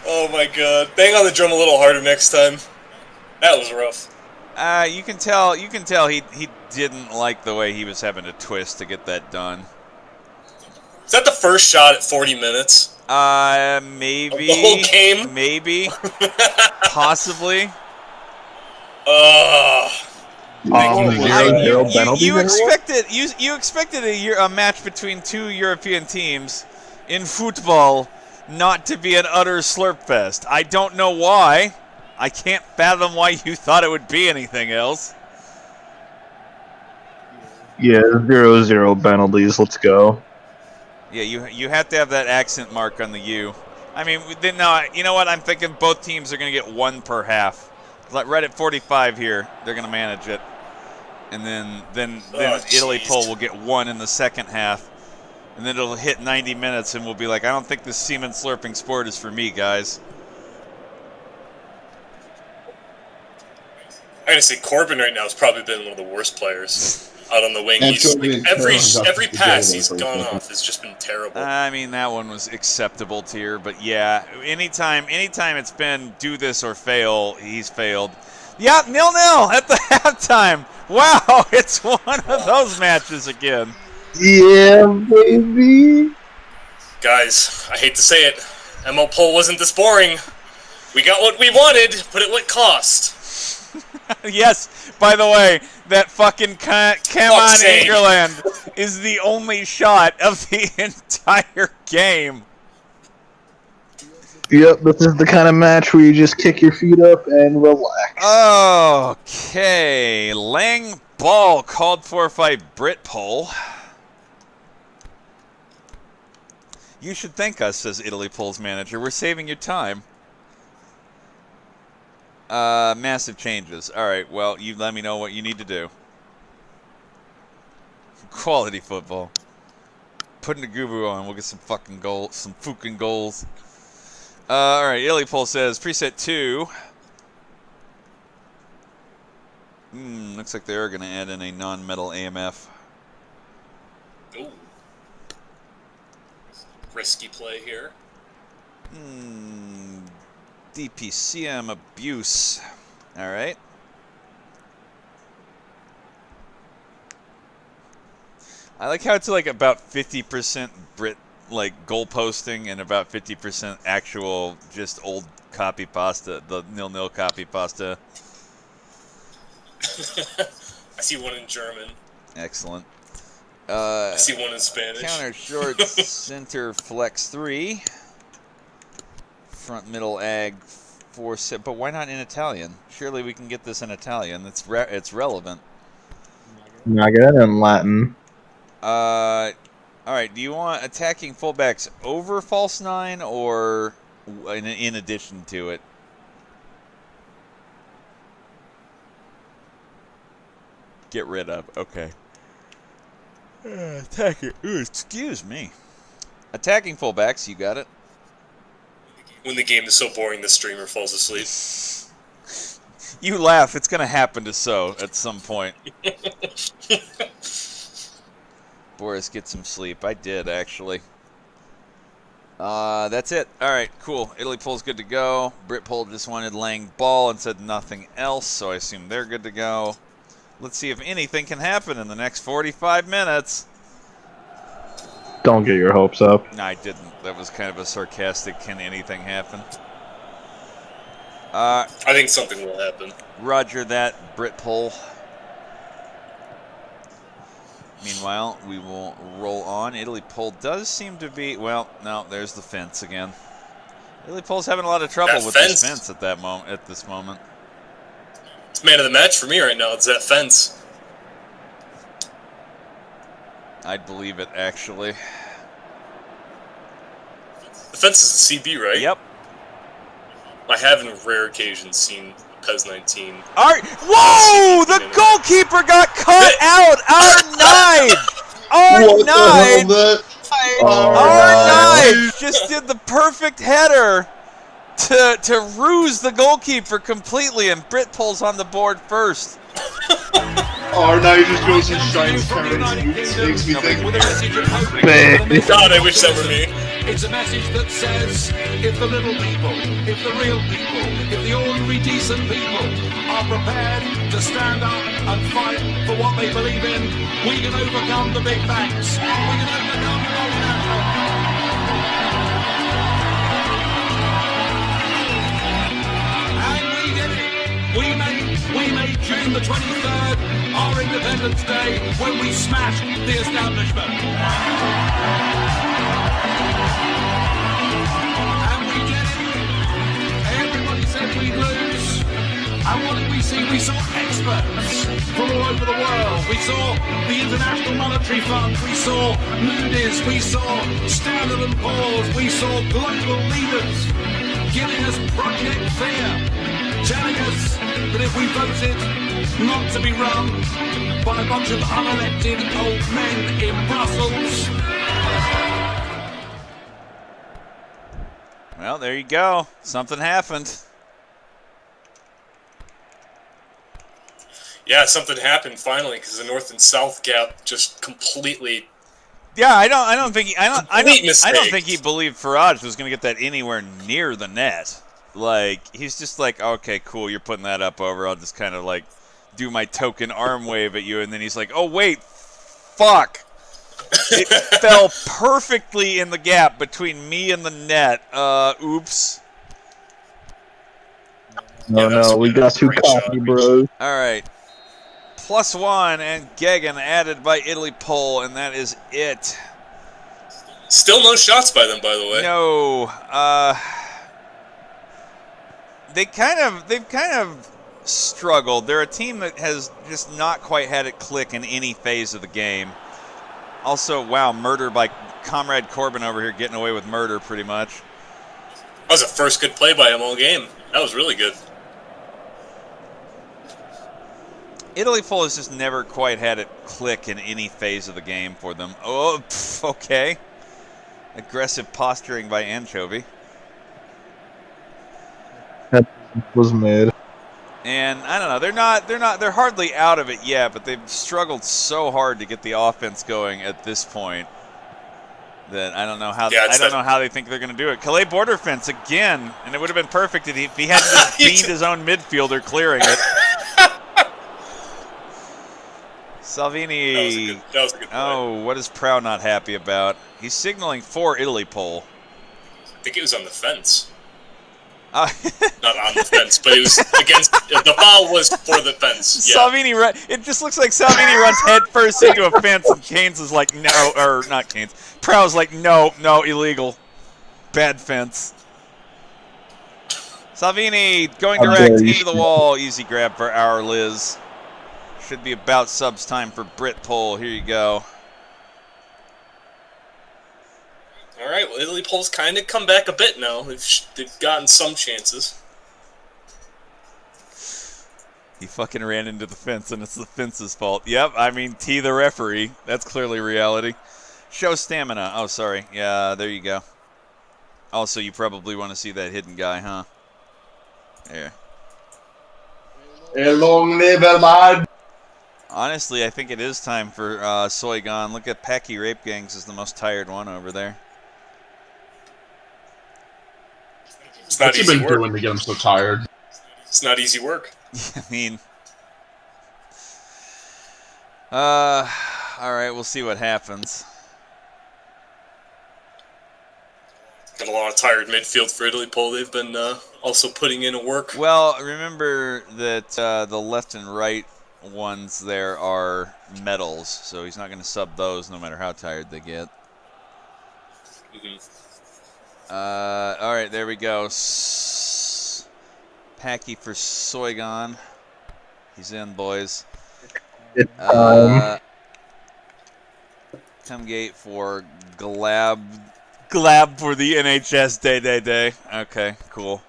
Oh my god. Bang on the drum a little harder next time. That was rough. You can tell he didn't like the way he was having to twist to get that done. Is that the first shot at 40 minutes? Maybe. The whole game? Maybe. Possibly. You expected a match between two European teams in football not to be an utter slurp fest. I don't know why. I can't fathom why you thought it would be anything else. Yeah, 0-0 penalties. Let's go. Yeah, you have to have that accent mark on the U. I mean, then no, you know what? I'm thinking both teams are going to get one per half. Like right at 45 here, they're going to manage it, and then Italy Pole will get one in the second half, and then it'll hit 90 minutes, and we'll be like, I don't think this semen slurping sport is for me, guys. I gotta say, Corbin right now has probably been one of the worst players out on the wing. And He's Toby like, every Curran pass got he's to gone go off has just been terrible. I mean, that one was acceptable tier, but yeah, anytime it's been do this or fail, he's failed. Yeah, 0-0 at the halftime. Wow, it's one of those matches again. Yeah, baby. Guys, I hate to say it, ML Pole wasn't this boring. We got what we wanted, but at what cost? Yes, by the way, that fucking come on England is the only shot of the entire game. Yep, this is the kind of match where you just kick your feet up and relax. Okay, Lang ball called for by Brit Pole. You should thank us, says Italy Pole's manager. We're saving your time. Massive changes. All right, well, you let me know what you need to do. Quality football. Putting the Gubu on, we'll get some fucking goals, some fucking goals. All right, Italy Pole says preset 2. Looks like they are going to add in a non-metal AMF. Ooh. Risky play here. DPCM abuse. All right. I like how it's like about 50% Brit like goal posting and about 50% actual just old copy pasta, the 0-0 copy pasta. I see one in German. Excellent. I see one in Spanish. Counter short center flex 3. Front middle ag 4 set, but why not in Italian? Surely we can get this in Italian. It's relevant. Naga in Latin. All right. Do you want attacking fullbacks over false 9 or in addition to it? Get rid of. Okay. Attacking. Ooh, excuse me. Attacking fullbacks. You got it. When the game is so boring, the streamer falls asleep. You laugh. It's going to happen to so at some point. Boris, get some sleep. I did, actually. That's it. All right, cool. Italy Pole's good to go. Brit Pole just wanted Lang ball and said nothing else, so I assume they're good to go. Let's see if anything can happen in the next 45 minutes. Don't get your hopes up. No, I didn't. That was kind of a sarcastic, can anything happen? I think something will happen. Roger that, Brit Pole. Meanwhile, we will roll on. Italy Pole does seem to be... Well, no, there's the fence again. Italy Pole's having a lot of trouble with this fence at this moment. It's man of the match for me right now. It's that fence. I'd believe it, actually. The fence is a CB, right? Yep. I have, in rare occasions, seen PES 19. Whoa! The goalkeeper got cut out! R9! R9 just did the perfect header to ruse the goalkeeper completely, and Britpole's on the board first. Oh, now you just goes and shines parodies. Makes me think. God, I wish that were me. It's a message that says, if the little people, if the real people, if the ordinary decent people are prepared to stand up and fight for what they believe in, we can overcome the big banks. We can overcome the multinationals. And we did it. We made June the 23rd our Independence Day when we smashed the establishment. And we did it. Everybody said we'd lose. And what did we see? We saw experts from all over the world. We saw the International Monetary Fund. We saw Moody's. We saw Standard & Poor's. We saw global leaders giving us Project Fear, telling us that if we voted not to be run by a bunch of unelected old men in Brussels. Well, there you go. Something happened. Yeah, something happened finally because the North and South gap just completely. Yeah, I don't think he mistake. believed Farage was going to get that anywhere near the net. Like, he's just like, okay, cool, you're putting that up over. I'll just kind of like do my token arm wave at you, and then he's like, oh wait, fuck. It fell perfectly in the gap between me and the net. Oops. No, we got too cocky, bro. All right. +1 and Gegan added by Italy Pole, and that is it. Still no shots by them, by the way. No. They've kind of struggled. They're a team that has just not quite had it click in any phase of the game. Also, wow, murder by Comrade Corbin over here, getting away with murder pretty much. That was the first good play by him all game. That was really good. Italy Full has just never quite had it click in any phase of the game for them. Oh, okay. Aggressive posturing by Anchovy. That was mid. And I don't know, they're hardly out of it yet, but they've struggled so hard to get the offense going at this point that I don't know how they think they're going to do it. Calais border fence again, and it would have been perfect if he hadn't just beamed his own midfielder clearing it. Salvini. That was a good play. Oh, what is Prow not happy about? He's signaling for Italy Pole. I think it was on the fence. Not on the fence, but it was against. The foul was for the fence. Yeah. Salvini, it just looks like Salvini runs head first into a fence, and Keynes is like, no, or not Keynes. Prow's like, no, illegal, bad fence. Salvini going direct into the wall, easy grab for our Liz. Should be about subs time for Brit Pole. Here you go. All right, well, Italy Pole's kind of come back a bit now. They've gotten some chances. He fucking ran into the fence, and it's the fence's fault. Yep, I mean, T the referee. That's clearly reality. Show stamina. Oh, sorry. Yeah, there you go. Also, you probably want to see that hidden guy, huh? There. Long live Ahmad. Honestly, I think it is time for Soygon. Look at Packy Rape Gangs is the most tired one over there. It's not What's he easy been work. doing to get him so tired? It's not easy work. I mean, all right, we'll see what happens. Got a lot of tired midfield for Italy Pole. They've been also putting in a work. Well, remember that the left and right ones there are medals, so he's not going to sub those no matter how tired they get. All right, there we go. Packy for Soygon. He's in, boys. Cumgate for Glab for the NHS day. Okay, cool.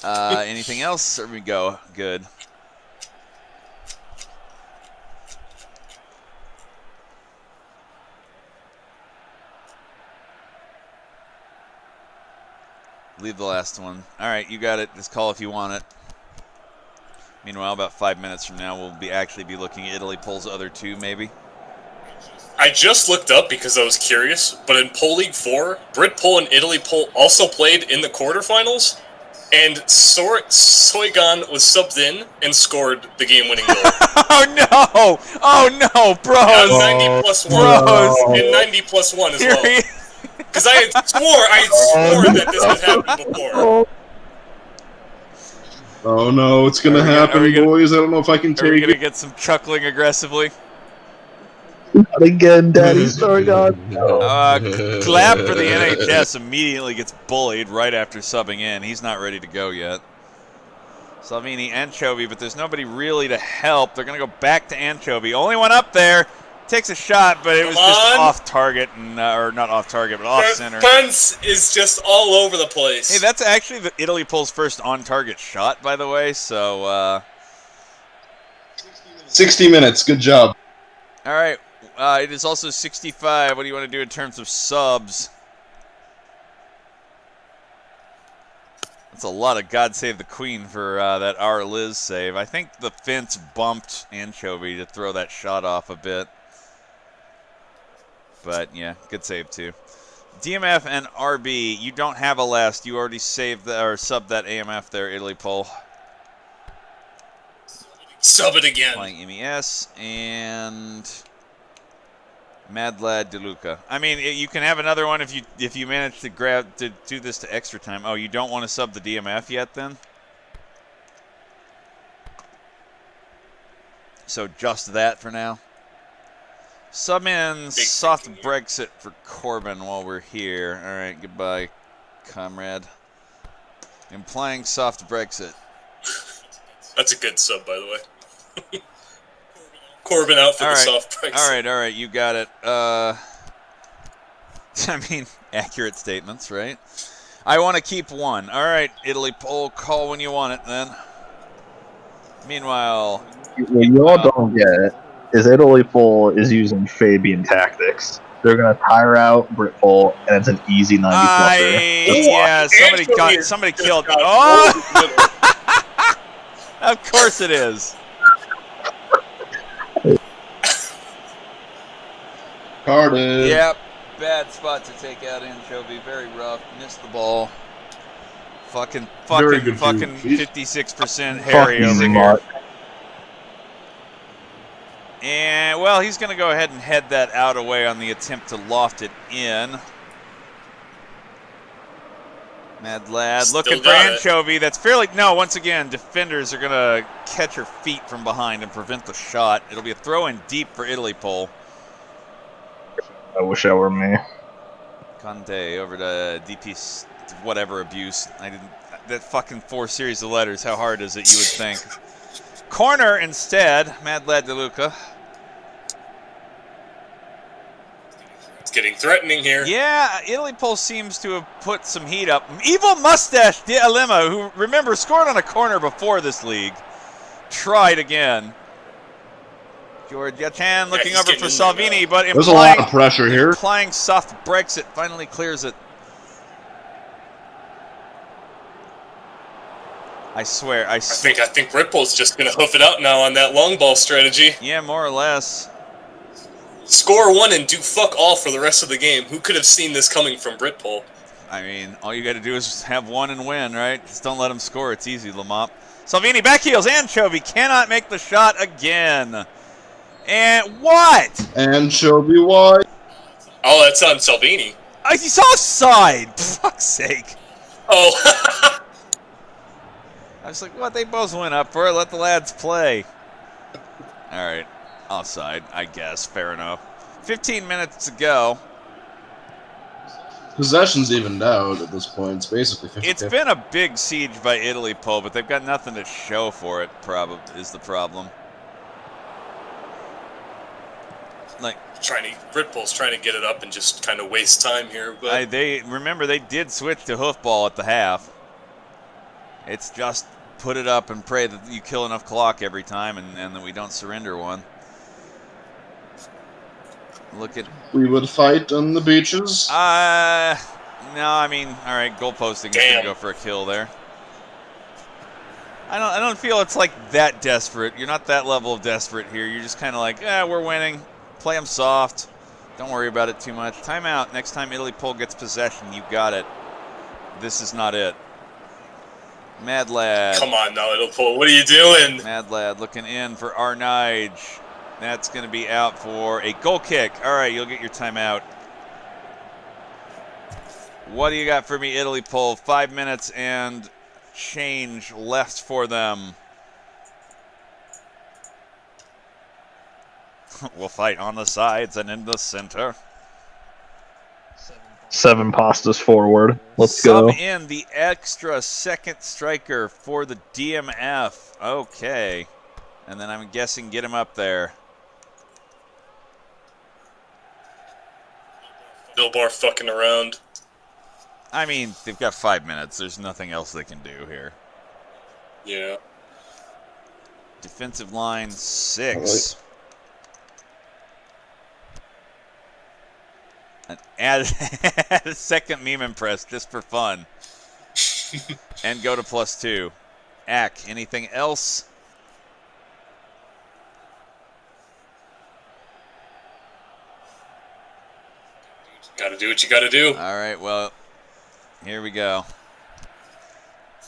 Anything else? There we go. Good. Leave the last one. All right, you got it. Just call if you want it. Meanwhile, about 5 minutes from now, we'll actually be looking at Italy Pole's other two, maybe. I just looked up because I was curious, but in Pole League 4, Brit Pole and Italy Pole also played in the quarterfinals, and Soigan was subbed in and scored the game-winning goal. Oh no, bros! 90 plus 1. Bros! And 90 plus 1 as well. Because I had sworn that this had happened before. Oh no, it's gonna happen, boys. I don't know if I can take it. Are we gonna get some chuckling aggressively? Not again, Daddy. Sorry, God. Glab for the NHS immediately gets bullied right after subbing in. He's not ready to go yet. Salvini, Anchovy, but there's nobody really to help. They're going to go back to Anchovy. Only one up there. Takes a shot, but it was just off target, and or not off target, but off center. Pence is just all over the place. Hey, that's actually the Italy Pole's first on-target shot, by the way, so... 60 minutes. Good job. All right. It is also 65. What do you want to do in terms of subs? That's a lot of God Save the Queen for that our Liz save. I think the fence bumped Anchovy to throw that shot off a bit. But, yeah, good save, too. DMF and RB, you don't have a last. You already saved or subbed that AMF there, Italy Pole. Sub it again. Playing MES and Mad Lad DeLuca. I mean, you can have another one if you manage to do this to extra time. Oh, you don't want to sub the DMF yet, then? So just that for now. Sub in soft Brexit for Corbin while we're here. All right, goodbye, comrade. Implying soft Brexit. That's a good sub, by the way. Corbin out for the soft Brexit. All right, you got it. I mean, accurate statements, right? I want to keep one. All right, Italy Pole, call when you want it, then. Meanwhile... What you all don't get is Italy Pole is using Fabian tactics. They're going to tire out Brit Pole, and it's an easy 90-pluser. Yeah, somebody killed... Oh! Of course it is. Carded. Yep, bad spot to take out Anchovy. Very rough. Missed the ball. Fucking 56% Harry over here. And, well, he's going to go ahead and head that out away on the attempt to loft it in. Mad Lad looking for Anchovy. That's fairly... No, once again, defenders are going to catch her feet from behind and prevent the shot. It'll be a throw in deep for Italy Pole. I wish that were me. Conte over to DP whatever abuse. That fucking 4 series of letters. How hard is it, you would think? Corner instead. Mad Lad DeLuca. It's getting threatening here. Yeah, Italy Pole seems to have put some heat up. Evil Mustache de Alema, who, remember, scored on a corner before this league. Tried again. George Yachan looking over for Salvini, but there's a lot of pressure here. Implying soft Brexit finally clears it. I swear, I think Brit Pole's just gonna hoof it out now on that long ball strategy. Yeah, more or less. Score one and do fuck all for the rest of the game. Who could have seen this coming from Brit Pole? I mean, all you got to do is have one and win, right? Just don't let him score. It's easy, Lamont. Salvini back heels. Anchovy cannot make the shot again. And what? Anchovy wide. Oh, that's on Salvini. He's offside. For fuck's sake. Oh. I was like, what? They both went up for it. Let the lads play. All right. Offside, I guess. Fair enough. 15 minutes to go. Possession's evened out at this point. It's basically 50-50. It's been a big siege by Italy Pole, but they've got nothing to show for it, probably, is the problem. Like Britpole's trying to get it up and just kind of waste time here. But they did switch to hoofball at the half. It's just put it up and pray that you kill enough clock every time and that we don't surrender one. Look at. We would fight on the beaches. No, I mean, all right, goalposting is gonna go for a kill there. I don't feel it's like that desperate. You're not that level of desperate here. You're just kind of like, we're winning. Play them soft. Don't worry about it too much. Timeout. Next time Italy Pole gets possession, you got it. This is not it. Mad Lad. Come on now, Italy Pole. What are you doing? Mad Lad looking in for Arnage. That's going to be out for a goal kick. All right, you'll get your timeout. What do you got for me, Italy Pole? 5 minutes and change left for them. We'll fight on the sides and in the center. 7 pastas forward. Let's Sub go. in the extra second striker for the DMF. Okay. And then I'm guessing get him up there. Bilbar fucking around. I mean, they've got 5 minutes. There's nothing else they can do here. Yeah. Defensive line 6. And add a second meme impress just for fun. And go to +2. Ack, anything else? Gotta do what you gotta do. All right, well, here we go.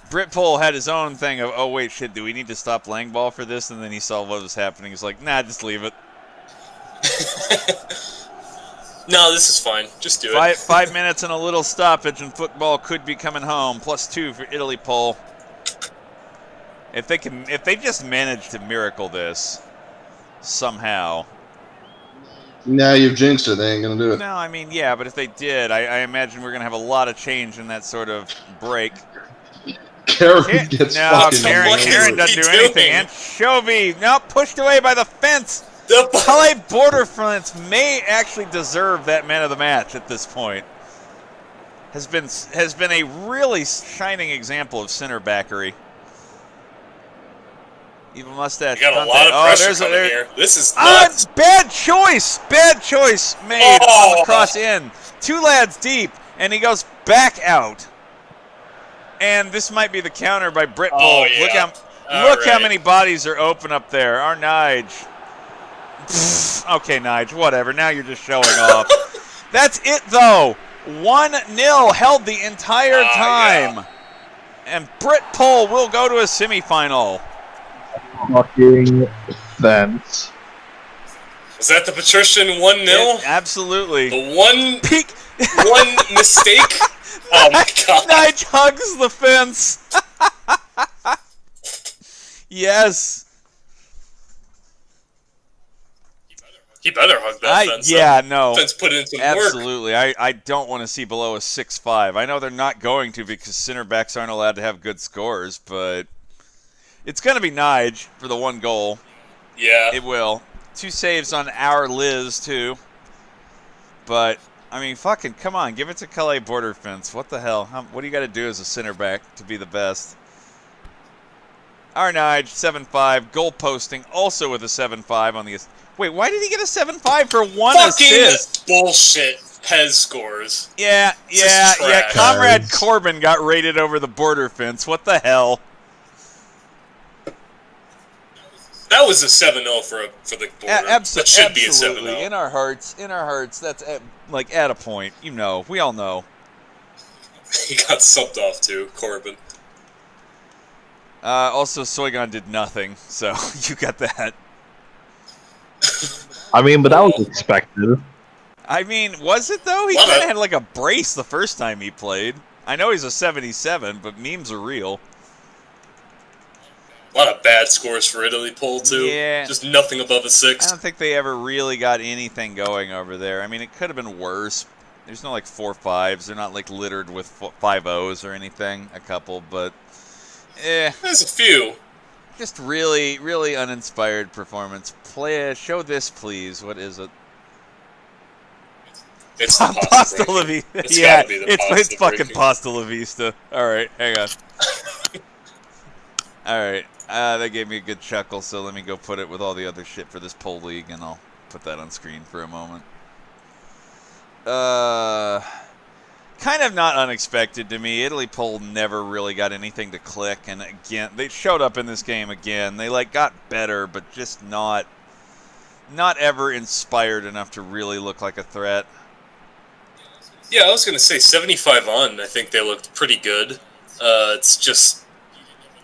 Britpole had his own thing of, oh, wait, shit, do we need to stop laying ball for this? And then he saw what was happening. He's like, nah, just leave it. No, this is fine. Just do it. 5 minutes and a little stoppage, and football could be coming home. +2 for Italy Pole. If they just manage to miracle this somehow. Nah, you've jinxed it. They ain't gonna do it. No, I mean, yeah, but if they did, I imagine we're gonna have a lot of change in that sort of break. Karen gets fucking Karen doesn't do anything. And Chovy, no, pushed away by the fence. The Calais border fence may actually deserve that man of the match at this point. Has been a really shining example of center backery. Evil mustache. You got a lot of pressure coming here. This is nuts. Bad choice made on the cross in. 2 lads deep, and he goes back out. And this might be the counter by Britpole. Oh, yeah. Look how many bodies are open up there. Arnage. Okay, Nige, whatever. Now you're just showing off. That's it, though. 1-0 held the entire time. Yeah. And Britpole will go to a semifinal. Fucking fence. Was that the Patrician 1-0? Absolutely. The one peak, one mistake. Oh my god! Nige hugs the fence. Yes. He better hug that fence. Yeah, no. Fence put in some Absolutely. work. I don't want to see below a 6-5. I know they're not going to because center backs aren't allowed to have good scores, but it's going to be Nige for the 1 goal. Yeah. It will. 2 saves on our Liz, too. But, I mean, fucking, come on. Give it to Calais border fence. What the hell? What do you got to do as a center back to be the best? Arnage, 7-5. Goal posting, also with a 7-5 on the... Wait, why did he get a 7-5 for 1 assist? Bullshit. Pez scores. Yeah. Comrade Corbin got raided over the border fence. What the hell? That was a 7-0 for the border. That should be a 7-0. In our hearts, that's at a point. You know, we all know. He got subbed off too, Corbin. Also, Soigon did nothing, so you got that. I mean, but that was expected. I mean, was it though? He kind of had like a brace the first time he played. I know he's a 77, but memes are real. A lot of bad scores for Italy Pole too. Yeah. Just nothing above a 6. I don't think they ever really got anything going over there. I mean, it could have been worse. There's no like 4-5s. They're not like littered with 5-0s or anything. A couple, but there's a few. Just really, really uninspired performance. Show this, please. What is it? It's the Pasta La Vista. It's Yeah, gotta be the it's pasta fucking breaking. Pasta La Vista. All right, hang on. All right, that gave me a good chuckle. So let me go put it with all the other shit for this pole league, and I'll put that on screen for a moment. Kind of not unexpected to me. Italy pole never really got anything to click, and again, they showed up in this game again. They like got better, but just not ever inspired enough to really look like a threat. Yeah, I was gonna say 75 on. I think they looked pretty good. It's just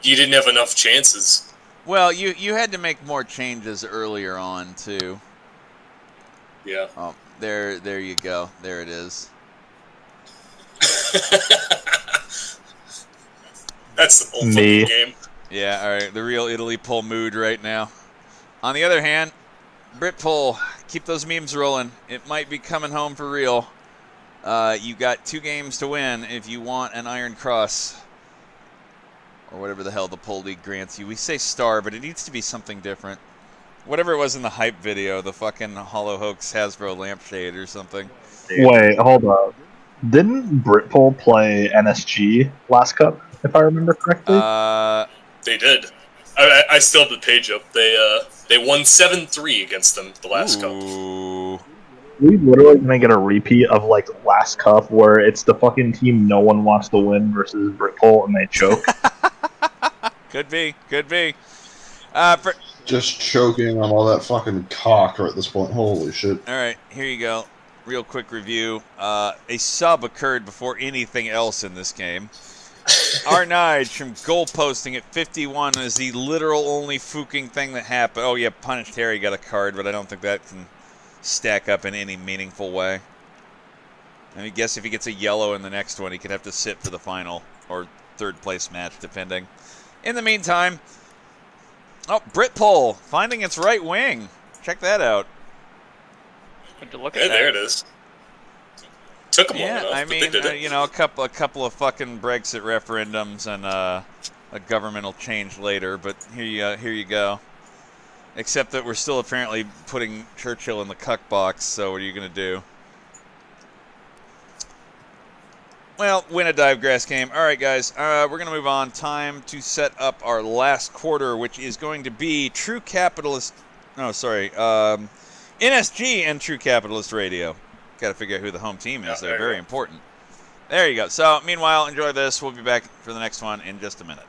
you didn't have enough chances. Well, you had to make more changes earlier on too. Yeah. Oh, there you go. There it is. That's the whole Me. fucking game. Yeah, all right. The real Italy pole mood right now. On the other hand, Brit pole, keep those memes rolling. It might be coming home for real. You got 2 games to win if you want an Iron Cross. Or whatever the hell the pole league grants you. We say star, but it needs to be something different. Whatever it was in the hype video, the fucking Hollow Hoax Hasbro lampshade or something. Wait, hold up. Didn't Britpole play NSG last cup, if I remember correctly? They did. I still have the page up. They won 7-3 against them the last cup. We literally gonna get a repeat of like last cup where it's the fucking team no one wants to win versus Britpole and they choke. Could be. Just choking on all that fucking cock at this point. Holy shit. All right, here you go. Real quick review. A sub occurred before anything else in this game. Arnage from goal posting at 51 is the literal only fucking thing that happened. Oh, yeah, Punished Harry got a card, but I don't think that can stack up in any meaningful way. I guess if he gets a yellow in the next one, he could have to sit for the final or third place match, depending. In the meantime, Britpole finding its right wing. Check that out. Look Yeah, at there that. it is. Took them long Yeah, enough, I but mean, they did it. a couple of fucking Brexit referendums and a governmental change later, but here you go. Except that we're still apparently putting Churchill in the cuck box, so what are you gonna do? Well, win a divegrass game. All right, guys, we're going to move on. Time to set up our last quarter, which is going to be True Capitalist... No, sorry. NSG and True Capitalist Radio. Got to figure out who the home team is. They're very important. There you go. So, meanwhile, enjoy this. We'll be back for the next one in just a minute.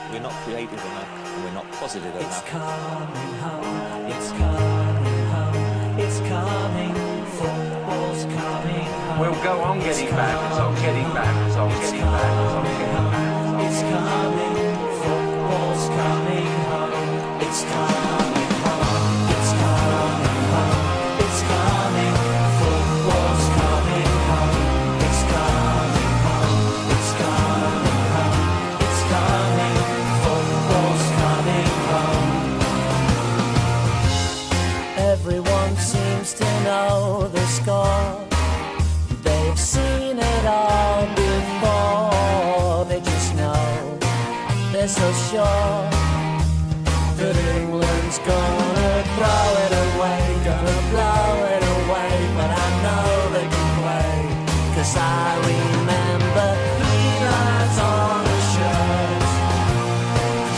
We're not creative enough, and we're not positive enough. It's coming home, it's coming home, it's coming, football's coming home. We'll go on getting back, it's on getting back, it's on getting back, it's on getting back. It's coming, football's coming home, it's coming home, it's coming home, it's coming, football's coming home, it's coming home, it's coming home, it's coming, football's coming home. Everyone seems to know the score. They've seen it all before. They just know they're so sure that England's gonna throw it away, gonna blow it away. But I know they can play, 'cause I remember 3 lines on the shirt.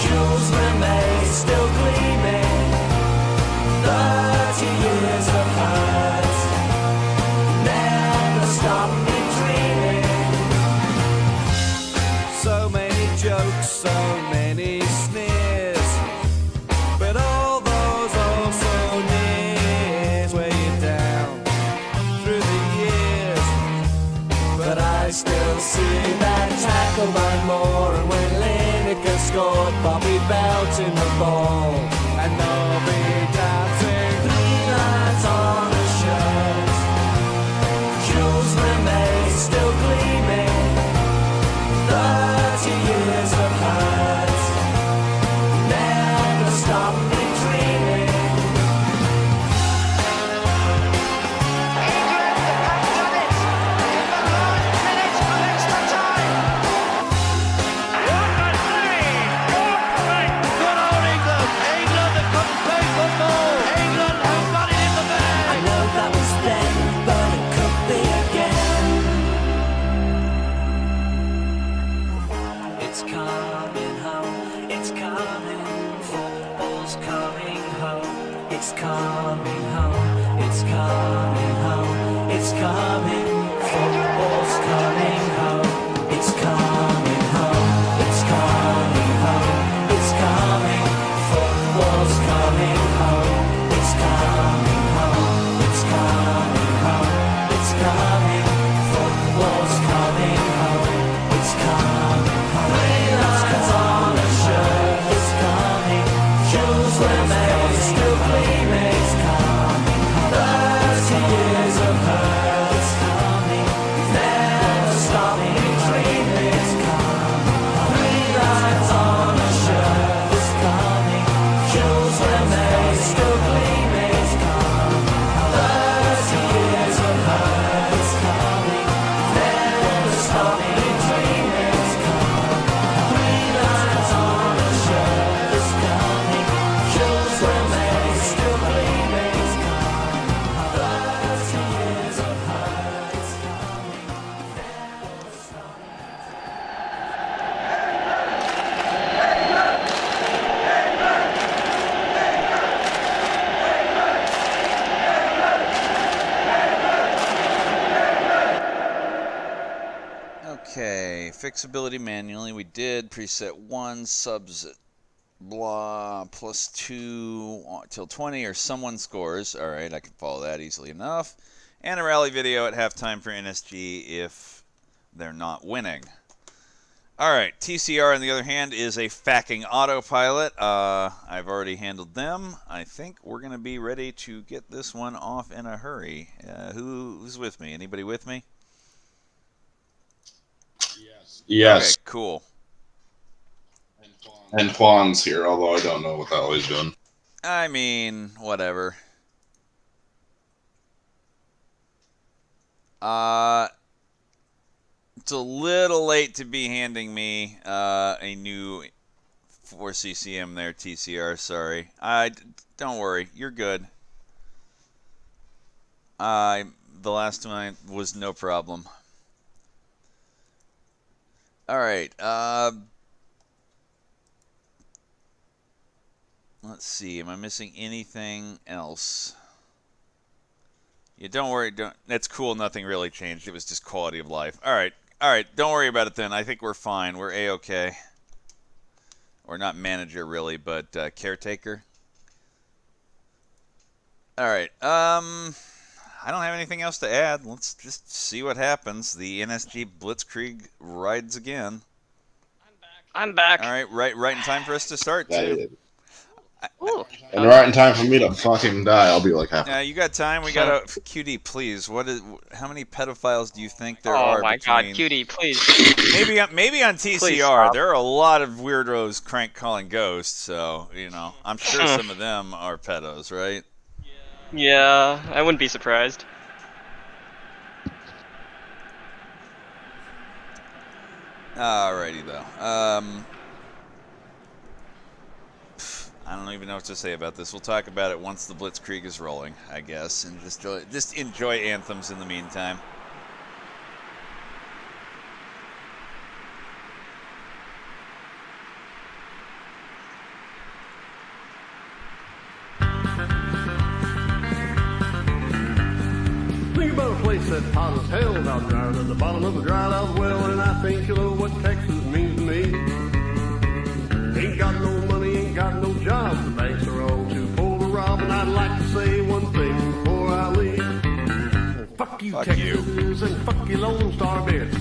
Jules Rimet still gleaming, 30 years of hurt never stopped me dreaming. So many jokes, so many sneers, but all those also nears weigh you down through the years. But I still see that tackle by Moore, and when Lineker scored, Bobby belting the ball, and nobody doubting 3 lines on the shirt. Jules Rimet still gleaming, 30 years of hurt never stopped me dreaming. Good old England! England, the It's coming home, it's coming home, it's coming. Football's coming home, it's coming home, it's coming home, it's coming. Football's coming home, it's coming home, it's coming home, it's coming. Football's coming home, it's coming home. Three lines on a shirt, it's coming. Shoes were made, still gleaming, it's coming home. 30 years of hurt, it's coming. Never stopping dreaming, it's coming home. Three lines on a shirt, it's coming. Shoes were made, still gleaming, it's coming home. 30 years of hurt, it's coming. Never stopping dreaming, it's coming home. Three lines on a shirt, it's coming. Shoes were made, still gleaming, it's coming home. 30 years of hurt, it's coming. Never stopping. Okay, fixability manually. We did preset 1, subs at blah, +2 till 20 or someone scores. All right, I can follow that easily enough. And a rally video at halftime for NSG if they're not winning. All right, TCR on the other hand is a facking autopilot. I've already handled them. I think we're going to be ready to get this one off in a hurry. Who's with me? Anybody with me? Yes. Okay, cool. And Juan's here, although I don't know what the hell he's doing. I mean, whatever. It's a little late to be handing me a new 4CCM there, TCR. Sorry. Don't worry. You're good. The last one was no problem. All right. Let's see. Am I missing anything else? Yeah, don't worry. That's cool. Nothing really changed. It was just quality of life. All right. All right. Don't worry about it then. I think we're fine. We're A-okay. Or not manager really, but caretaker. All right. I don't have anything else to add. Let's just see what happens. The NSG Blitzkrieg rides again. I'm back. All right, right in time for us to start too. And right in time for me to fucking die. I'll be like half. You got time? We got a QD, please. How many pedophiles do you think there Oh are? my God, QD, please. Maybe on Please TCR stop. there are a lot of weirdos crank calling ghosts. So I'm sure some of them are pedos, right? Yeah, I wouldn't be surprised. Alririghty though. I don't even know what to say about this. We'll talk about it once the Blitzkrieg is rolling, I guess, and just enjoy anthems in the meantime. Think about a place that's hot as hell down there at the bottom of a dried out well, and I think you know what Texas means to me. Ain't got no money, ain't got no job, the banks are all too full to rob, and I'd like to say one thing before I leave. Well, fuck you, Texas, and fuck you, Lone Star Bears.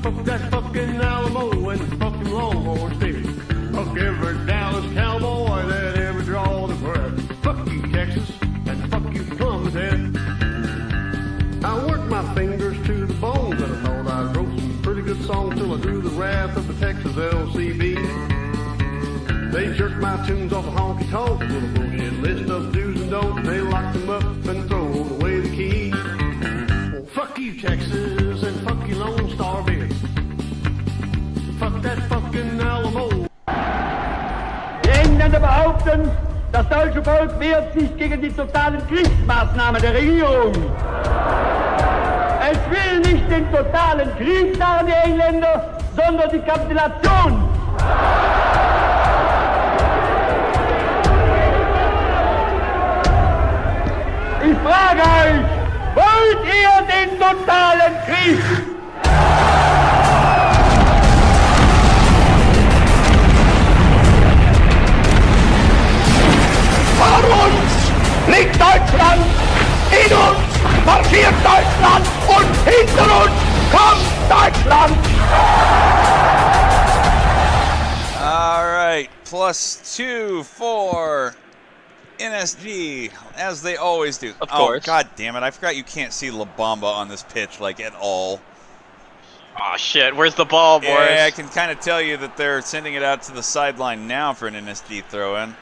Fuck that fucking Alamo and fucking Longhorn State. Fuck every Dallas cowboy that ever drawed a breath. Fuck you, Texas, and fuck you, Columbus Head. I worked my fingers to the bone, and I thought I'd wrote some pretty good songs till I drew the wrath of the Texas LCB. They jerked my tunes off a honky tonk with a bullshit list of do's and don'ts. They locked them up and thrown away the key. Well, fuck you, Texas, and fuck you, Lone Star Bears. Fuck that fucking Alamo. Die Engländer behaupten, das deutsche Volk wehrt sich gegen die totalen Kriegsmaßnahmen der Regierung. Es will nicht den totalen Krieg, sagen die Engländer, sondern die Kapitulation. Ich frage euch, wollt ihr den totalen Krieg? Vor uns liegt Deutschland, in uns marschiert Deutschland und hinter uns kommt Deutschland. All right, +2 for NSG, as they always do. Of course. Oh, god damn it, I forgot you can't see La Bamba on this pitch, like, at all. Oh shit, where's the ball, boys? Yeah, I can kind of tell you that they're sending it out to the sideline now for an NSG throw-in.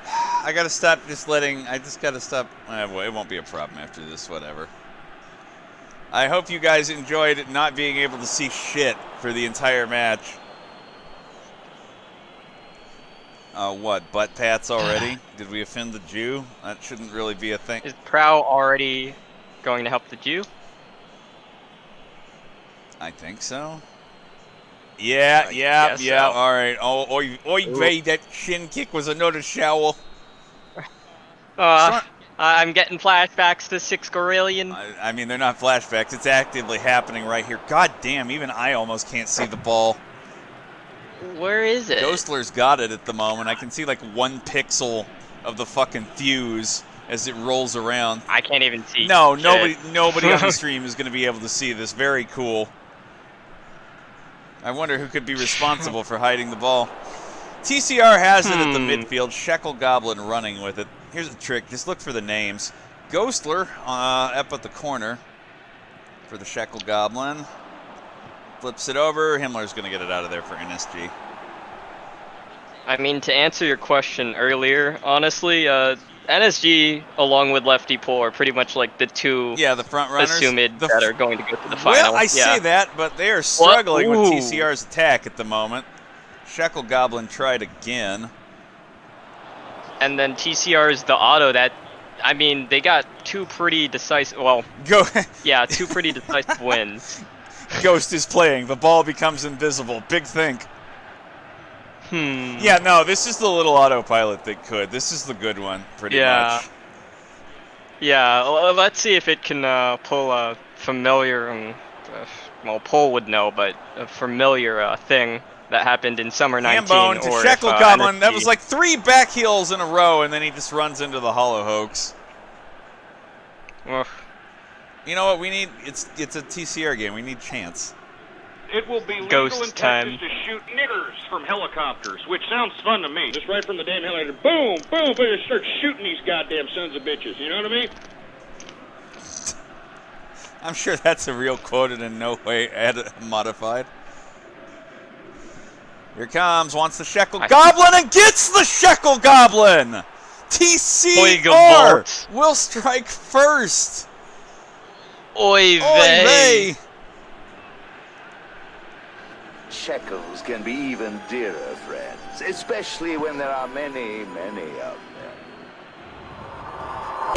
I gotta stop I just gotta stop. Well, it won't be a problem after this, whatever. I hope you guys enjoyed not being able to see shit for the entire match. What, butt pats already? Did we offend the Jew? That shouldn't really be a thing. Is Prow already going to help the Jew? I think so. Yeah, yeah. so. All right. Oh, oi, vey, that shin kick was another shower. I'm getting flashbacks to 6 Gorillion. I mean, they're not flashbacks. It's actively happening right here. God damn, even I almost can't see the ball. Where is it? Ghostler's got it at the moment. I can see like 1 pixel of the fucking fuse as it rolls around. I can't even see. No, shit. nobody on the stream is going to be able to see this. Very cool. I wonder who could be responsible for hiding the ball. TCR has it at the midfield. Shekel Goblin running with it. Here's a trick. Just look for the names. Ghostler up at the corner for the Shekel Goblin. Flips it over. Himmler's going to get it out of there for NSG. I mean, to answer your question earlier, honestly, NSG along with Lefty Pole are pretty much like the two the front runners assumed that are going to go to the final. Well, I say that, but they are struggling with TCR's attack at the moment. Shekel Goblin tried again. And then TCR is the auto that, I mean, they got 2 pretty decisive, two pretty decisive wins. Ghost is playing. The ball becomes invisible. Big think. Yeah, no, this is the little autopilot that could. This is the good one, pretty much. Yeah, let's see if it can pull a familiar, well, Pole would know, but a familiar thing that happened in Summer 19. Hambone to Shekel Goblin. That was like 3 back heels in a row, and then he just runs into the hollow hoax. You know what we need? It's a TCR game. We need chance. It will be legal Ghost in time. Texas to shoot niggers from helicopters, which sounds fun to me. Just right from the damn helicopter, boom, boom, boom, just start shooting these goddamn sons of bitches. You know what I mean? I'm sure that's a real quote and in no way modified. Here comes, wants the Shekel Goblin and gets the Shekel Goblin! TCR will strike first! Oy vey! Shekels can be even dearer, friends, especially when there are many, many of them.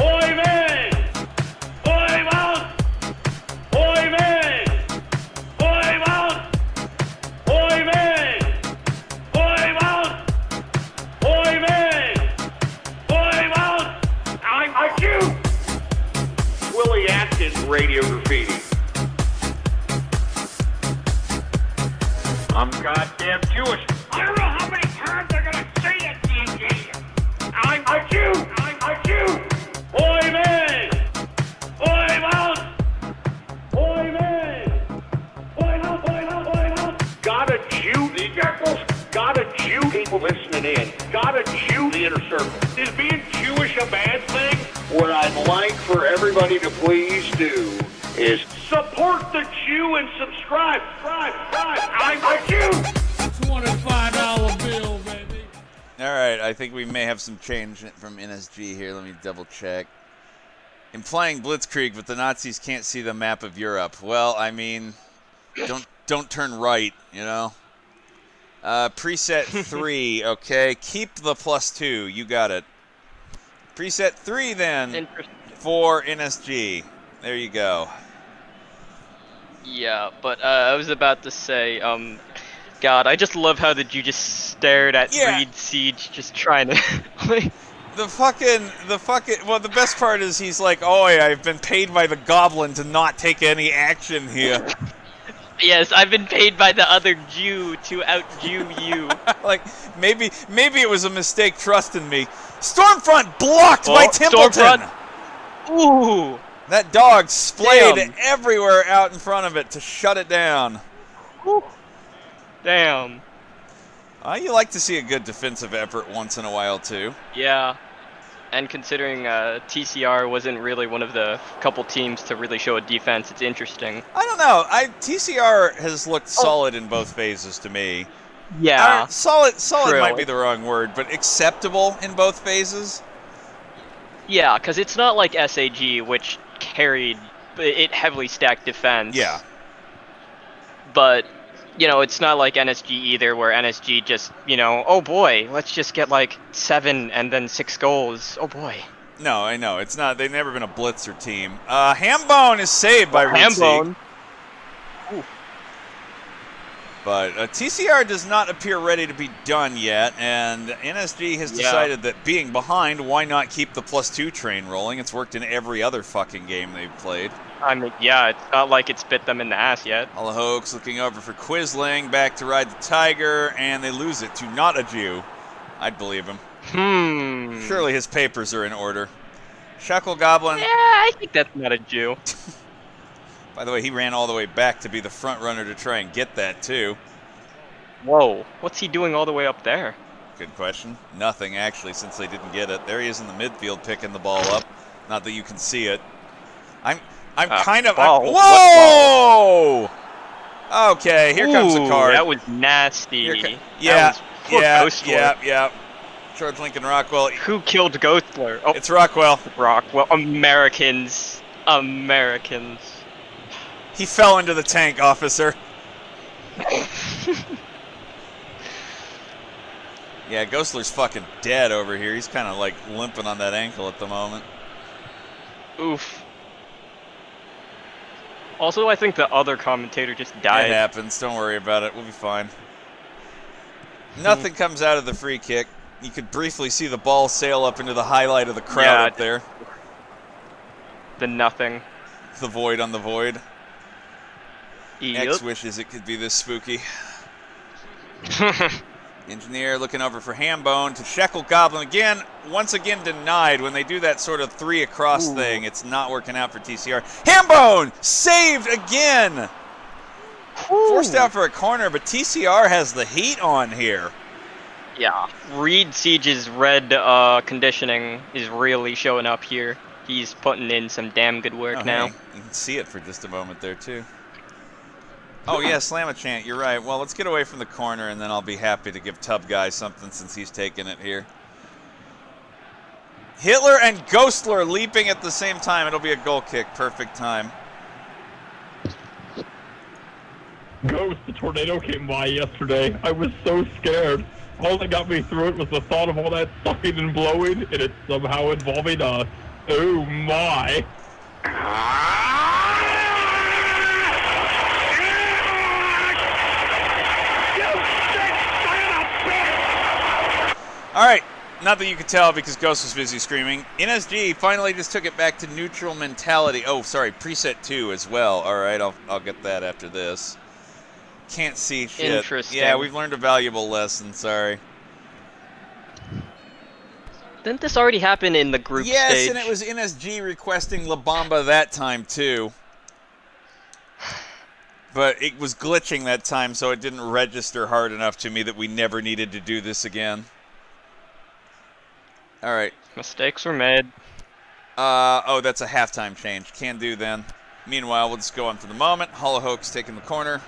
Oy vey! Oy wout! Oy vey! Oy wout! Oy vey! Oy wout! Oy vey! Oy wout! I shoot! Willie Atkins radio graffiti. I'm goddamn Jewish. I don't know how many times they're gonna say that to you. I'm a Jew. I'm a Jew. Oy vey. Oy wout. Oy vey. Oy wout. Oy wout. Oy wout. Got a Jew. The Shekels. Got a Jew. People listening in. Got a Jew. The inner circle. Is being Jewish a bad thing? What I'd like for everybody to please do is support the Jew and subscribe. I'm a Jew. $25 bill, baby. All right, I think we may have some change from NSG here. Let me double check. Implying Blitzkrieg, but the Nazis can't see the map of Europe. Well, I mean, don't turn right, you know. Preset 3, okay. Keep the +2. You got it. Preset 3 then for NSG. There you go. Yeah, but I was about to say, God, I just love how you just stared at Reed Siege just trying to, like, The fucking, well, the best part is he's like, oh, I've been paid by the Goblin to not take any action here. Yes, I've been paid by the other Jew to out-Jew you. Like, maybe it was a mistake trusting me. Stormfront blocked by Templeton! Stormfront. Ooh! That dog splayed Damn. everywhere out in front of it to shut it down. Woo. Damn. You like to see a good defensive effort once in a while, too. Yeah. And considering TCR wasn't really one of the couple teams to really show a defense, it's interesting. I don't know. TCR has looked solid in both phases to me. Yeah. Solid True. might be the wrong word, but acceptable in both phases. Yeah, because it's not like SAG, which carried it heavily stacked defense. Yeah. But, you know, it's not like NSG either, where NSG just, you know, oh boy, let's just get like 7 and then 6 goals. Oh boy. No, I know. It's not. They've never been a blitzer team. Hambone is saved by Hambone. But TCR does not appear ready to be done yet, and NSG has decided that being behind, why not keep the +2 train rolling? It's worked in every other fucking game they've played. I mean, yeah, it's not like it's bit them in the ass yet. Hollowhokes looking over for Quisling, back to ride the Tiger, and they lose it to not a Jew. I'd believe him. Surely his papers are in order. Shuckle Goblin. Yeah, I think that's not a Jew. By the way, he ran all the way back to be the front runner to try and get that, too. Whoa, what's he doing all the way up there? Good question. Nothing, actually, since they didn't get it. There he is in the midfield picking the ball up. Not that you can see it. I'm kind of... Whoa! Okay, here comes the card. That was nasty. Yeah. Ghostler. George Lincoln Rockwell. Who killed Ghostler? Oh, it's Rockwell. Rockwell. Americans. He fell into the tank, officer. Yeah, Ghostler's fucking dead over here. He's kind of like limping on that ankle at the moment. Oof. Also, I think the other commentator just died. It happens. Don't worry about it. We'll be fine. Nothing comes out of the free kick. You could briefly see the ball sail up into the highlight of the crowd up there. The nothing. The void on the void. Yep. X wishes it could be this spooky. Engineer looking over for Hambone to Shekel Goblin again. Once again denied. When they do that sort of 3 across thing, it's not working out for TCR. Hambone saved again. Forced out for a corner, but TCR has the heat on here. Yeah, Reed Siege's red conditioning is really showing up here. He's putting in some damn good work now. Hey, you can see it for just a moment there, too. Oh, yeah, Slamachant, you're right. Well, let's get away from the corner, and then I'll be happy to give Tub Guy something since he's taking it here. Hitler and Ghostler leaping at the same time. It'll be a goal kick. Perfect time. Ghost, the tornado came by yesterday. I was so scared. All that got me through it was the thought of all that sucking and blowing, and it's somehow involving us. Oh my. All right, not that you could tell because Ghost was busy screaming. NSG finally just took it back to neutral mentality. Oh, sorry, preset 2 as well. All right, I'll get that after this. Can't see shit. Interesting. Yeah, we've learned a valuable lesson, sorry. Didn't this already happen in the group stage? Yes, and it was NSG requesting La Bamba that time, too. But it was glitching that time, so it didn't register hard enough to me that we never needed to do this again. All right. Mistakes were made. Oh, that's a halftime change. Can do then. Meanwhile, we'll just go on for the moment. Hollowhokes taking the corner.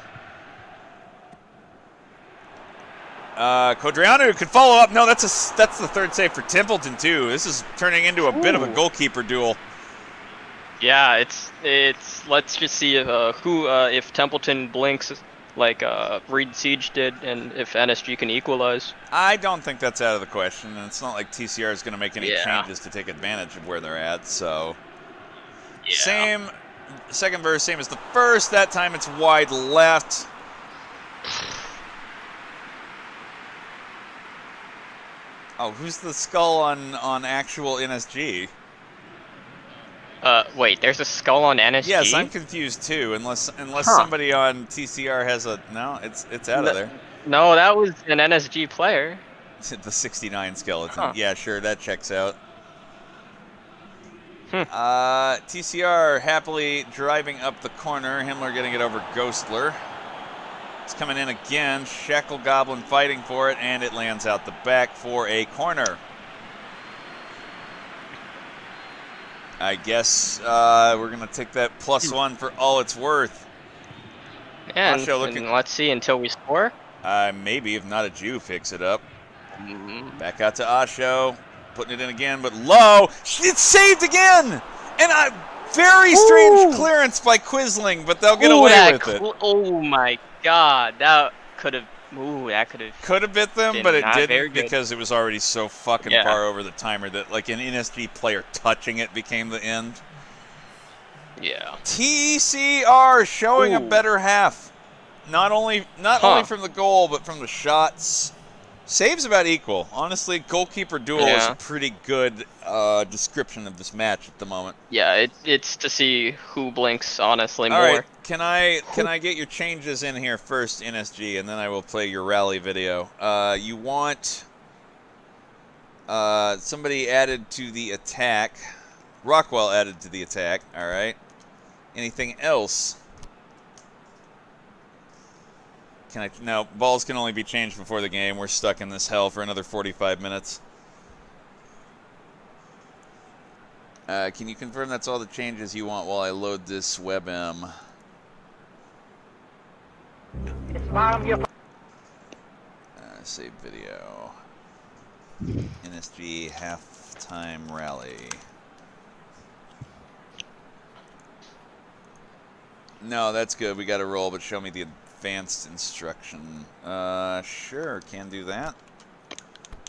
Codriano could follow up. No, that's the third save for Templeton, too. This is turning into a bit of a goalkeeper duel. Yeah, it's let's just see if Templeton blinks like Reed Siege did, and if NSG can equalize. I don't think that's out of the question, and it's not like TCR is going to make any changes to take advantage of where they're at, so... Yeah. Same, second verse, same as the first. That time it's wide left. Oh, who's the skull on actual NSG? Wait, there's a skull on NSG? Yes, I'm confused too. Unless somebody on TCR has a it's out of there. No, that was an NSG player. The 69 skeleton. Huh. Yeah, sure, that checks out. TCR happily driving up the corner. Himmler getting it over Ghostler. It's coming in again. Shekel Goblin fighting for it, and it lands out the back for a corner. I guess we're going to take that +1 for all it's worth. Yeah, and let's see until we score. Maybe, if not a Jew, picks it up. Back out to Asho. Putting it in again, but low. It's saved again! And a very strange clearance by Quisling, but they'll get away with it. Oh my god, that could have... Ooh, that could have... Could have bit them, but it didn't because it was already so fucking far over the timer that like an NSG player touching it became the end. Yeah. TCR showing a better half. Not only from the goal, but from the shots. Saves about equal. Honestly, goalkeeper duel is a pretty good description of this match at the moment. Yeah, it's to see who blinks honestly more. All right, can I get your changes in here first, NSG, and then I will play your rally video. You want somebody added to the attack. Rockwell added to the attack. All right. Anything else? No, balls can only be changed before the game. We're stuck in this hell for another 45 minutes. Can you confirm that's all the changes you want while I load this WebM? Save video. NSG halftime rally. No, that's good. We got to roll, but show me the advanced instruction. Sure, can do that.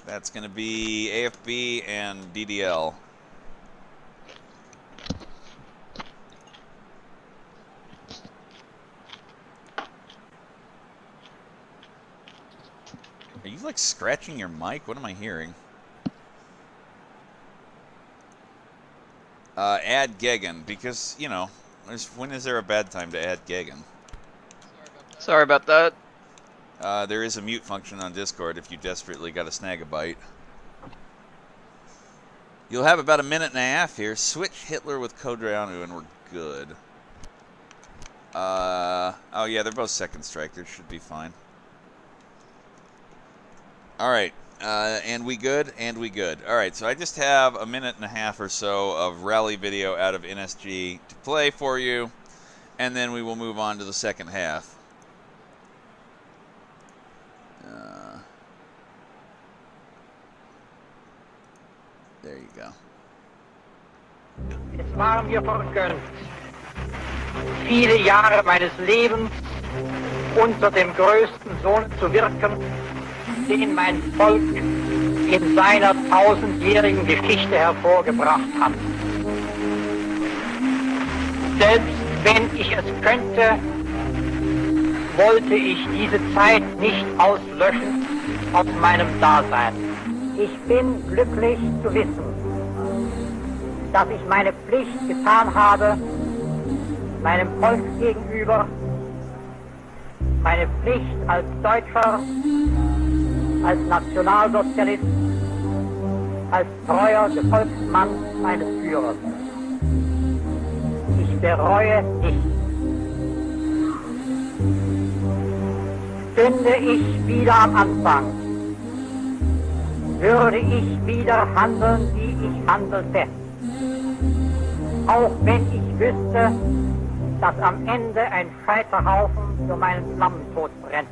That's going to be AFB and DDL. Are you like scratching your mic? What am I hearing? Add Gegan, because, you know, when is there a bad time to add Gegan? Sorry about that. There is a mute function on Discord if you desperately got to snag a bite. You'll have about a minute and a half here. Switch Hitler with Kodranu and we're good. Oh yeah, they're both second strikers. Should be fine. Alright, and we good? And we good. Alright, so I just have a minute and a half or so of rally video out of NSG to play for you, and then we will move on to the second half. There you go. Es war mir vergönnt, viele Jahre meines Lebens unter dem größten Sohn zu wirken, den mein Volk in seiner 1000-jährigen Geschichte hervorgebracht hat. Selbst wenn ich es könnte, wollte ich diese Zeit nicht auslöschen aus meinem Dasein. Ich bin glücklich zu wissen, dass ich meine Pflicht getan habe, meinem Volk gegenüber, meine Pflicht als Deutscher, als Nationalsozialist, als treuer Gefolgsmann meines Führers. Ich bereue nichts. Stünde ich wieder am Anfang, würde ich wieder handeln, wie ich handelte. Auch wenn ich wüsste, dass am Ende ein Scheiterhaufen für meinen Flammentod brennt.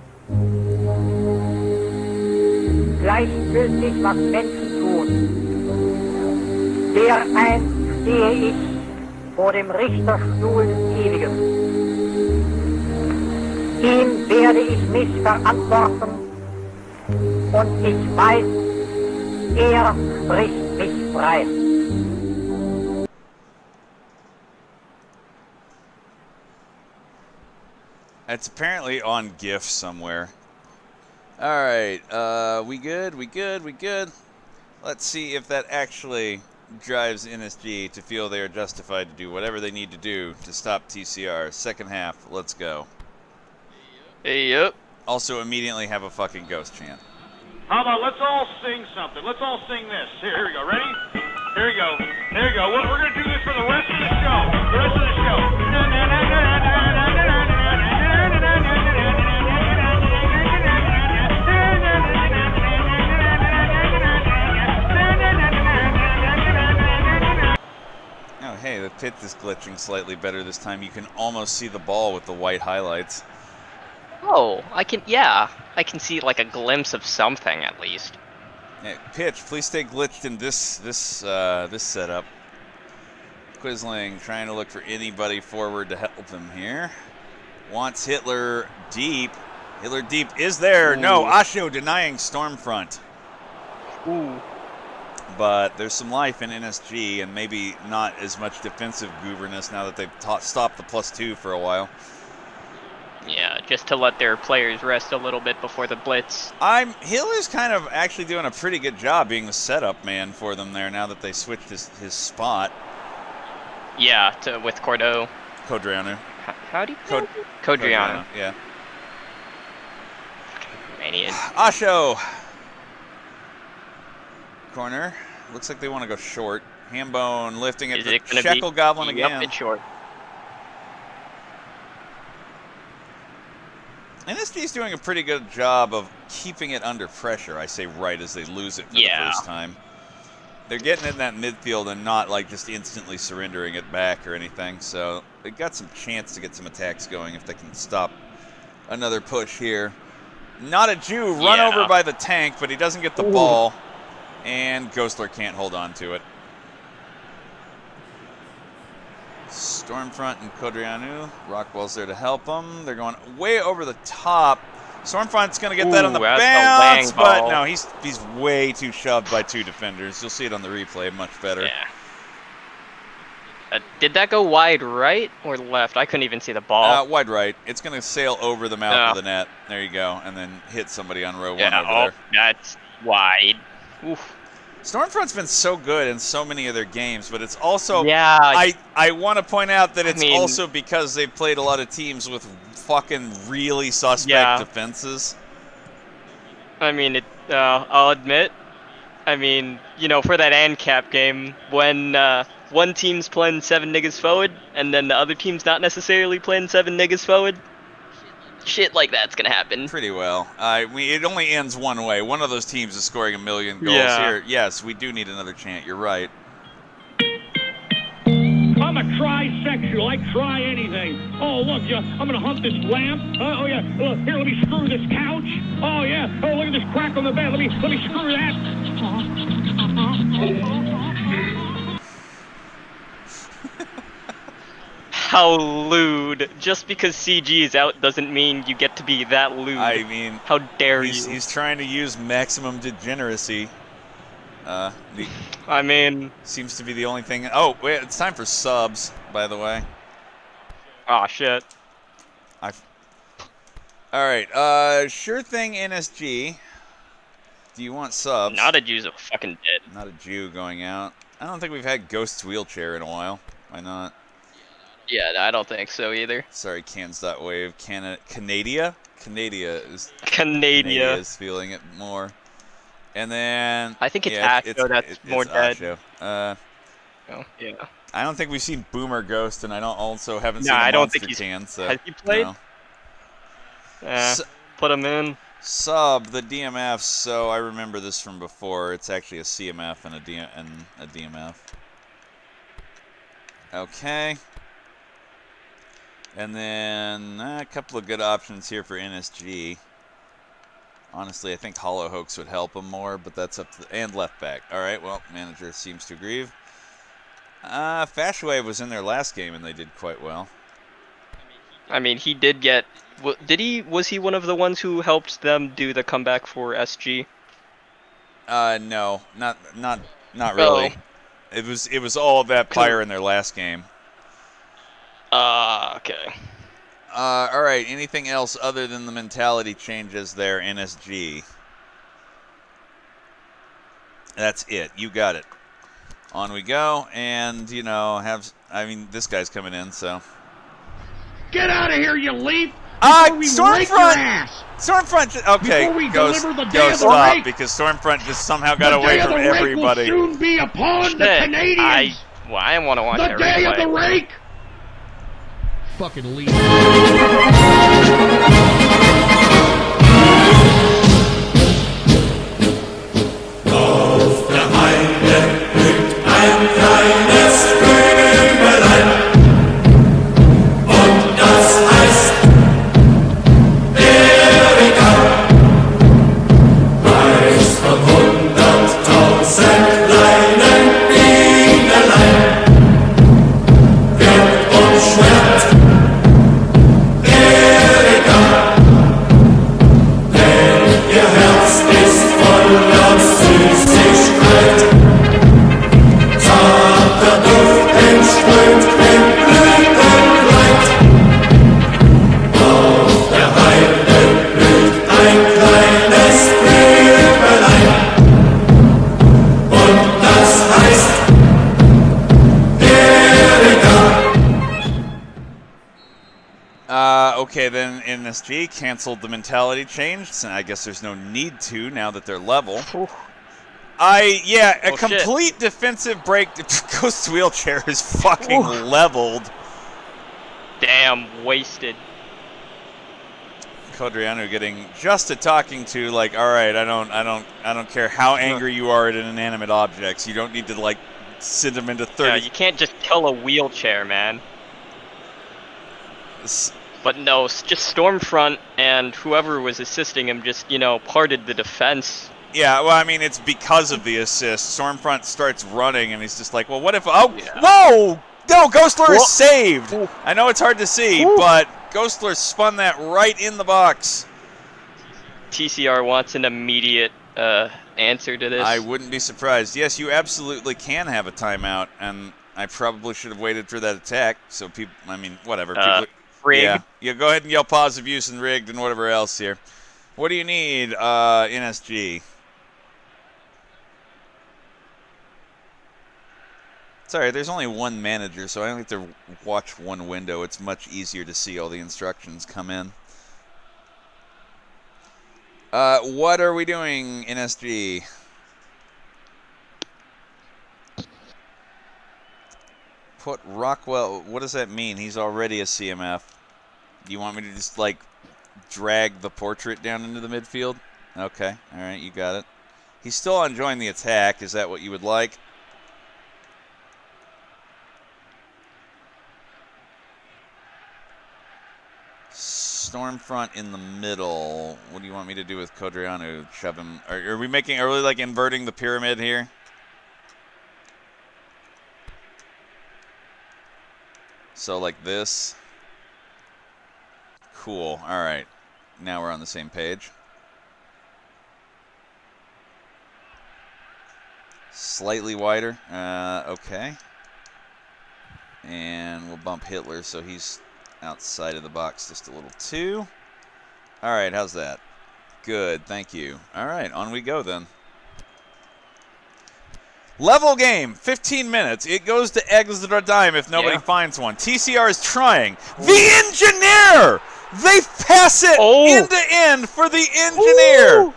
Gleichgültig, was Menschen tun, dereinst stehe ich vor dem Richterstuhl des Ewigen. Ihm werde ich mich verantworten und ich weiß, er spricht mich frei. It's apparently on GIF somewhere. Alright, we good? We good? We good? Let's see if that actually drives NSG to feel they are justified to do whatever they need to do to stop TCR. Second half, let's go. Yep. Also, immediately have a fucking ghost chant. How about let's all sing something? Let's all sing this. Here we go. Ready? Here we go. Here we go. We're going to do this for the rest of the show. The rest of the show. Oh, hey, the pit is glitching slightly better this time. You can almost see the ball with the white highlights. Oh, I can see like a glimpse of something at least. Yeah, pitch, please stay glitched in this setup. Quisling trying to look for anybody forward to help him here. Wants Hitler deep. Hitler deep is there. Ooh. No, Asho denying Stormfront. Ooh. But there's some life in NSG and maybe not as much defensive gooberness now that they've stopped the +2 for a while. Yeah, just to let their players rest a little bit before the blitz. Hitler's kind of actually doing a pretty good job being the setup man for them there now that they switched his spot. Yeah, with Cordreanu. How do you pronounce it? Codreanu. Yeah. Manian. Asho. Corner. Looks like they want to go short. Hambone lifting it to Shekel Goblin again. Yep, it's short. NSG's doing a pretty good job of keeping it under pressure, I say right as they lose it for the first time. They're getting in that midfield and not like just instantly surrendering it back or anything, so they've got some chance to get some attacks going if they can stop another push here. Not a Jew, run over by the tank, but he doesn't get the ball, and Ghostler can't hold on to it. Stormfront and Codreanu. Rockwell's there to help them. They're going way over the top. Stormfront's going to get that on the bounce, but no, he's way too shoved by two defenders. You'll see it on the replay much better. Yeah. Did that go wide right or left? I couldn't even see the ball. Wide right. It's going to sail over the mouth of the net. There you go. And then hit somebody on row one over there. That's wide. Oof. Stormfront's been so good in so many of their games, but it's also... Yeah. I want to point out that it's also because they've played a lot of teams with fucking really suspect defenses. I mean, I'll admit, for that ANCAP game, when one team's playing 7 niggas forward, and then the other team's not necessarily playing 7 niggas forward, shit like that's gonna happen. Pretty well. It only ends one way. One of those teams is scoring 1 million goals here. Yes, we do need another chant. You're right. I'm a trisexual. I try anything. Oh, look, I'm going to hunt this lamp. Oh, yeah. Look, here, let me screw this couch. Oh, yeah. Oh, look at this crack on the bed. Let me screw that. How lewd. Just because CG is out doesn't mean you get to be that lewd. I mean, how dare you? He's trying to use maximum degeneracy. Seems to be the only thing. Oh, wait, it's time for subs, by the way. Aw, shit. Alright, sure thing, NSG. Do you want subs? Not a Jew's a fucking dead. Not a Jew going out. I don't think we've had Ghost's wheelchair in a while. Why not? Yeah, I don't think so either. Sorry, Cans.wave. Canadia is feeling it more. And then I think it's Asho that's more dead. Asho. Yeah. I don't think we've seen Boomer Ghost, and I haven't seen I don't Monster think he's Can. So, has he played? No. Put him in. Sub the DMF. So I remember this from before. It's actually a CMF and a DMF. Okay. And then a couple of good options here for NSG. Honestly, I think Hollow Hoax would help him more, but that's up to and left back. All right, well, manager seems to agree. Fashwave was in their last game, and they did quite well. I mean, he did get. Was he one of the ones who helped them do the comeback for SG? No, not really. It was all of that fire in their last game. Okay. All right. Anything else other than the mentality changes there, NSG? That's it. You got it. On we go, and, you know, this guy's coming in, so. Get out of here, you leaf! Before we rake your ass! Stormfront, okay, Before we go deliver the day of the stop, rake. because Stormfront just somehow got The away day of from the rake everybody. will soon be upon the Canadians! I want to watch The that day of replay. the rake! Fucking leaf. Auf der Heide blüht ein kleines Blümelein. Und das heißt Erika. Weiß von 100.000 kleinen Bienelein. Wirkt und schwärmt Erika. Denn ihr Herz ist voller Süßigkeit. Zarter Duft entströmt im Blütenkleid. Auf der Heide blüht ein kleines Blümelein. Und das heißt Erika. Okay, then NSG canceled the mentality change, so I guess there's no need to now that they're level. A complete defensive break. Ghost's wheelchair is fucking leveled. Damn, wasted. Codriano getting just a talking to, like, all right, I don't care how angry you are at inanimate objects. You don't need to, like, send them into 30. Yeah, you can't just kill a wheelchair, man. But no, just Stormfront and whoever was assisting him just, you know, parted the defense. Yeah, well, I mean, it's because of the assist. Stormfront starts running, and he's just like, well, what if... Oh, whoa! No, Ghostler is saved! I know it's hard to see, but Ghostler spun that right in the box. TCR wants an immediate answer to this. I wouldn't be surprised. Yes, you absolutely can have a timeout, and I probably should have waited for that attack, so people... I mean, whatever. People, rigged. Yeah, go ahead and yell positive use and rigged and whatever else here. What do you need, NSG? Sorry, there's only one manager, so I only have to watch one window. It's much easier to see all the instructions come in. What are we doing, NSG? Put Rockwell, what does that mean? He's already a CMF. Do you want me to just, like, drag the portrait down into the midfield? Okay, all right, you got it. He's still enjoying the attack. Is that what you would like? Stormfront in the middle. What do you want me to do with Codriano? Shove him? Are we like inverting the pyramid here? So like this. Cool. All right. Now we're on the same page. Slightly wider. Okay. And we'll bump Hitler so he's outside of the box just a little too. All right, how's that? Good, thank you. All right, on we go then. Level game, 15 minutes. It goes to extra time if nobody finds one. TCR is trying. The engineer! They pass it end to end for the engineer.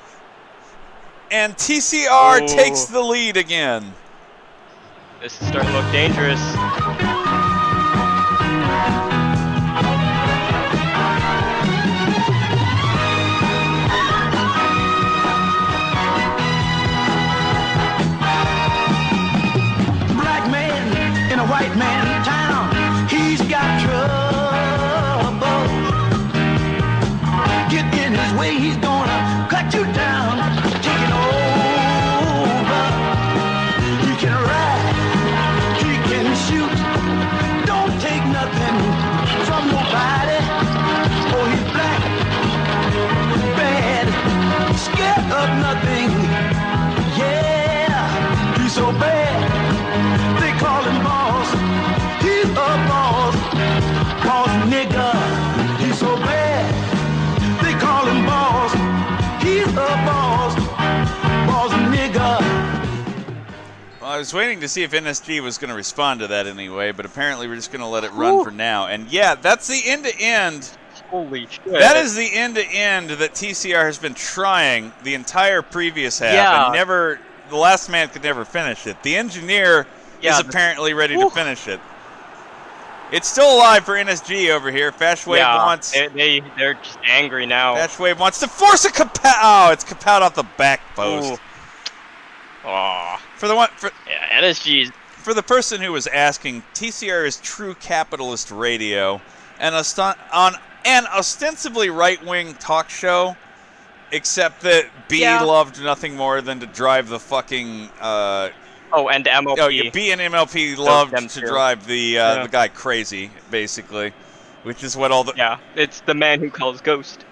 And TCR takes the lead again. This is starting to look dangerous. Black man in a white man town, he's got trouble. Get in his way, he's gonna cut you down, taking over. He can ride, he can shoot, I was waiting to see if NSG was going to respond to that anyway, but apparently we're just going to let it run for now. And yeah, that's the end-to-end. Holy shit. That is the end-to-end that TCR has been trying the entire previous half, Yeah. and never. The last man could never finish it. The engineer is apparently ready to finish it. It's still alive for NSG over here. Fashwave wants. They're just angry now. Fashwave wants to force a Kapow. Oh, it's Kapow off the back post. Aw. For the one. NSG. For the person who was asking, TCR is true capitalist radio, and on an ostensibly right-wing talk show, except that B loved nothing more than to drive the fucking. And MLP. Oh, yeah, B and MLP loved to drive the guy crazy, basically, which is what all the. Yeah, it's the man who calls Ghost.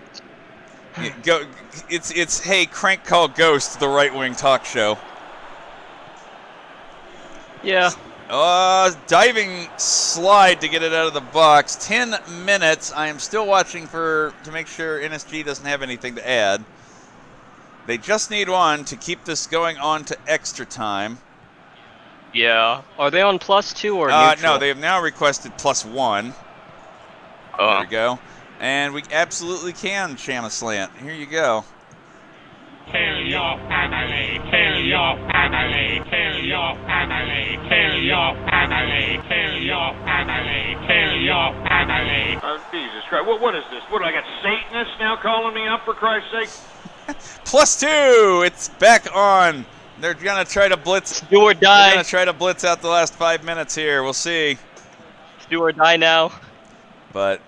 It's hey, crank call Ghost, the right-wing talk show. Yeah. Diving slide to get it out of the box. 10 minutes. I am still watching to make sure NSG doesn't have anything to add. They just need one to keep this going on to extra time. Yeah. Are they on +2 or neutral? No, they have now requested +1. There we go. And we absolutely can channel slant. Here you go. Tell your family, tell your family, tell your family, tell your family, tell your family, tell your family. Oh, Jesus Christ. What is this? What, do I got Satanists now calling me up, for Christ's sake? +2! It's back on. They're going to try to blitz. Do or die. They're going to try to blitz out the last 5 minutes here. We'll see. Do or die now. But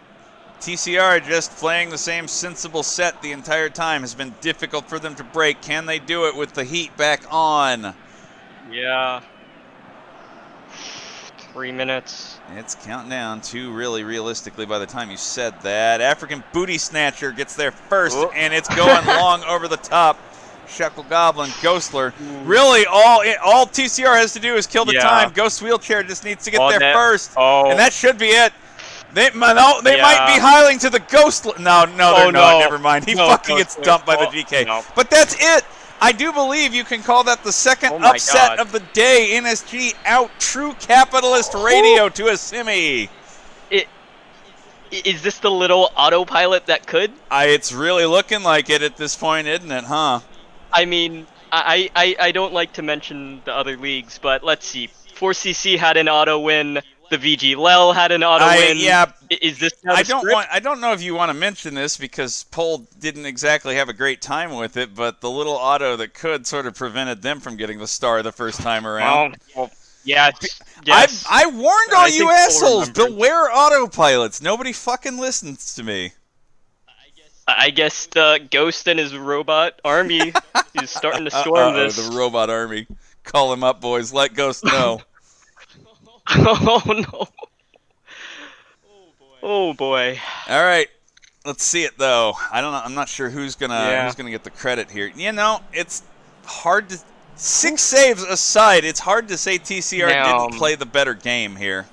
TCR just playing the same sensible set the entire time. Has been difficult for them to break. Can they do it with the heat back on? Yeah. 3 minutes. It's counting down to really realistically by the time you said that. African Booty Snatcher gets there first, and it's going long over the top. Shekel Goblin, Ghostler. Really, all TCR has to do is kill the time. Ghost Wheelchair just needs to get there first, and that should be it. They might be hiling to the Ghost. No, they're not. Never mind. He fucking gets dumped by the GK. No. But that's it. I do believe you can call that the second upset of the day. NSG out true capitalist radio to a semi. Is this the little autopilot that could? It's really looking like it at this point, isn't it, huh? I mean, I don't like to mention the other leagues, but let's see. 4CC had an auto win. The VG Lel had an auto win. Yeah. Is this? I don't know if you want to mention this because Pole didn't exactly have a great time with it, but the little auto that could sort of prevented them from getting the star the first time around. Well, yes. I warned all you assholes. Beware autopilots. Nobody fucking listens to me. I guess the Ghost and his robot army is starting to storm this. The robot army. Call him up, boys. Let Ghost know. Oh no! Oh boy! All right, let's see it though. I don't know. I'm not sure who's gonna get the credit here. You know, it's hard to 6 saves aside. It's hard to say TCR didn't play the better game here.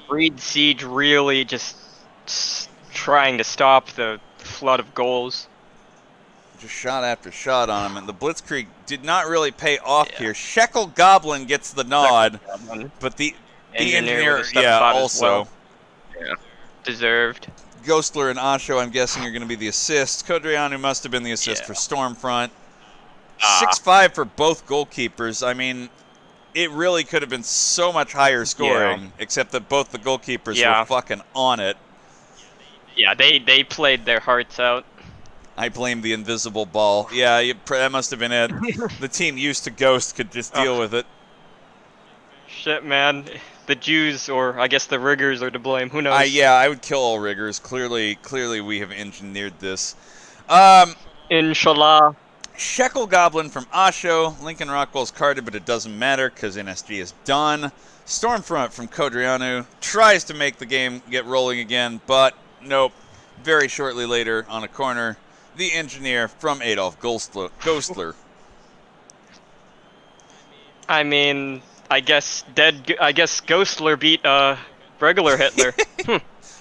Breed Siege really just trying to stop the flood of goals. Just shot after shot on him, and the Blitzkrieg did not really pay off here. Shekel Goblin gets the nod, but the engineer also. Yeah, deserved. Ghostler and Asho, I'm guessing, are going to be the assists. Kodrianu must have been the assist for Stormfront. 6-5 for both goalkeepers. I mean, it really could have been so much higher scoring, except that both the goalkeepers were fucking on it. Yeah, they played their hearts out. I blame the invisible ball. Yeah, that must have been it. The team used to Ghost could just deal with it. Shit, man. The Jews, or I guess the riggers, are to blame. Who knows? Yeah, I would kill all riggers. Clearly, we have engineered this. Inshallah. Shekel Goblin from Asho. Lincoln Rockwell's carded, but it doesn't matter because NSG is done. Stormfront from Kodrianu tries to make the game get rolling again, but nope. Very shortly later, on a corner, the engineer from Adolf Ghostler. I mean, I guess Ghostler beat regular Hitler.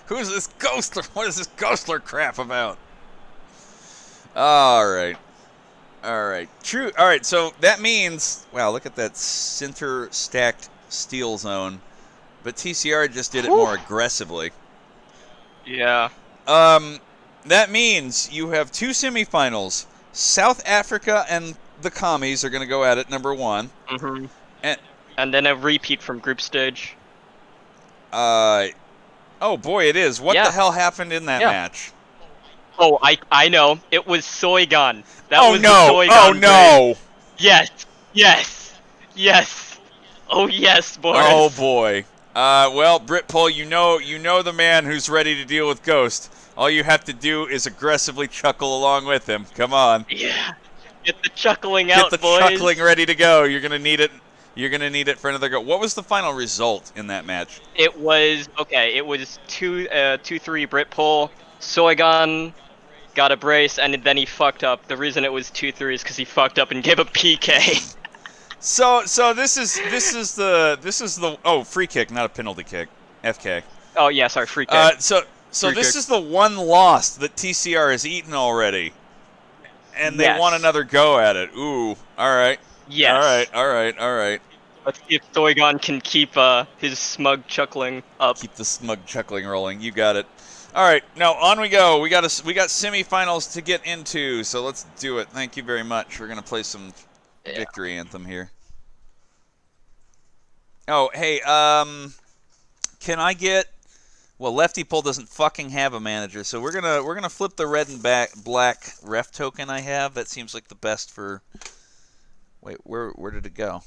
Who's this Ghostler? What is this Ghostler crap about? All right. All right. True. All right. So that means, wow, look at that center stacked steel zone. But TCR just did it more aggressively. Yeah. That means you have 2 semifinals. South Africa and the Commies are going to go at it, number 1. Mm-hmm. And then a repeat from group stage. Oh boy, it is. What the hell happened in that match? Oh, I know. It was Soigan. That Oh was no! The Soigan Oh no! Yes. Oh yes, Boris. Oh boy. Well, Britpole, you know the man who's ready to deal with Ghost. All you have to do is aggressively chuckle along with him. Come on. Yeah. Get the chuckling out, Get the boys. chuckling ready to go. You're gonna need it. You're gonna need it for another go. What was the final result in that match? It was 2-3 Britpole. Soigan got a brace, and then he fucked up. The reason it was 2-3 is because he fucked up and gave a PK. So this is the free kick, not a penalty kick. FK. Oh yeah, sorry, free kick. So Free this kick. is the one loss that TCR has eaten already, and they want another go at it. Ooh, all right. Yes. All right. Let's see if Soigan can keep his smug chuckling up. Keep the smug chuckling rolling. You got it. All right, now on we go. We got semifinals to get into, so let's do it. Thank you very much. We're gonna play some victory anthem here. Oh, hey, can I get? Well, Lefty Pole doesn't fucking have a manager, so we're gonna flip the red and black ref token I have. That seems like the best for. Wait, where did it go?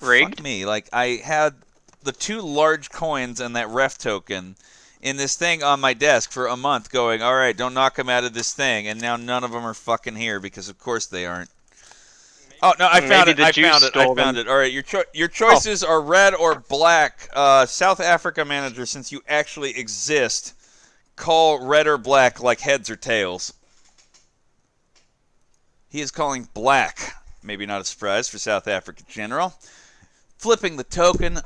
Rigged? Fuck me. Like, I had the 2 large coins and that ref token in this thing on my desk for a month going, all right, don't knock them out of this thing, and now none of them are fucking here because of course they aren't. Oh, no, I found it. I found it. All right, your choices are red or black. South Africa manager, since you actually exist, call red or black like heads or tails. He is calling black. Maybe not a surprise for South Africa General. Flipping the token.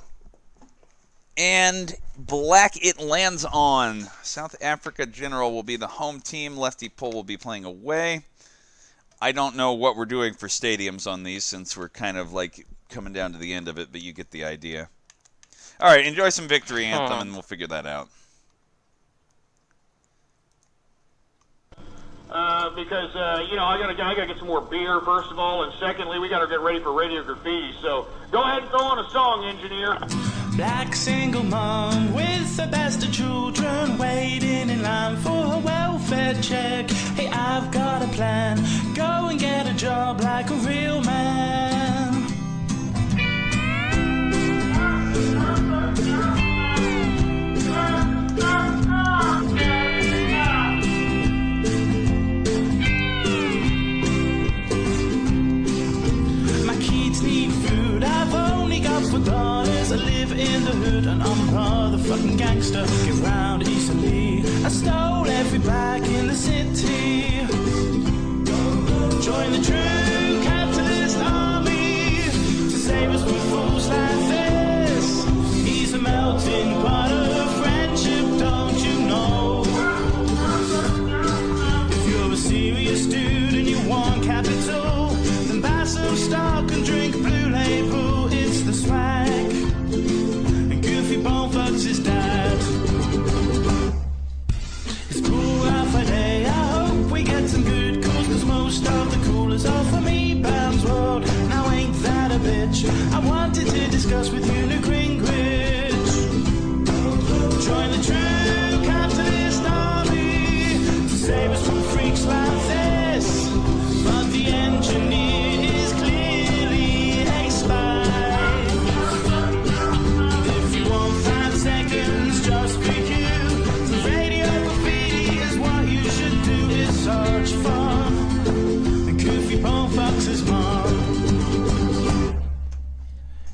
And black it lands on. South Africa General will be the home team. Lefty Pole will be playing away. I don't know what we're doing for stadiums on these since we're kind of like coming down to the end of it, but you get the idea. All right, enjoy some victory anthem and we'll figure that out. Because I gotta get some more beer first of all, and secondly, we gotta get ready for Radio Graffiti. So go ahead and throw on a song, engineer. Black single mom with the best of children waiting in line for a welfare check. Hey, I've got a plan. Go and get a job like a real man. My kids need food. I've only got $4. I live in the hood and I'm a motherfucking gangster. Get round easily. I stole every bag in the city. Join the true capitalist army to save us from fools like this. He's a melting pot of friendship, don't you know? If you're a serious dude and you want capital, then buy some stock and drink Blue Label. It's the swag. And Goofy Bone fucks his dad. It's cool out Friday. I hope we get some good calls, cause most of the coolers are for me, Bam's World. Now ain't that a bitch? I wanted to discuss with you New Greenwich. Join the true capitalist army to save us from freaks like this. But the engineer is clearly a spy. If you want 5 seconds just for you, the Radio Graffiti is what you should do. It's such fun. The Goofy Bone fucks his mom.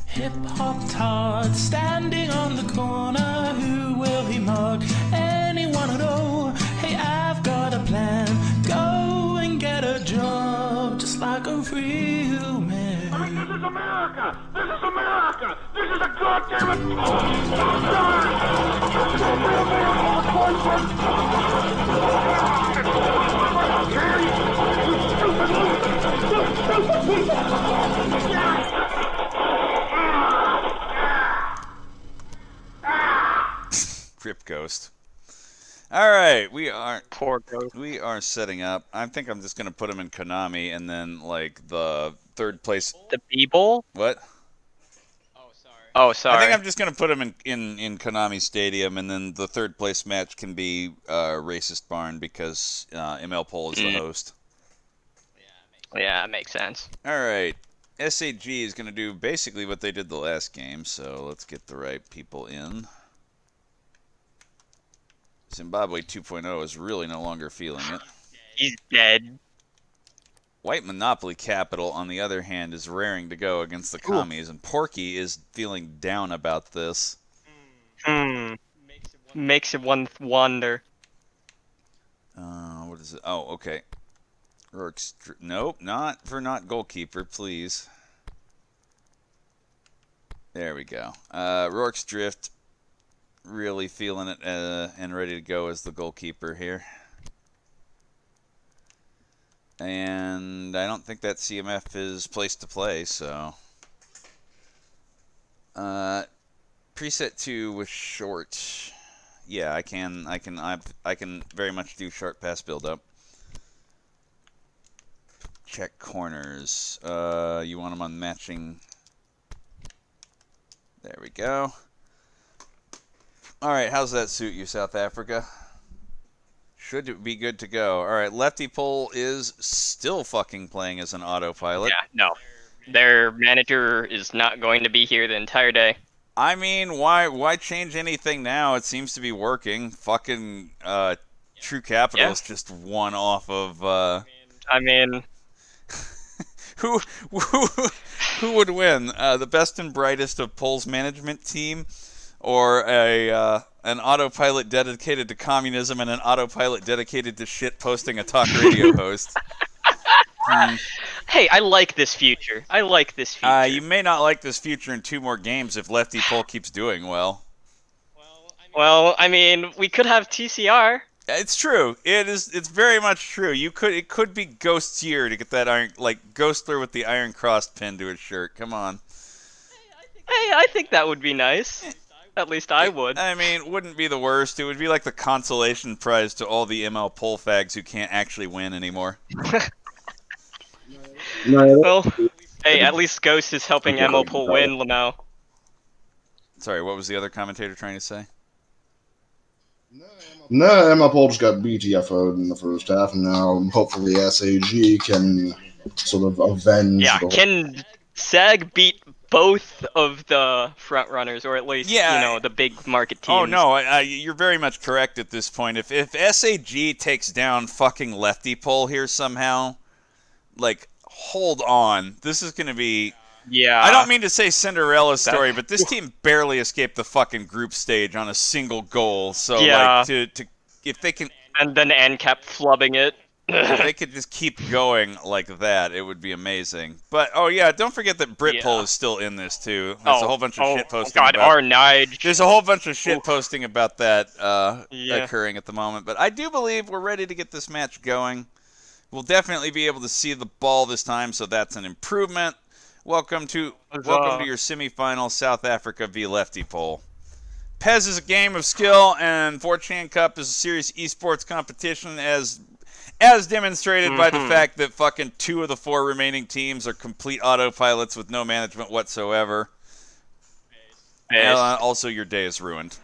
Hip hop tard standing on the corner. Who will he mug? Anyone at all? Hey, I've got a plan. Go and get a job just like a real man. I mean, this is America! This is America! This is a goddamn... Ghost. All right, we are Poor Ghost. We are setting up. I think I'm just gonna put him in Konami, and then like the third place. The B-Bowl? What? Oh, sorry. I think I'm just gonna put him in Konami Stadium, and then the third place match can be Racist Barn because ML Pole is the host. Yeah, that makes sense. All right, SAG is gonna do basically what they did the last game, so let's get the right people in. Zimbabwe 2.0 is really no longer feeling it. He's dead. White Monopoly Capital, on the other hand, is raring to go against the commies, and Porky is feeling down about this. Makes it one wonder. What is it? Oh, okay. Rourke's... Nope, not goalkeeper, please. There we go. Rourke's Drift, really feeling it and ready to go as the goalkeeper here. And I don't think that CMF is placed to play, so. Preset 2 with short. Yeah, I can very much do short pass build up. Check corners. You want them on matching. There we go. All right, how's that suit you, South Africa? Should be good to go. All right, Lefty Pole is still fucking playing as an autopilot. Yeah, no. Their manager is not going to be here the entire day. I mean, why change anything now? It seems to be working. Fucking True Capital is just one off of. I mean, who would win? The best and brightest of Pole's management team, or an autopilot dedicated to communism and an autopilot dedicated to shit posting a talk radio host? Hey, I like this future. I like this future. You may not like this future in 2 more games if Lefty Pole keeps doing well. Well, I mean, we could have TCR. It's true. It's very much true. It could be Ghost's year to get that iron, like Ghostler with the Iron Cross pinned to his shirt. Come on. Hey, I think that would be nice. At least I would. I mean, it wouldn't be the worst. It would be like the consolation prize to all the ML Pole fags who can't actually win anymore. Well, hey, at least Ghost is helping ML Pole win, Lamau. Sorry, what was the other commentator trying to say? No, ML Pole just got BTFO'd in the first half, and now hopefully SAG can sort of avenge. Yeah, can SAG beat both of the front runners, or at least the big market teams? Oh no, you're very much correct at this point. If SAG takes down fucking Lefty Pole here somehow, like, hold on, this is gonna be. Yeah. I don't mean to say Cinderella story, but this team barely escaped the fucking group stage on a single goal. So like if they can, and then ANCAP flubbing it. if they could just keep going like that, it would be amazing. But oh yeah, don't forget that Britpole is still in this too. There's a whole bunch of shit posting. God, Arnige. There's a whole bunch of shit posting about that occurring at the moment. But I do believe we're ready to get this match going. We'll definitely be able to see the ball this time, so that's an improvement. Welcome to your semifinal, South Africa v Lefty Pole. PES is a game of skill, and 4chan Cup is a serious esports competition, as demonstrated by the fact that fucking 2 of the 4 remaining teams are complete autopilots with no management whatsoever. And also, your day is ruined.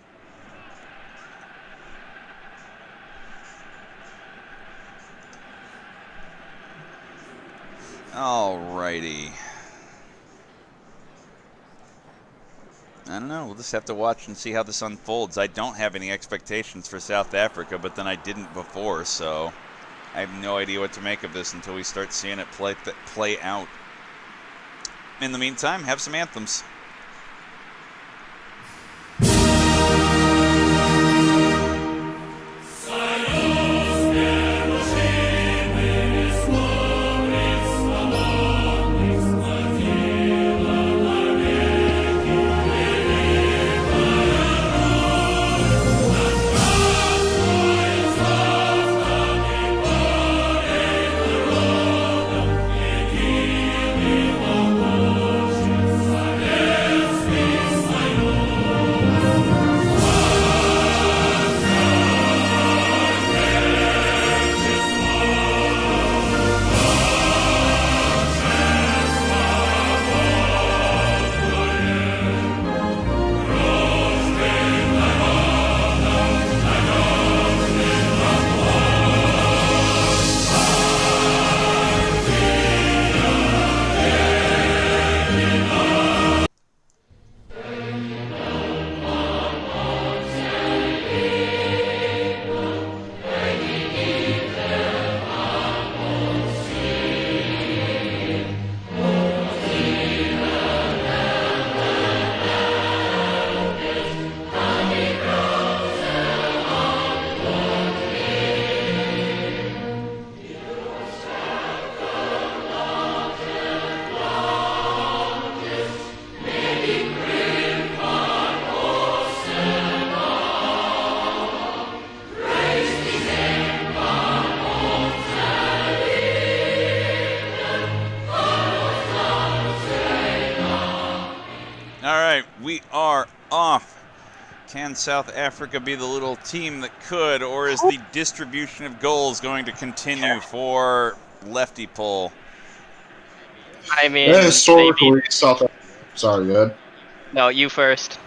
Alrighty. I don't know. We'll just have to watch and see how this unfolds. I don't have any expectations for South Africa, but then I didn't before, so I have no idea what to make of this until we start seeing it play out. In the meantime, have some anthems. we are off. Can South Africa be the little team that could, or is the distribution of goals going to continue for Lefty Pull? I mean, historically, South Africa. Sorry, Ed. No, you first.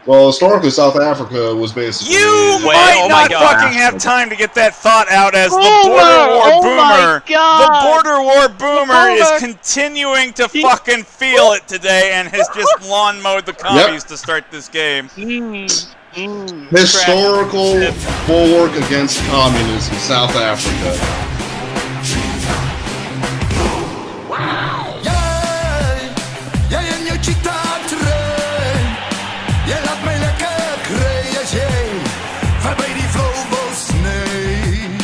Well, historically, South Africa was basically. You Wait, might oh my not God. fucking have time to get that thought out as the Boomer! border war Oh boomer. my God! The border war boomer is Boomer! continuing to fucking feel it today and has just lawn mowed the commies to start this game. Historical bulwark against communism, South Africa. Jij laat mij lekker creëren, waarbij die flowbo's nee.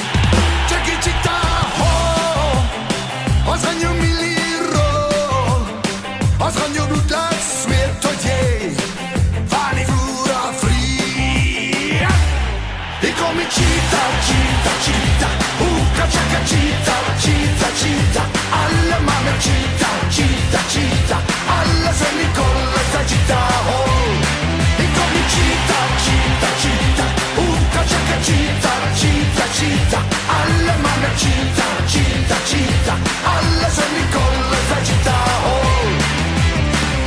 Checky chita ho, als gaan je miliro, als gaan je bloed laat zweet tot je, van die vloer af vrij. Ik kom met chita, chita, chita, hoeka chaka chita, chita, chita, allemaal met chita, chita, chita, alles en die kolle chita ho. Cheetah, cheetah, cheetah, ooka chaka cheetah, cheetah, cheetah, allemaal met cheetah, cheetah, cheetah, alles en die kolen van cheetah, oh.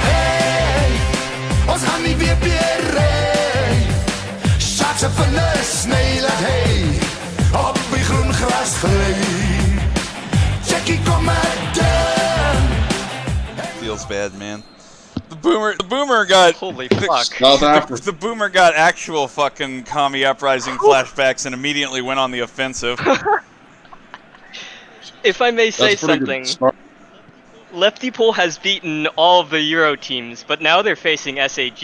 Hey, ons gaan niet weer pierren, schaatsen van de snee laat hey, op die groen gras glee. Jackie, kom maar dan. Feels bad, man. The boomer got holy fuck. The boomer got actual fucking commie uprising flashbacks and immediately went on the offensive. If I may say something, Lefty Pull has beaten all of the Euro teams, but now they're facing SAG.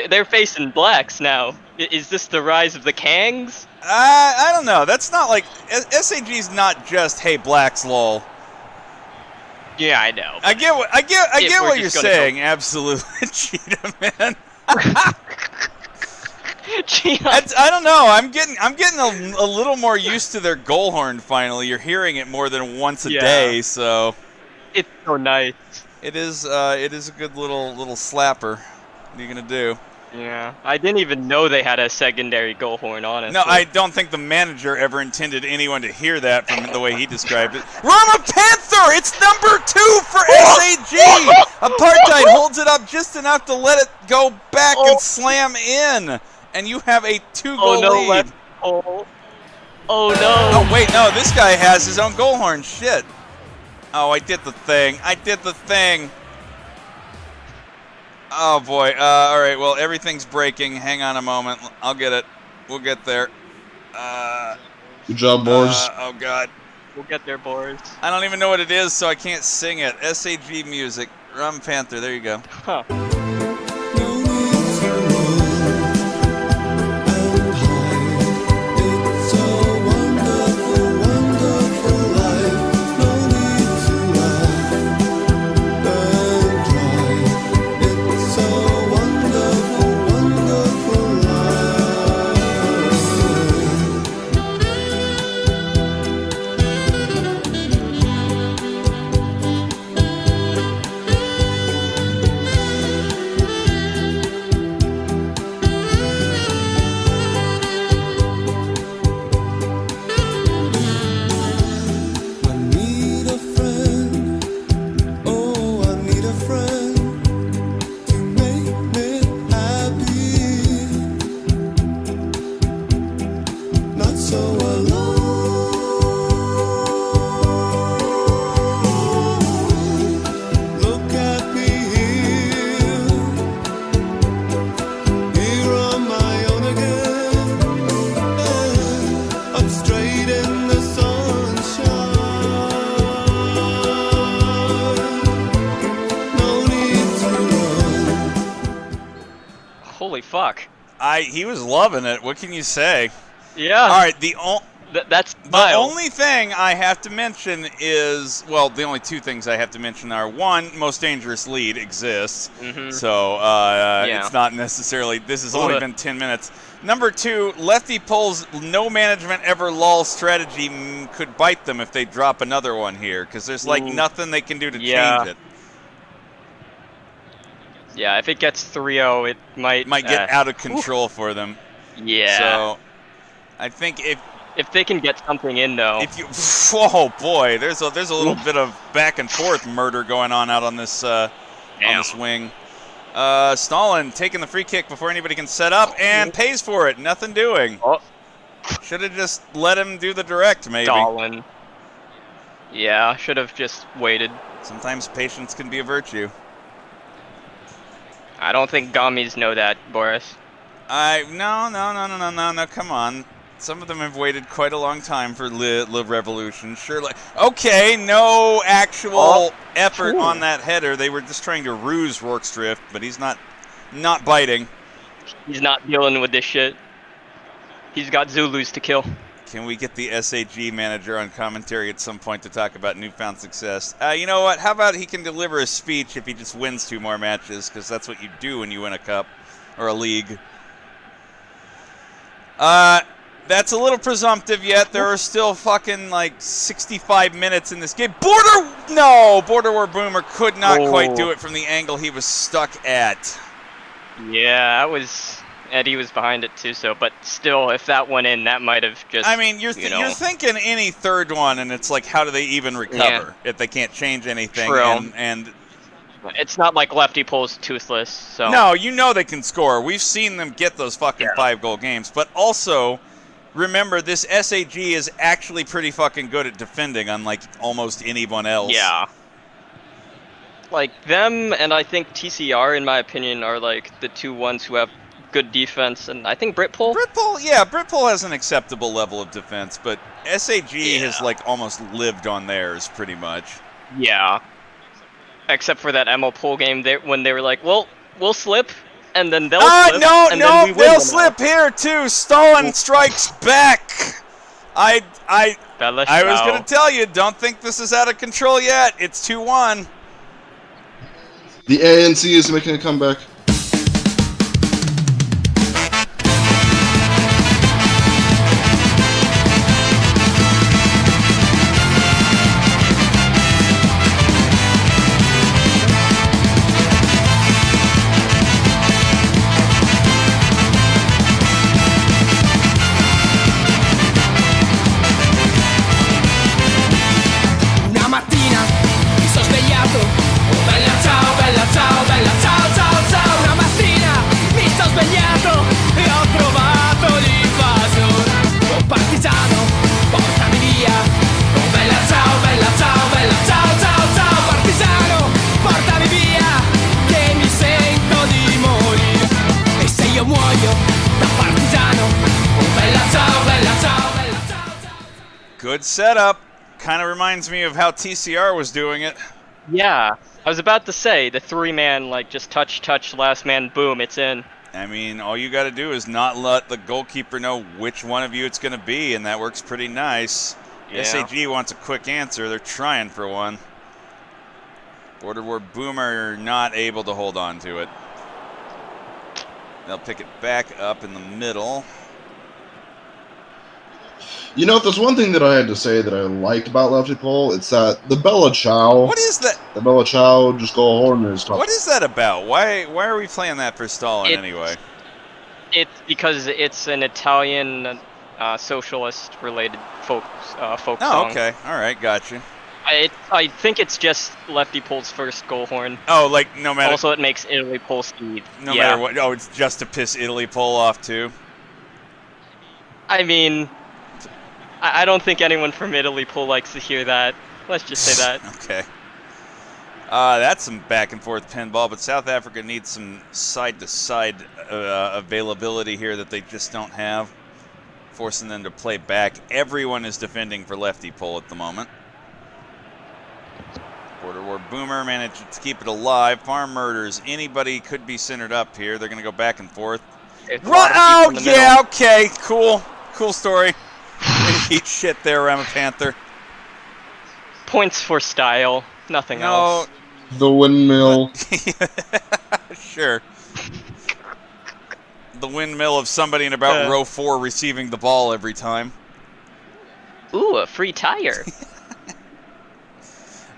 They're facing blacks now. Is this the rise of the Kangs? I don't know. That's not like SAG's not just hey blacks lol. Yeah, I know. I get what you're saying. Absolutely, Cheetah man. I don't know. I'm getting a little more used to their goal horn. Finally, you're hearing it more than once a day, so it's so nice. It is a good little slapper. What are you gonna do? Yeah, I didn't even know they had a secondary goal horn, honestly. No, I don't think the manager ever intended anyone to hear that from the way he described it. Rama Panther! It's number 2 for SAG! Apartheid holds it up just enough to let it go back and slam in. And you have a 2-goal lead. Oh no! Oh wait, no, this guy has his own goal horn. Shit. Oh, I did the thing. Oh boy. All right. Well, everything's breaking. Hang on a moment. I'll get it. We'll get there. Good job, boys. Oh god. We'll get there, boys. I don't even know what it is, so I can't sing it. SAG music. Rum Panther. There you go. Huh. Holy fuck. He was loving it. What can you say? Yeah. All right. That's the only thing I have to mention is, well, the only two things I have to mention are, one, Most Dangerous Lead exists. So it's not necessarily, this has only been 10 minutes. Number two, Lefty Pull's no management ever lull strategy could bite them if they drop another one here, because there's like nothing they can do to change it. Yeah, if it gets 3-0, it might get out of control for them. Yeah. So, I think if they can get something in though. If you, oh boy, there's a little bit of back and forth murder going on out on this wing. Stalin taking the free kick before anybody can set up and pays for it. Nothing doing. Should have just let him do the direct, maybe. Stalin. Yeah, should have just waited. Sometimes patience can be a virtue. I don't think Gummies know that, Boris. No, come on. Some of them have waited quite a long time for Le Revolution. Sure, okay, no actual effort on that header. They were just trying to ruse Rorke's but he's not biting. He's not dealing with this shit. He's got Zulus to kill. Can we get the SAG manager on commentary at some point to talk about newfound success? You know what? How about he can deliver a speech if he just wins 2 more matches, because that's what you do when you win a cup or a league. That's a little presumptive yet. There are still fucking 65 minutes in this game. Border War Boomer could not quite do it from the angle he was stuck at. Yeah, that was... Eddie was behind it too, but still, if that went in, that might have just... I mean, you're thinking any third one, and it's like, how do they even recover if they can't change anything? True. And it's not like Lefty Pole's toothless, so... No, you know they can score. We've seen them get those fucking 5-goal games. But also, remember, this SAG is actually pretty fucking good at defending, unlike almost anyone else. Yeah. Them and I think TCR, in my opinion, are the 2 ones who have good defense, and I think Britpole has an acceptable level of defense, but SAG has almost lived on theirs pretty much. Yeah. Except for that MO Pole game when they were like, well, we'll slip, and then they'll slip, and then we win they'll slip here too. Stalin strikes back. I was going to tell you, don't think this is out of control yet. It's 2-1. The ANC is making a comeback. Una mattina mi sono svegliato, bella ciao, bella ciao, bella ciao, ciao, ciao. Una mattina mi sono svegliato e ho trovato l'invasor. Oh partigiano, portami via. Oh bella ciao, bella ciao, bella ciao, ciao, ciao. Partigiano, portami via, che mi sento di morire. E se io muoio da partigiano, oh bella ciao, bella ciao, bella ciao, ciao. Good setup. Kind of reminds me of how TCR was doing it. Yeah, I was about to say, the 3-man, just touch, last man, boom, it's in. I mean, all you got to do is not let the goalkeeper know which one of you it's going to be, and that works pretty nice. Yeah. SAG wants a quick answer. They're trying for one. Border War Boomer not able to hold on to it. They'll pick it back up in the middle. You know, if there's one thing that I had to say that I liked about Lefty Pole, it's that the Bella Ciao. What is that? The Bella Ciao just go horn is tough. What is that about? Why are we playing that for Stalin anyway? It's because it's an Italian socialist-related folk song. Oh, okay. All right, gotcha. I think it's just Lefty Pole's first goal horn. Oh, no matter... Also, it makes Italy Pole speed. No matter what... Oh, it's just to piss Italy Pole off, too? I mean... I don't think anyone from Italy Pole likes to hear that. Let's just say that. Okay. That's some back and forth pinball, but South Africa needs some side-to-side availability here that they just don't have, forcing them to play back. Everyone is defending for Lefty Pole at the moment. Border War Boomer managed to keep it alive. Farm Murders, anybody could be centered up here. They're going to go back and forth. Oh, yeah, okay, cool. Cool story. Eat shit there, Ramapanther. Points for style, nothing else. The windmill. Sure. The windmill of somebody in about row 4 receiving the ball every time. Ooh, a free tire.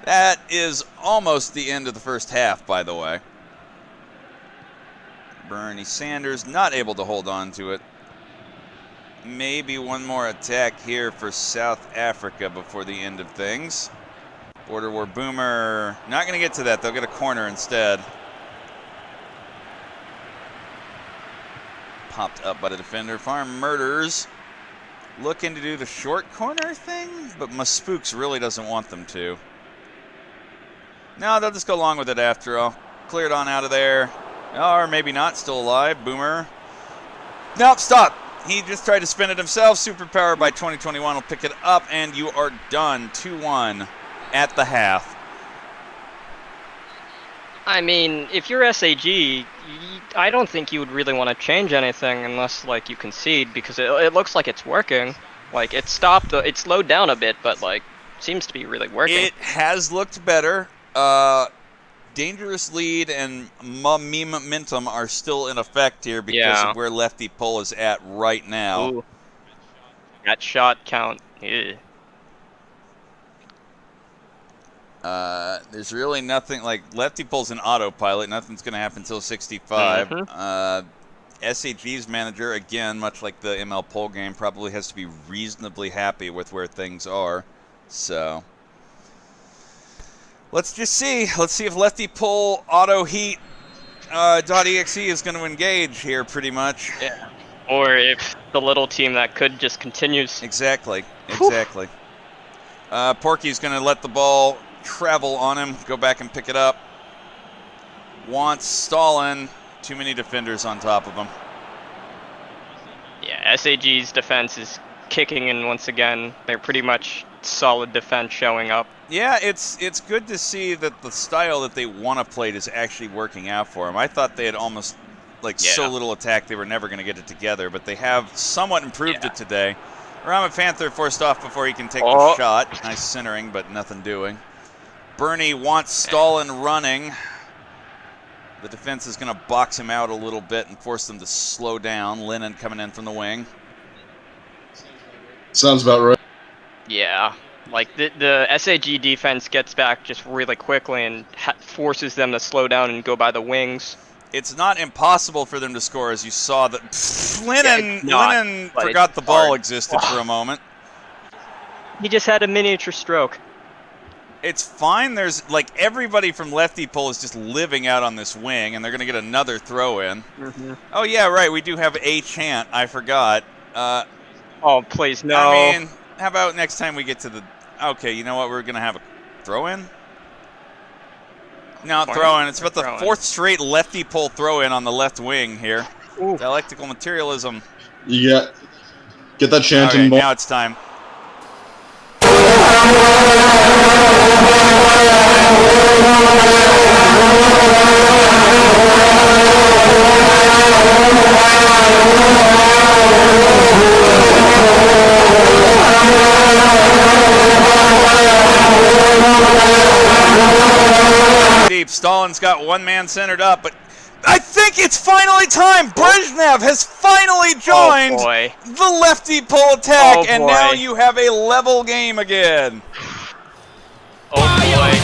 That is almost the end of the first half, by the way. Bernie Sanders not able to hold on to it. Maybe one more attack here for South Africa before the end of things. Border War Boomer, not going to get to that. They'll get a corner instead. Popped up by the defender. Farm Murders looking to do the short corner thing, but Maspooks really doesn't want them to. No, they'll just go along with it after all. Cleared on out of there. Or maybe not, still alive. Boomer. Nope, stop. He just tried to spin it himself. Superpower by 2021 will pick it up, and you are done. 2-1 at the half. I mean, if you're SAG, I don't think you would really want to change anything unless, like, you concede, because it looks like it's working. Like, it stopped, it slowed down a bit, but, like, seems to be really working. It has looked better. Dangerous Lead and Momentum are still in effect here because of where Lefty Pull is at right now. Ooh. That shot count. Ew. There's really nothing, like, Lefty Pull's an autopilot. Nothing's going to happen until 65. SAG's manager, again, much like the ML Pull game, probably has to be reasonably happy with where things are. So let's just see. Let's see if Lefty Pull Auto Heat .exe is going to engage here pretty much. Yeah. Or if the little team that could just continues. Exactly. Exactly. Porky's going to let the ball travel on him, go back and pick it up. Wants Stalin. Too many defenders on top of him. Yeah, SAG's defense is kicking in once again. They're pretty much solid defense showing up. Yeah, it's good to see that the style that they want to play is actually working out for them. I thought they had almost, like, so little attack they were never going to get it together, but they have somewhat improved it today. Rama Panther forced off before he can take the shot. Nice centering, but nothing doing. Bernie wants Stalin running. The defense is going to box him out a little bit and force them to slow down. Lennon coming in from the wing. Sounds about right. Yeah, like the SAG defense gets back just really quickly and forces them to slow down and go by the wings. It's not impossible for them to score, as you saw that Lennon not, forgot the ball existed for a moment. He just had a miniature stroke. It's fine. There's, like, everybody from Lefty Pull is just living out on this wing, and they're going to get another throw in. Oh, yeah, right. We do have a chant. I forgot. Oh, please, no. I mean, how about next time we get to the... Okay, you know what? We're going to have a throw-in? No, throw-in. It's about the fourth straight Lefty Pull throw-in on the left wing here. Ooh. Dialectical materialism. You get that chant in. Now it's time. Deep. Stalin's got one man centered up, but I think it's finally time. Brezhnev has finally joined the Lefty Pull attack, and now you have a level game again. Oh boy.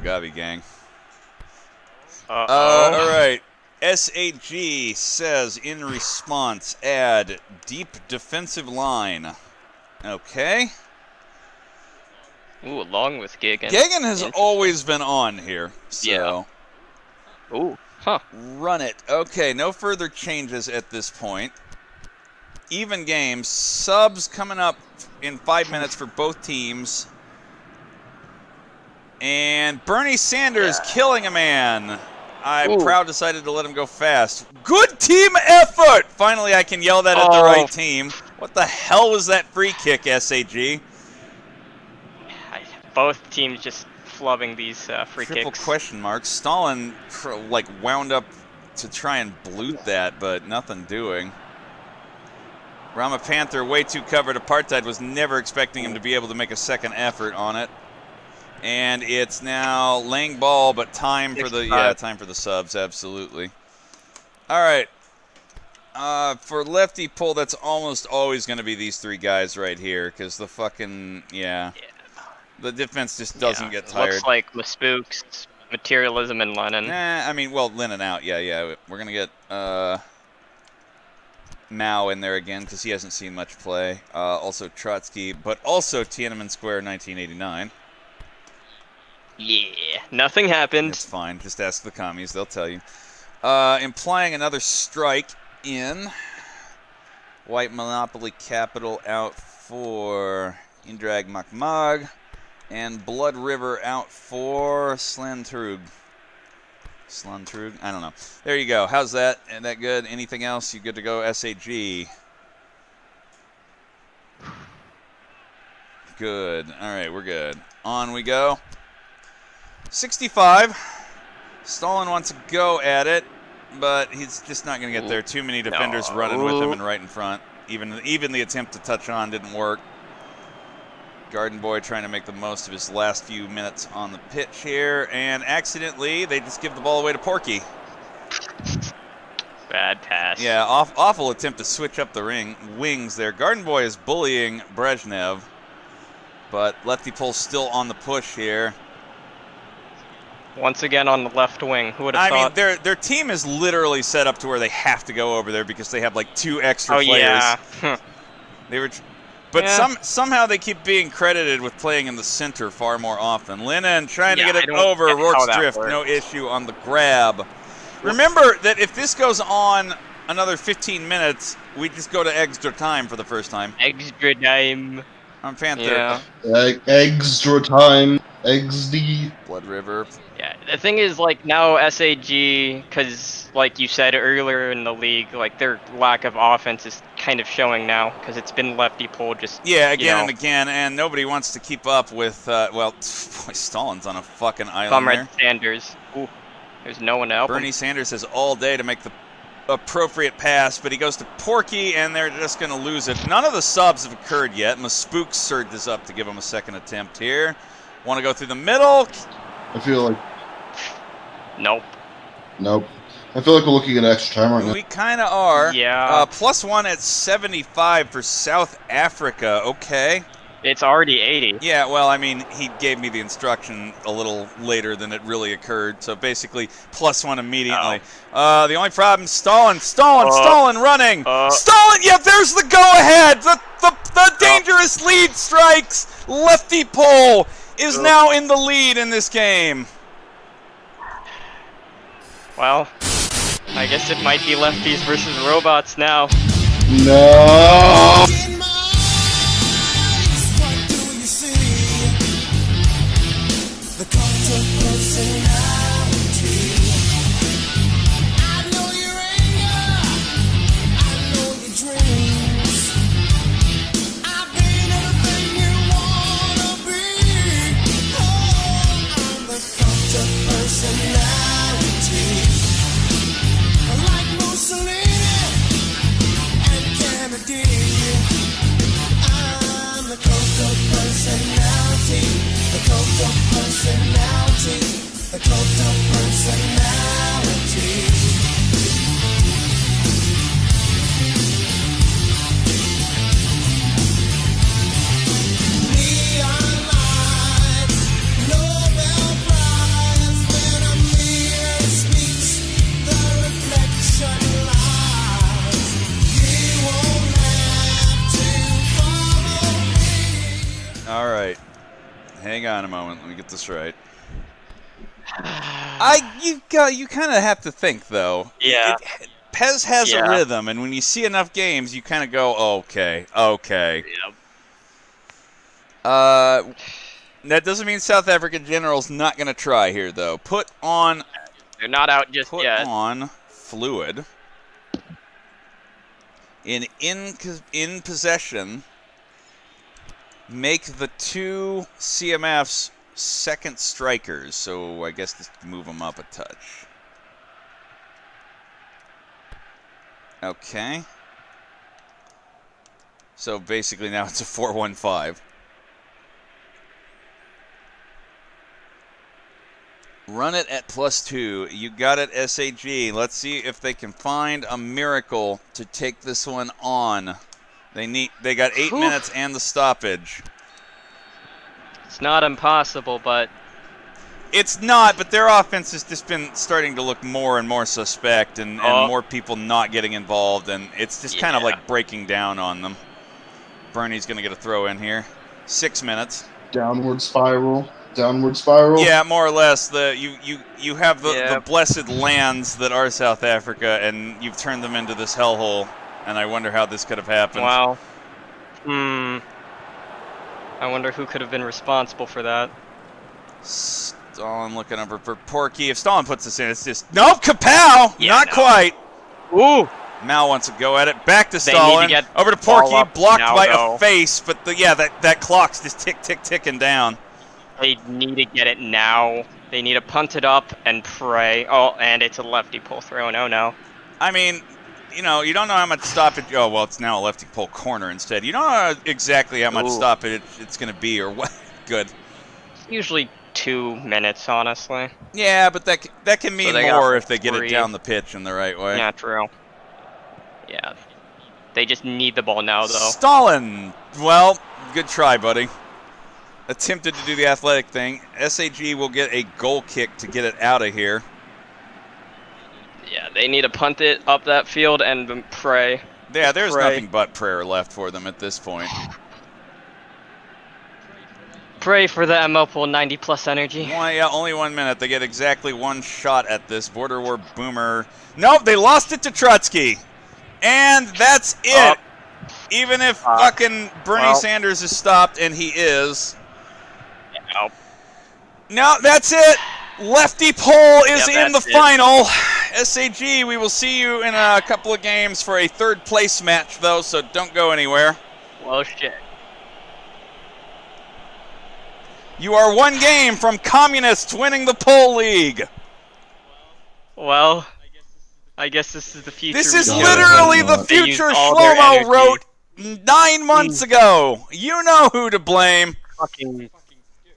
Mugabe gang. Uh-oh. All right. SAG says in response, add deep defensive line. Okay. Ooh, along with Gagan. Gagan has always been on here. So. Yeah. Ooh. Huh. Run it. Okay, no further changes at this point. Even games. Subs coming up in 5 minutes for both teams. And Bernie Sanders killing a man. I'm proud decided to let him go fast. Good team effort! Finally, I can yell that at the right team. What the hell was that free kick, SAG? Both teams just flubbing these free Triple kicks. question marks. Stalin like wound up to try and blute that, but nothing doing. Rama Panther way too covered. Apartheid was never expecting him to be able to make a second effort on it. And it's now laying ball, but time for the time for the subs, absolutely. All right. For lefty pull, that's almost always going to be these three guys right here, because the fucking the defense just doesn't get tired. Looks like Spooks, Materialism, and Lennon. Nah, I mean, well, Lennon out. Yeah. We're gonna get Mao in there again because he hasn't seen much play. Also Trotsky, but also Tiananmen Square 1989. Yeah, nothing happened. It's fine. Just ask the commies; they'll tell you. Implying another strike in. White Monopoly Capital out for Indrag Makmag. And Blood River out for Slantrug. I don't know. There you go. How's that? Ain't that good? Anything else? You good to go, SAG? Good. All right, we're good. On we go. 65. Stalin wants to go at it, but he's just not going to get there. Too many defenders running with him and right in front. Even the attempt to touch on didn't work. Garden Boy trying to make the most of his last few minutes on the pitch here, and accidentally they just give the ball away to Porky. Bad pass. Yeah, awful attempt to switch up the wings there. Garden Boy is bullying Brezhnev, but Lefty Pull's still on the push here. Once again on the left wing. Who would have thought? I mean, their team is literally set up to where they have to go over there because they have like 2 extra players. Yeah. They were. But somehow they keep being credited with playing in the center far more often. Lennon trying to get it over. Rourke's drift, no issue on the grab. Remember that if this goes on another 15 minutes, we just go to extra time for the first time. Extra time. I'm Panther. Yeah. Extra time. XD. Blood River. Yeah, the thing is, like, now SAG, because, like you said earlier in the league, like, their lack of offense is kind of showing now, because it's been lefty pull just, again and again, and nobody wants to keep up with, well, boy, Stalin's on a fucking island Comrade there. Sanders. Ooh, there's no one to help Bernie him. Sanders has all day to make the appropriate pass, but he goes to Porky, and they're just going to lose it. None of the subs have occurred yet. Spook surges up to give him a second attempt here. Want to go through the middle? I feel like... Nope. I feel like we're looking at extra time right now. We kind of are. Yeah. +1 at 75 for South Africa. Okay. It's already 80. Yeah, well, I mean, he gave me the instruction a little later than it really occurred. So basically, +1 immediately. The only problem, Stalin running. Stalin, yeah, there's the go-ahead. The dangerous lead strikes. Lefty Pull is now in the lead in this game. Well, I guess it might be lefties versus robots now. No! All right. Hang on a moment. Let me get this right. You kind of have to think though. Yeah. Pez has Yeah. a rhythm, and when you see enough games, you kind of go, okay. Yep. That doesn't mean South African General's not going to try here, though. They're not out just yet. Put on fluid. In possession, make the two CMFs second strikers. So I guess just move them up a touch. Okay. So basically now it's a 4-1-5. Run it at +2. You got it, SAG. Let's see if they can find a miracle to take this one on. They got 8 minutes and the stoppage. It's not impossible, but it's not. But their offense has just been starting to look more and more suspect, and more people not getting involved, and it's just kind of like breaking down on them. Bernie's going to get a throw in here. 6 minutes. Downward spiral. Yeah, more or less. You have the blessed lands that are South Africa, and you've turned them into this hellhole. And I wonder how this could have happened. Wow. I wonder who could have been responsible for that. Stalin looking over for Porky. If Stalin puts this in, it's just nope. Kapow! Yeah, not quite. Ooh. Mal wants to go at it. Back to They Stalin. need to get Over to Porky. ball up Blocked now, by though. a face, but that clock's just ticking down. They need to get it now. They need to punt it up and pray. Oh, and it's a lefty pull throw. No. I mean, you don't know how much stoppage. Oh, well, it's now a lefty pull corner instead. You don't know exactly how much stoppage it's going to be or what. Good. Usually 2 minutes, honestly. Yeah, but that can mean they got more if they get it 3. down the pitch in the right way. Yeah, true. Yeah. They just need the ball now, though. Stalin! Well, good try, buddy. Attempted to do the athletic thing. SAG will get a goal kick to get it out of here. Yeah, they need to punt it up that field and pray. Yeah, there's Pray. nothing but prayer left for them at this point. Pray for the ML Pool 90+ energy. Only 1 minute. They get exactly one shot at this. Border War Boomer. Nope, they lost it to Trotsky. And that's it. Even if fucking Bernie Sanders is stopped, and he is. No, that's it. Lefty Pole is in the final. SAG, we will see you in a couple of games for a third place match, though, so don't go anywhere. Well, shit. You are one game from Communists winning the Pole League. Well, I guess this is the future. This is literally the future Shlomo wrote 9 months ago. You know who to blame.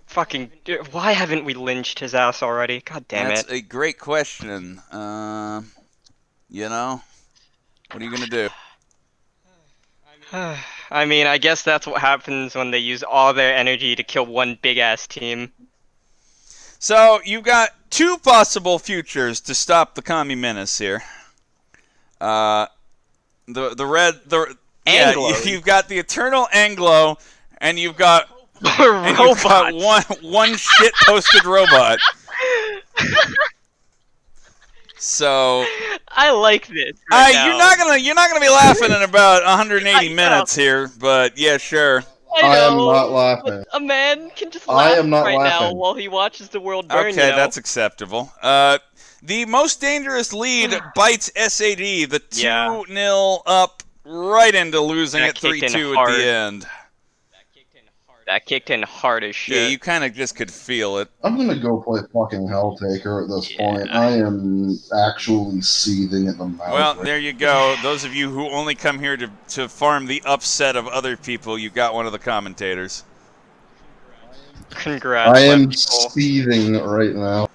Fucking, why haven't we lynched his ass already? God damn it. That's a great question. What are you going to do? I mean, I guess that's what happens when they use all their energy to kill one big-ass team. So, you've got 2 possible futures to stop the Commie Menace here. You've got the Eternal Anglo, and you've got one shit-posted robot. So I like this. You're not gonna be laughing in about 180 minutes here, but yeah, sure. I am not laughing. A man can just laugh am not right now laughing. while he watches the world burn. Okay, that's acceptable. The most dangerous lead bites SAD. The 2-0 up right into losing That at kicked in 3-2 at hard. the end. That kicked in hard as shit. Yeah, you kind of just could feel it. I'm gonna go play fucking Helltaker at this point. I am actually seething at the mouth. Well, there you go. Those of you who only come here to farm the upset of other people, you got one of the commentators. Congrats. I am Lefty Pole. seething right now.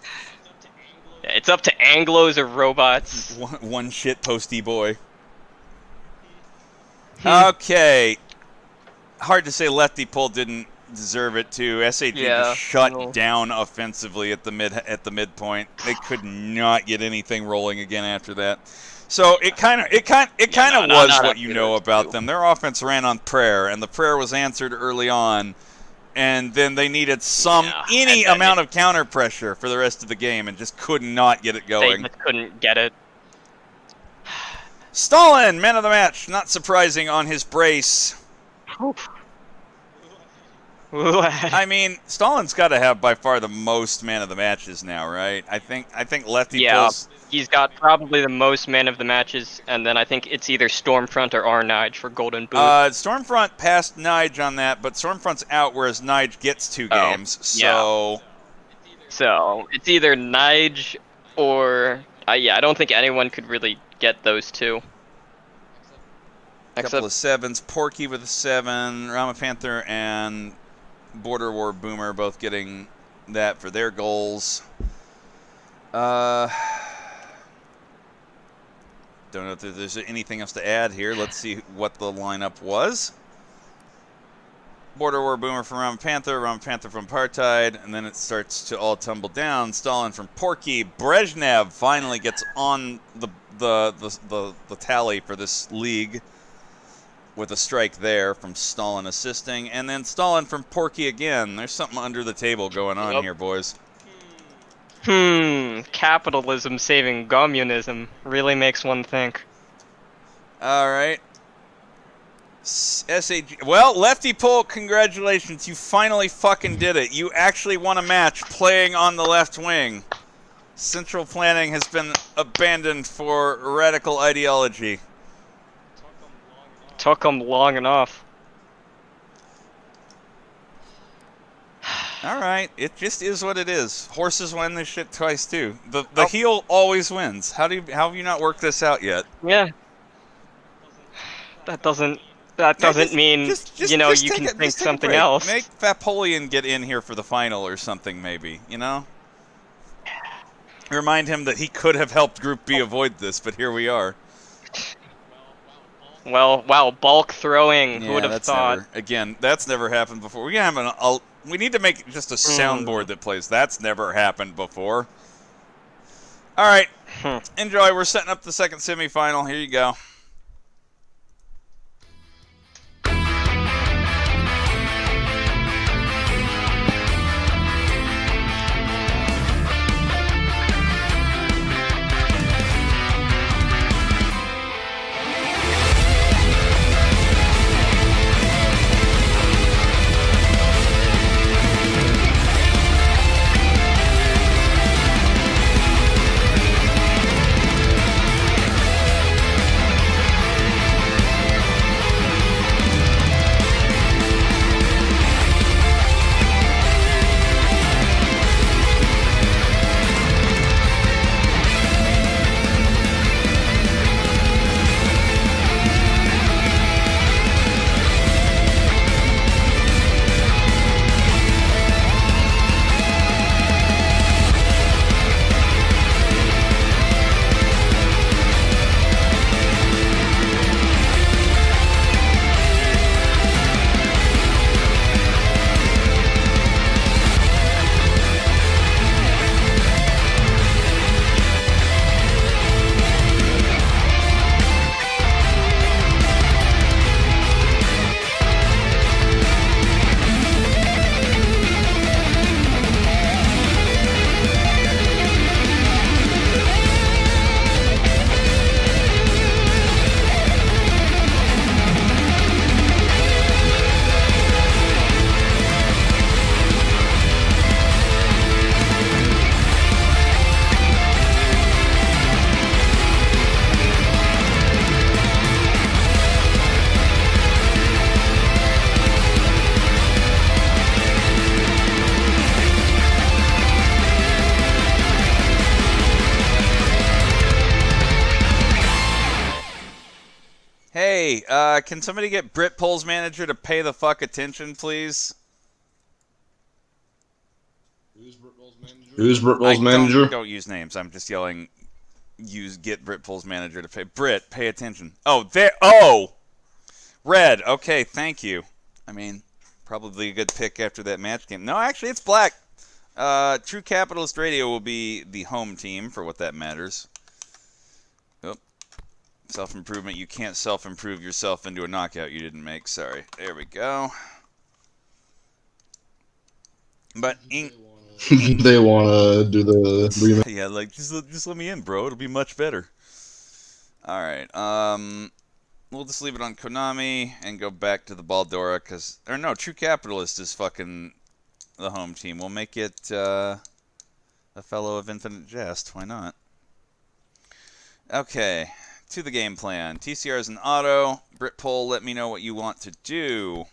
It's up to Anglos or robots. One shit posty boy. Okay. Hard to say Lefty Pole didn't deserve it too. SAG just shut down offensively at the midpoint. They could not get anything rolling again after that. So it kind of was what you know about them. Their offense ran on prayer, and the prayer was answered early on. and then they needed any amount of counter pressure for the rest of the game and just could not get it going. They just couldn't get it. Stalin, man of the match, not surprising on his brace. I mean, Stalin's got to have by far the most man of the matches now, right? I think Lefty pulls. He's got probably the most man of the matches, and then I think it's either Stormfront or Nige for Golden Boot. Stormfront passed Nige on that, but Stormfront's out, whereas Nige gets 2 games. So it's either Nige or I don't think anyone could really get those 2. A couple of 7s. Porky with a 7. Ramapanther and Border War Boomer both getting that for their goals. Don't know if there's anything else to add here. Let's see what the lineup was. Border War Boomer from Ramapanther from Partide, and then it starts to all tumble down. Stalin from Porky. Brezhnev finally gets on the tally for this league with a strike there from Stalin assisting, and then Stalin from Porky again. There's something under the table going on here, boys. Capitalism saving communism really makes one think. All right. SAG. Well, Lefty Pole, congratulations. You finally fucking did it. You actually won a match playing on the left wing. Central planning has been abandoned for radical ideology. Took them long enough. All right, it just is what it is. Horses win this shit twice too. The heel always wins. How have you not worked this out yet? Yeah. That doesn't mean you can think something else. Make Fapolian get in here for the final or something, maybe. You know. Remind him that he could have helped Group B avoid this, but here we are. Well, wow, bulk throwing. Who would have thought? That's never happened before. We need to make just a soundboard that plays. That's never happened before. All right, enjoy. We're setting up the second semifinal. Here you go. Hey, can somebody get Brit Pole's manager to pay the fuck attention, please? Who's Brit Pole's manager? Don't use names. I'm just yelling. Get Brit Pole's manager to pay. Brit, pay attention. Oh, there. Oh, Red. Okay, thank you. I mean, probably a good pick after that match game. No, actually, it's Black. True Capitalist Radio will be the home team for what that matters. Oh, self-improvement. You can't self-improve yourself into a knockout you didn't make. Sorry. There we go. But They want to do the remake. yeah, like just let me in, bro. It'll be much better. All right. We'll just leave it on Konami and go back to the Baldora True Capitalist is fucking the home team. We'll make it a fellow of Infinite Jest. Why not? Okay, to the game plan. TCR is an auto. Britpole, let me know what you want to do.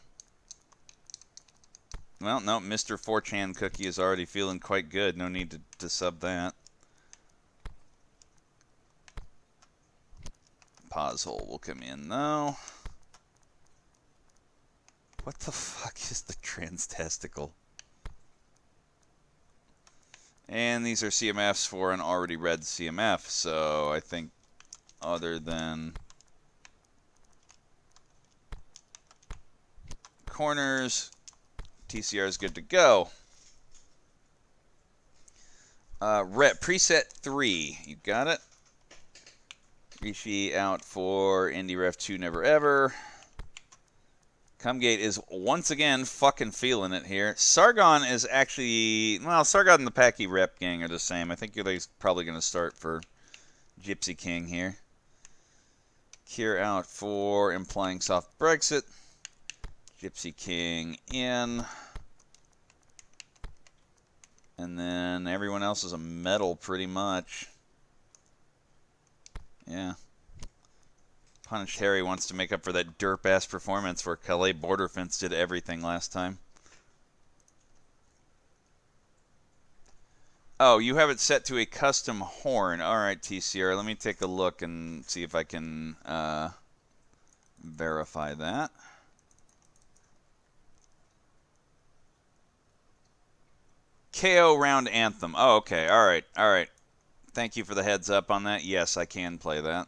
Well, no, Mr. 4chan Cookie is already feeling quite good. No need to sub that. Pause hole will come in, though. What the fuck is the trans-testicle? And these are CMFs for an already read CMF, so I think other than corners, TCR is good to go. Preset 3, you got it? Rishi out for IndyRef 2 Never Ever. Cumgate is once again fucking feeling it here. Sargon is actually... Well, Sargon and the Packy Rep gang are the same. I think he's probably going to start for Gypsy King here. Kier out for implying soft Brexit. Gypsy King in. And then everyone else is a medal pretty much. Yeah. Punished Harry wants to make up for that derp-ass performance where Calais Border Fence did everything last time. Oh, you have it set to a custom horn. Alright, TCR. Let me take a look and see if I can verify that. KO round anthem. Oh, okay. Alright, alright. Thank you for the heads up on that. Yes, I can play that.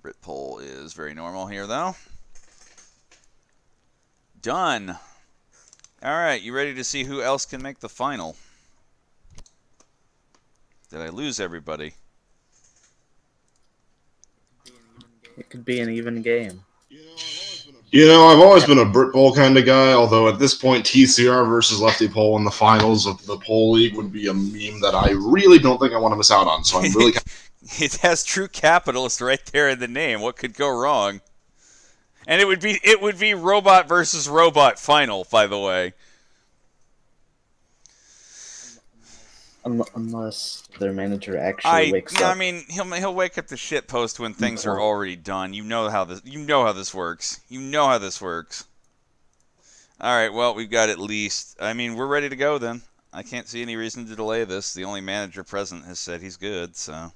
Britpole is very normal here, though. Done. Alright, you ready to see who else can make the final? Did I lose everybody? It could be an even game. You know, I've always been a Britpole kind of guy, although at this point, TCR versus Lefty Pole in the finals of the Pole League would be a meme that I really don't think I want to miss out on, so I'm really... It has True Capitalist right there in the name. What could go wrong? And it would be robot versus robot final, by the way. Unless their manager actually wakes up. I mean, he'll wake up to shit post when things are already done. You know how this works. You know how this works. All right, well, we've got at least. I mean, we're ready to go then. I can't see any reason to delay this. The only manager present has said he's good, so.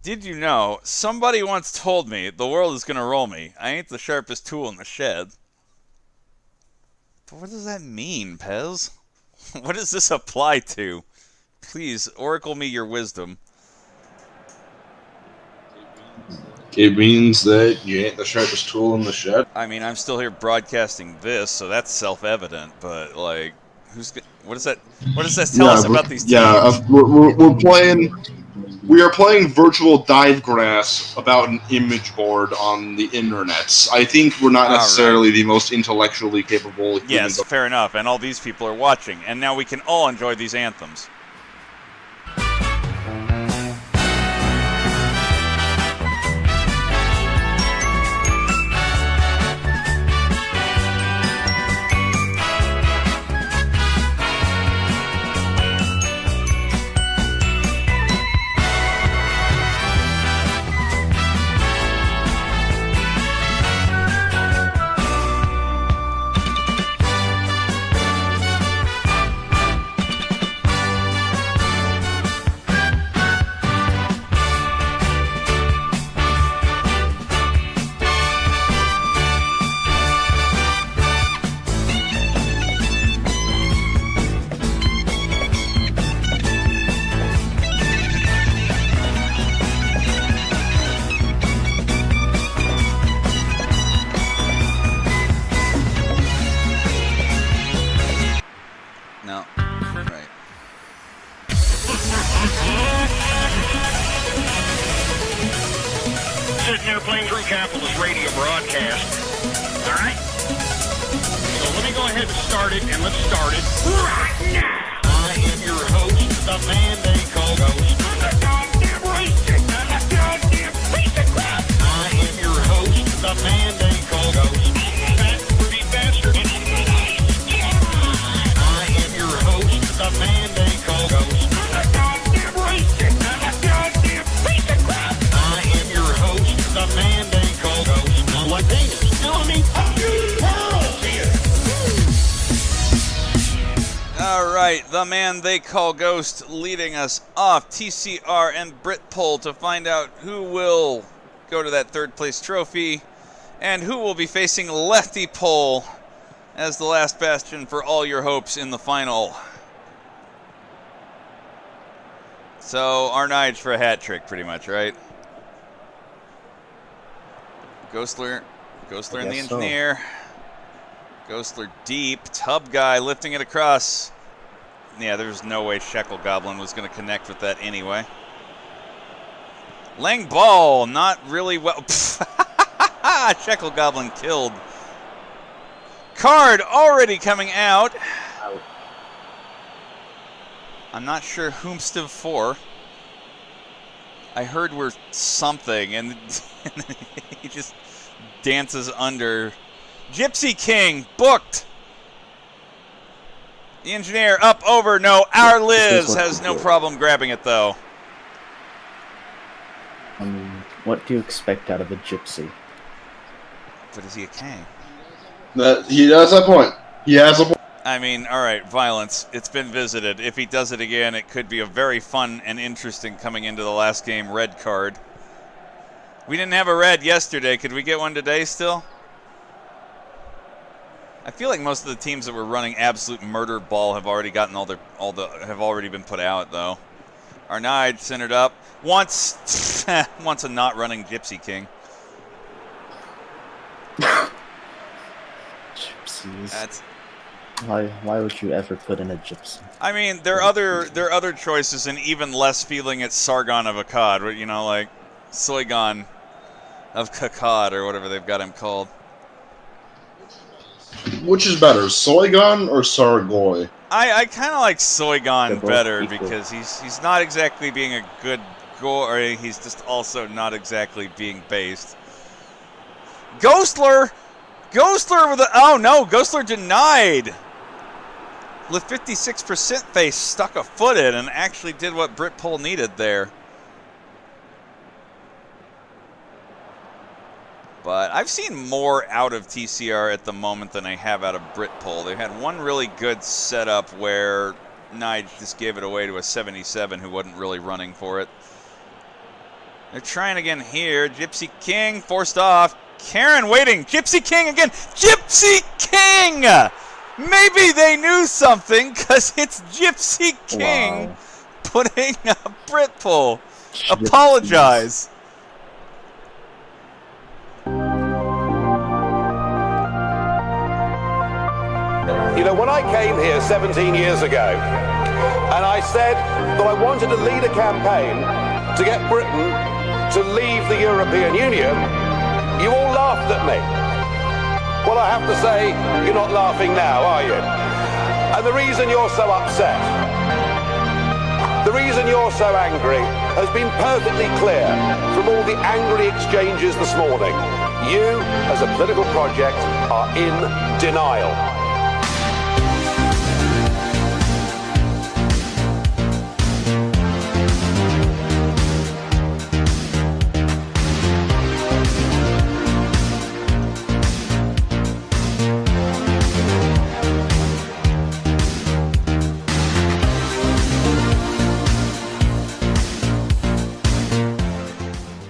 Did you know somebody once told me the world is gonna roll me? I ain't the sharpest tool in the shed. But what does that mean, Pez? What does this apply to? Please, oracle me your wisdom. It means that you ain't the sharpest tool in the shed. I mean, I'm still here broadcasting this, so that's self-evident. But like, what does that tell us about these teams? Yeah, we're playing. We are playing virtual divegrass about an image board on the internet. I think we're not necessarily the most intellectually capable humans. Yes, fair enough. And all these people are watching, and now we can all enjoy these anthems. Sitting there playing True Capitalist radio broadcast. All right? go ahead and start it, and let's start it right now. I am your host, the man they call Ghost. The goddamn racist, the goddamn piece of crap. I am your host, the man they call Ghost. Fat, pretty bastard. I am your host, the man they call Ghost. The goddamn racist, the goddamn piece of crap. I am your host, the man they call Ghost. What penis? No, I mean, pearls here. All right, the man they call Ghost leading us off. TCR and Britpole to find out who will go to that third place trophy and who will be facing Lefty Pole as the last bastion for all your hopes in the final. So Arnage for a hat trick, pretty much, right? Ghostler and the engineer. Ghostler deep. Tub guy lifting it across. Yeah, there's no way Shekel Goblin was going to connect with that anyway. Lang Ball, not really well. Shekel Goblin killed. Card already coming out. I'm not sure whomstive for. I heard we're something, and he just dances under. Gypsy King, booked. The engineer, up, over, no. Our Liz has no problem grabbing it, though. What do you expect out of a gypsy? But is he a king? He has that point. He has a point. I mean, all right, violence. It's been visited. If he does it again, it could be a very fun and interesting coming into the last game red card. We didn't have a red yesterday. Could we get one today still? I feel like most of the teams that were running absolute murder ball have already gotten have already been put out though. Arnide centered up. Wants a not running Gypsy King. Gypsies. That's. Why would you ever put in a gypsy? I mean, there are other choices, and even less feeling it's Sargon of Akkad, you know, like Soigon of Kakad or whatever they've got him called. Which is better, Soigon or Sargoy? I kind of like Soigon better because he's not exactly being a good or he's just also not exactly being based. Ghostler with a Ghostler denied. The 56% face stuck a foot in and actually did what Britpole needed there. But I've seen more out of TCR at the moment than I have out of Britpole. They had one really good setup where Nige just gave it away to a 77 who wasn't really running for it. They're trying again here. Gypsy King forced off. Karen waiting. Gypsy King again. Gypsy King! Maybe they knew something because it's Gypsy King putting a Britpole. Apologize. You know, when I came here 17 years ago, and I said that I wanted to lead a campaign to get Britain to leave the European Union, you all laughed at me. Well, I have to say, you're not laughing now, are you? And the reason you're so upset, the reason you're so angry, has been perfectly clear from all the angry exchanges this morning. You, as a political project, are in denial.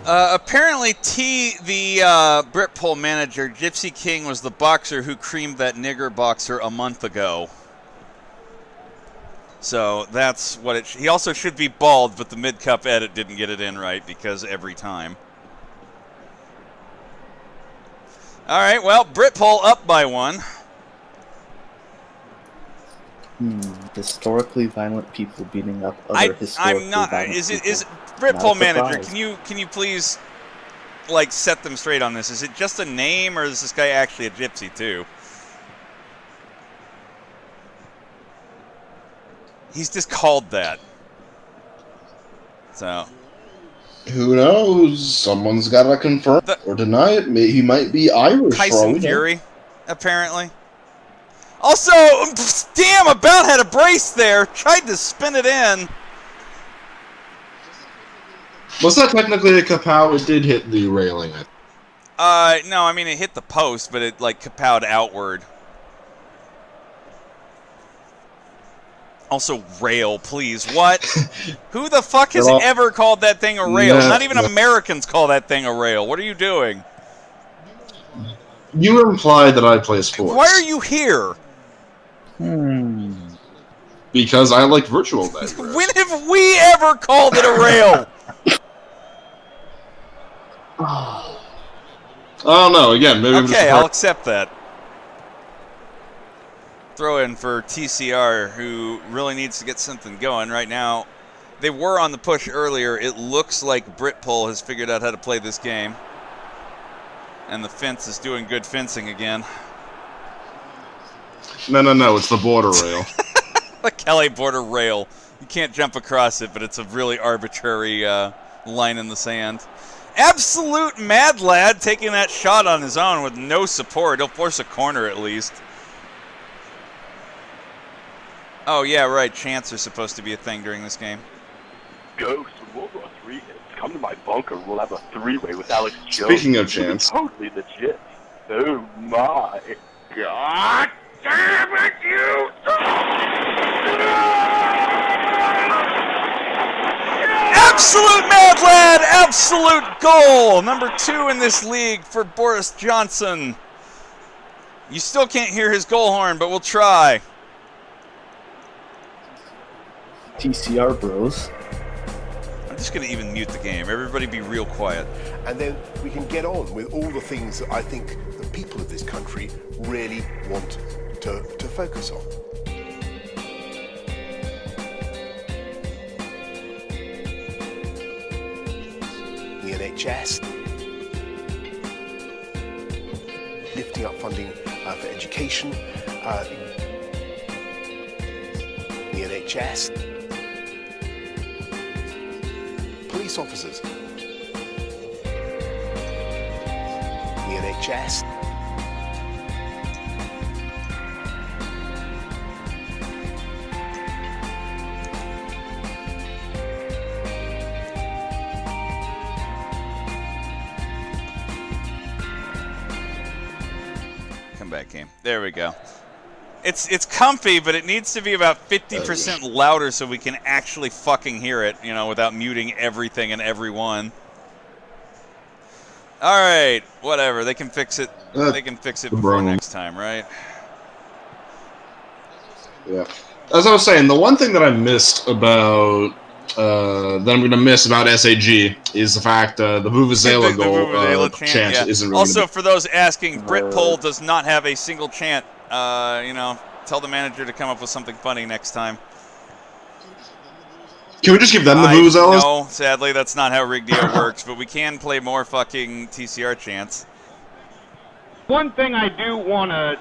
Apparently, the Britpole manager, Gypsy King, was the boxer who creamed that nigger boxer a month ago. So that's what it. He also should be bald, but the mid-cup edit didn't get it in right because every time. All right, well, Britpole up by one. Historically violent people beating up other historically violent people. Is Britpole manager? Can you please like set them straight on this? Is it just a name, or is this guy actually a gypsy too? He's just called that. So. Who knows? Someone's got to confirm or deny it. He might be Irish. Tyson Fury, apparently. Also, damn, about had a brace there. Tried to spin it in. Was that technically a kapow? It did hit the railing. No, I mean, it hit the post, but it, like, kapowed outward. Also, rail, please. What? Who the fuck has ever called that thing a rail? Not even Americans call that thing a rail. What are you doing? You implied that I play sports. Why are you here? Because I like virtual digress. When have we ever called it a rail? I don't know. Again, maybe okay, I'll accept that. Throw in for TCR, who really needs to get something going right now. They were on the push earlier. It looks like Britpol has figured out how to play this game. And the fence is doing good fencing again. No. It's the border rail. The Kelly border rail. You can't jump across it, but it's a really arbitrary line in the sand. Absolute mad lad taking that shot on his own with no support. He'll force a corner at least. Oh, yeah, right. Chants are supposed to be a thing during this game. Ghost, when World War III hits, come to my bunker. We'll have a three-way with Alex Jones. Speaking of chants. Totally legit. Oh, my God. Damn it, you! Absolute mad lad! Absolute goal! Number 2 in this league for Boris Johnson. You still can't hear his goal horn, but we'll try. TCR bros. I'm just going to even mute the game. Everybody be real quiet. And then we can get on with all the things that I think the people of this country really want to focus on. The NHS, lifting up funding for education, the NHS, police officers, the NHS, Come back, game. There we go. It's comfy, but it needs to be about 50% louder so we can actually fucking hear it, you know, without muting everything and everyone. All right, whatever. They can fix it. They can fix it before next time, right? Yeah. As I was saying, the one thing that I missed about that I'm going to miss about SAG is the fact the Vuvuzela goal chant isn't really also, for those asking, Britpol does not have a single chant. You know, tell the manager to come up with something funny next time. Can we just give them the Vuvuzelas? No, sadly, that's not how Rigdio works, but we can play more fucking TCR chants. One thing I do want to,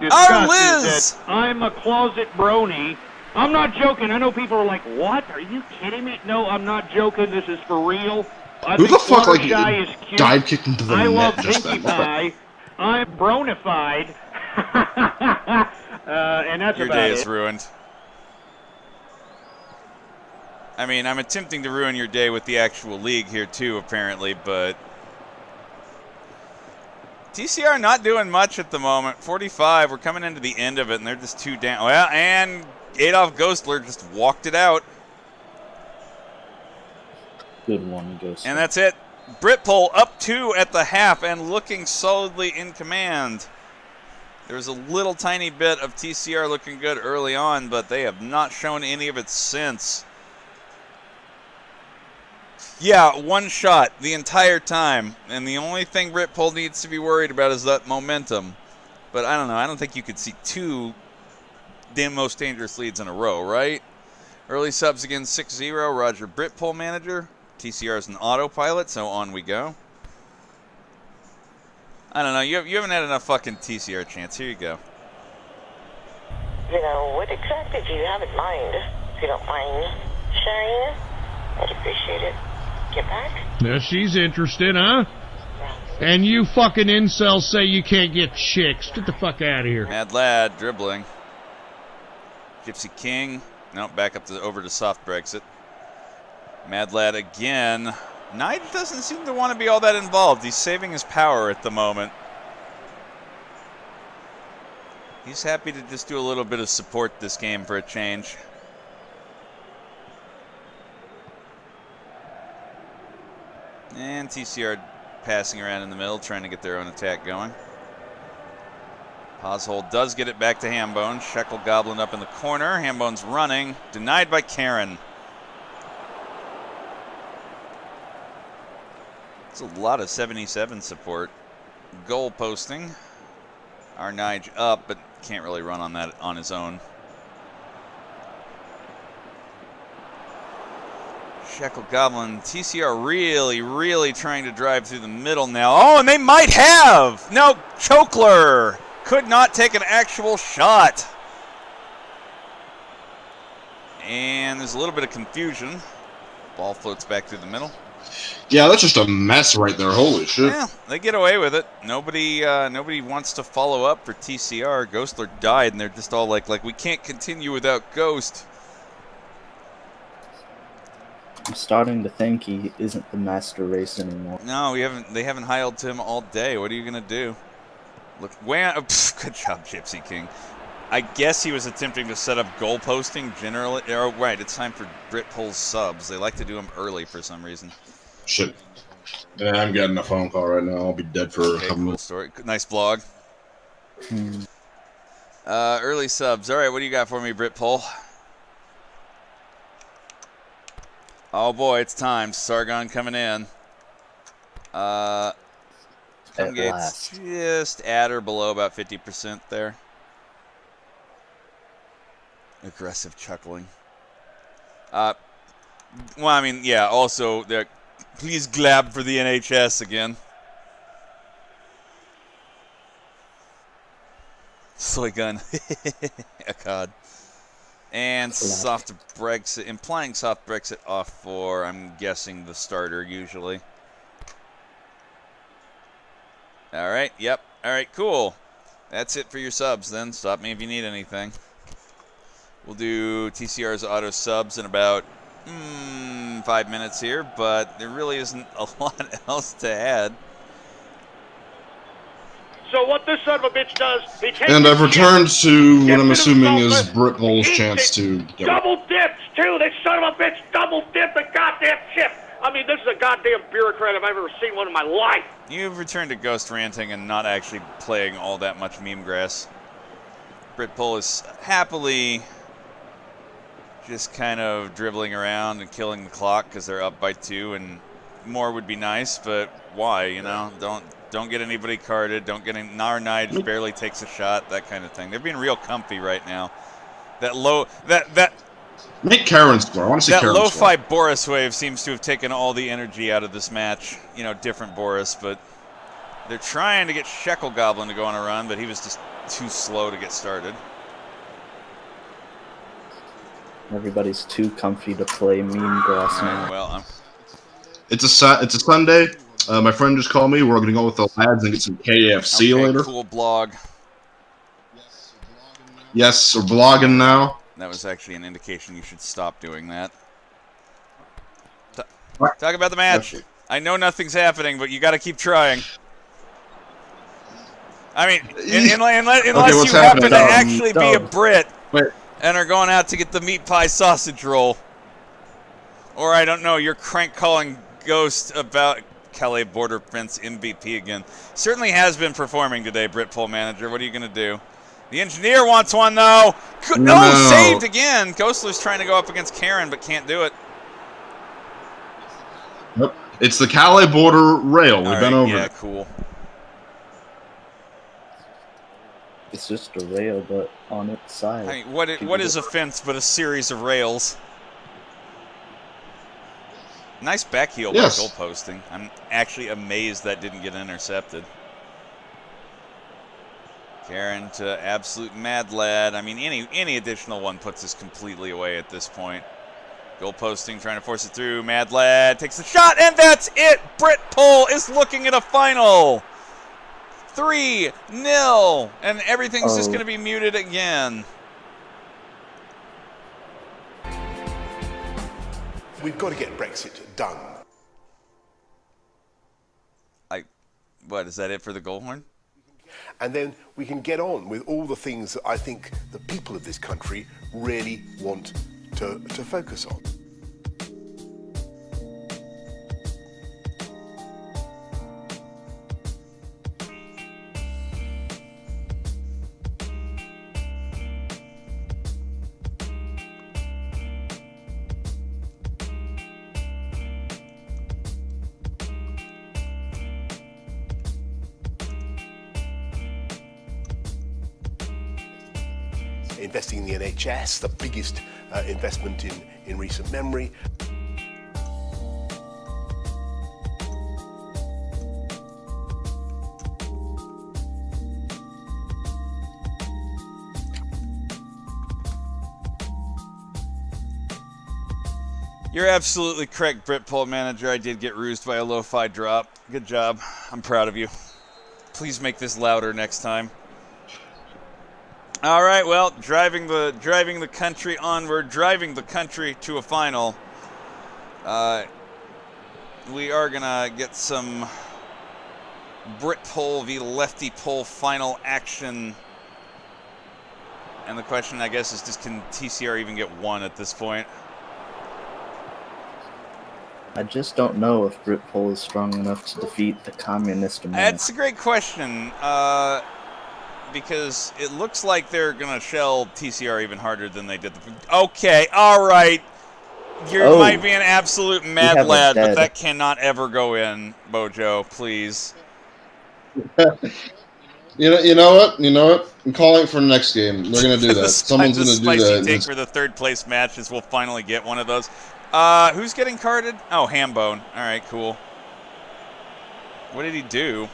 discuss is that I'm a closet brony. I'm not joking. I know people are like, what? Are you kidding me? No, I'm not joking. This is for real. Who the fuck, is cute. dive kicked into the I net love just Pinkie then? Pie. I'm bronified. And that's Your about day it. is ruined. I mean, I'm attempting to ruin your day with the actual league here too, apparently, but TCR not doing much at the moment. 45, we're coming into the end of it, and they're just 2 down. Well, and Adolf Ghostler just walked it out. Good one, Ghostler. And that's it. Britpol up 2 at the half and looking solidly in command. There's a little tiny bit of TCR looking good early on, but they have not shown any of it since. Yeah, one shot the entire time. And the only thing Britpol needs to be worried about is that momentum. But I don't know. I don't think you could see 2 damn most dangerous leads in a row, right? Early subs again, 6-0. Roger Britpol manager. TCR is an autopilot, so on we go. I don't know. You haven't had enough fucking TCR chance. Here you go. What exactly do you have in mind? If you don't mind sharing, I'd appreciate it. Get back. Now she's interested, huh? And you fucking incels say you can't get chicks. Get the fuck out of here. Mad Lad dribbling. Gypsy King. Nope, back up to over to soft Brexit. Mad Lad again. Knight doesn't seem to want to be all that involved. He's saving his power at the moment. He's happy to just do a little bit of support this game for a change. And TCR passing around in the middle, trying to get their own attack going. Oshold does get it back to Hambone. Shekel Goblin up in the corner. Hambone's running. Denied by Karen. It's a lot of 77 support. Goal posting. Arnige up, but can't really run on that on his own. Shekel Goblin, TCR really trying to drive through the middle now. Oh, and they might have! No, Chokler could not take an actual shot. And there's a little bit of confusion. Ball floats back through the middle. Yeah, that's just a mess right there. Holy shit. Yeah, they get away with it. Nobody wants to follow up for TCR. Ghostler died, and they're just all like we can't continue without Ghost. I'm starting to think he isn't the master race anymore. No, they haven't heiled him all day. What are you gonna do? Look, good job, Gypsy King. I guess he was attempting to set up goal posting generally. Oh, right, it's time for Britpole's subs. They like to do them early for some reason. Shit. Yeah, I'm getting a phone call right now. I'll be dead for a couple cool minutes. Story. Nice blog. Early subs. All right, what do you got for me, Britpole? Oh boy, it's time. Sargon coming in. Gates just at or below about 50% there. Aggressive chuckling. Well, I mean, yeah, also, please glab for the NHS again. Soy gun. God. And soft Brexit, implying soft Brexit off for, I'm guessing, the starter usually. All right, yep. All right, cool. That's it for your subs then. Stop me if you need anything. We'll do TCR's auto subs in about 5 minutes here, but there really isn't a lot else to add. So what this son of a bitch does, he takes And I've his returned to what I'm Get assuming rid of is the Britpole's He chance to get double dips too. This son of a bitch double dipped the goddamn chip. I mean, this is a goddamn bureaucrat if I've ever seen one in my life. You've returned to Ghost ranting and not actually playing all that much meme grass. Britpole is happily just kind of dribbling around and killing the clock because they're up by 2, and more would be nice, but why? You know, don't get anybody carded. Don't get any. Narnige barely takes a shot. That kind of thing. They're being real comfy right now. That low that. Make Karen score. I want to see that Karen lo-fi score. Boris wave seems to have taken all the energy out of this match. You know, different Boris, but they're trying to get Shekel Goblin to go on a run, but he was just too slow to get started. Everybody's too comfy to play meme grass now. Well, It's a Sunday. My friend just called me. We're going to go with the lads and get some KFC later. Cool blog. Yes, we're blogging now. That was actually an indication you should stop doing that. Talk about the match. I know nothing's happening, but you got to keep trying. I mean, unless you happen to actually be a Brit and are going out to get the meat pie sausage roll. Or, I don't know, you're crank calling Ghost about Calais Border Fence MVP again. Certainly has been performing today, Britpole manager. What are you going to do? The engineer wants one, though. No, saved again. Ghostler's trying to go up against Karen, but can't do it. Yep. It's the Calais Border Rail. We've been over yeah, it. Cool. It's just a rail, but on its side. I mean, what is a fence but a series of rails? Nice back heel by goal posting. I'm actually amazed that didn't get intercepted. Karen to absolute mad lad. I mean, any additional one puts us completely away at this point. Goal posting, trying to force it through. Mad lad takes the shot, and that's it. Britt Pole is looking at a final. 3-0, and everything's just going to be muted again. We've got to get Brexit done. What, is that it for the goal horn? And then we can get on with all the things that I think the people of this country really want to focus on. Investing in the NHS, the biggest investment in recent memory. You're absolutely correct, Brit Pole Manager. I did get rused by a lo-fi drop. Good job. I'm proud of you. Please make this louder next time. All right, well, driving the country onward, driving the country to a final. We are gonna get some Brit Pole v Lefty Pole final action. And the question, I guess, is can TCR even get one at this point? I just don't know if Brit Pole is strong enough to defeat the communist America. That's a great question. Because it looks like they're going to shell TCR even harder than they did. Okay, all right. You might be an absolute mad lad, but that cannot ever go in, Bojo, please. You know what? I'm calling for the next game. They're going to do that. Someone's going to do that. The spicy take for the third place matches. We'll finally get one of those. Who's getting carded? Oh, Hambone. All right, cool. What did he do?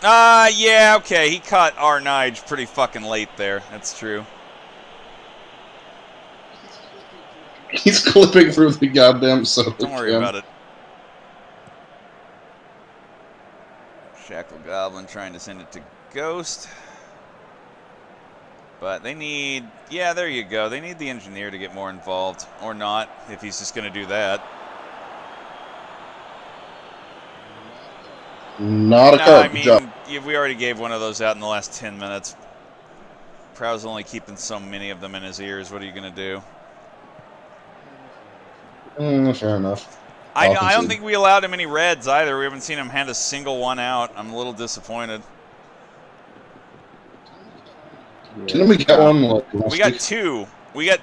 Yeah, okay. He caught R. Nige pretty fucking late there. That's true. He's clipping through the goddamn soda. Don't worry about it. Shackle Goblin trying to send it to Ghost. But they need... Yeah, there you go. They need the engineer to get more involved. Or not, if he's just going to do that. Not a card. I mean, we already gave one of those out in the last 10 minutes. Prow's only keeping so many of them in his ears. What are you going to do? Fair enough. I don't think we allowed him any reds either. We haven't seen him hand a single one out. I'm a little disappointed. Didn't we get one? We got two. We got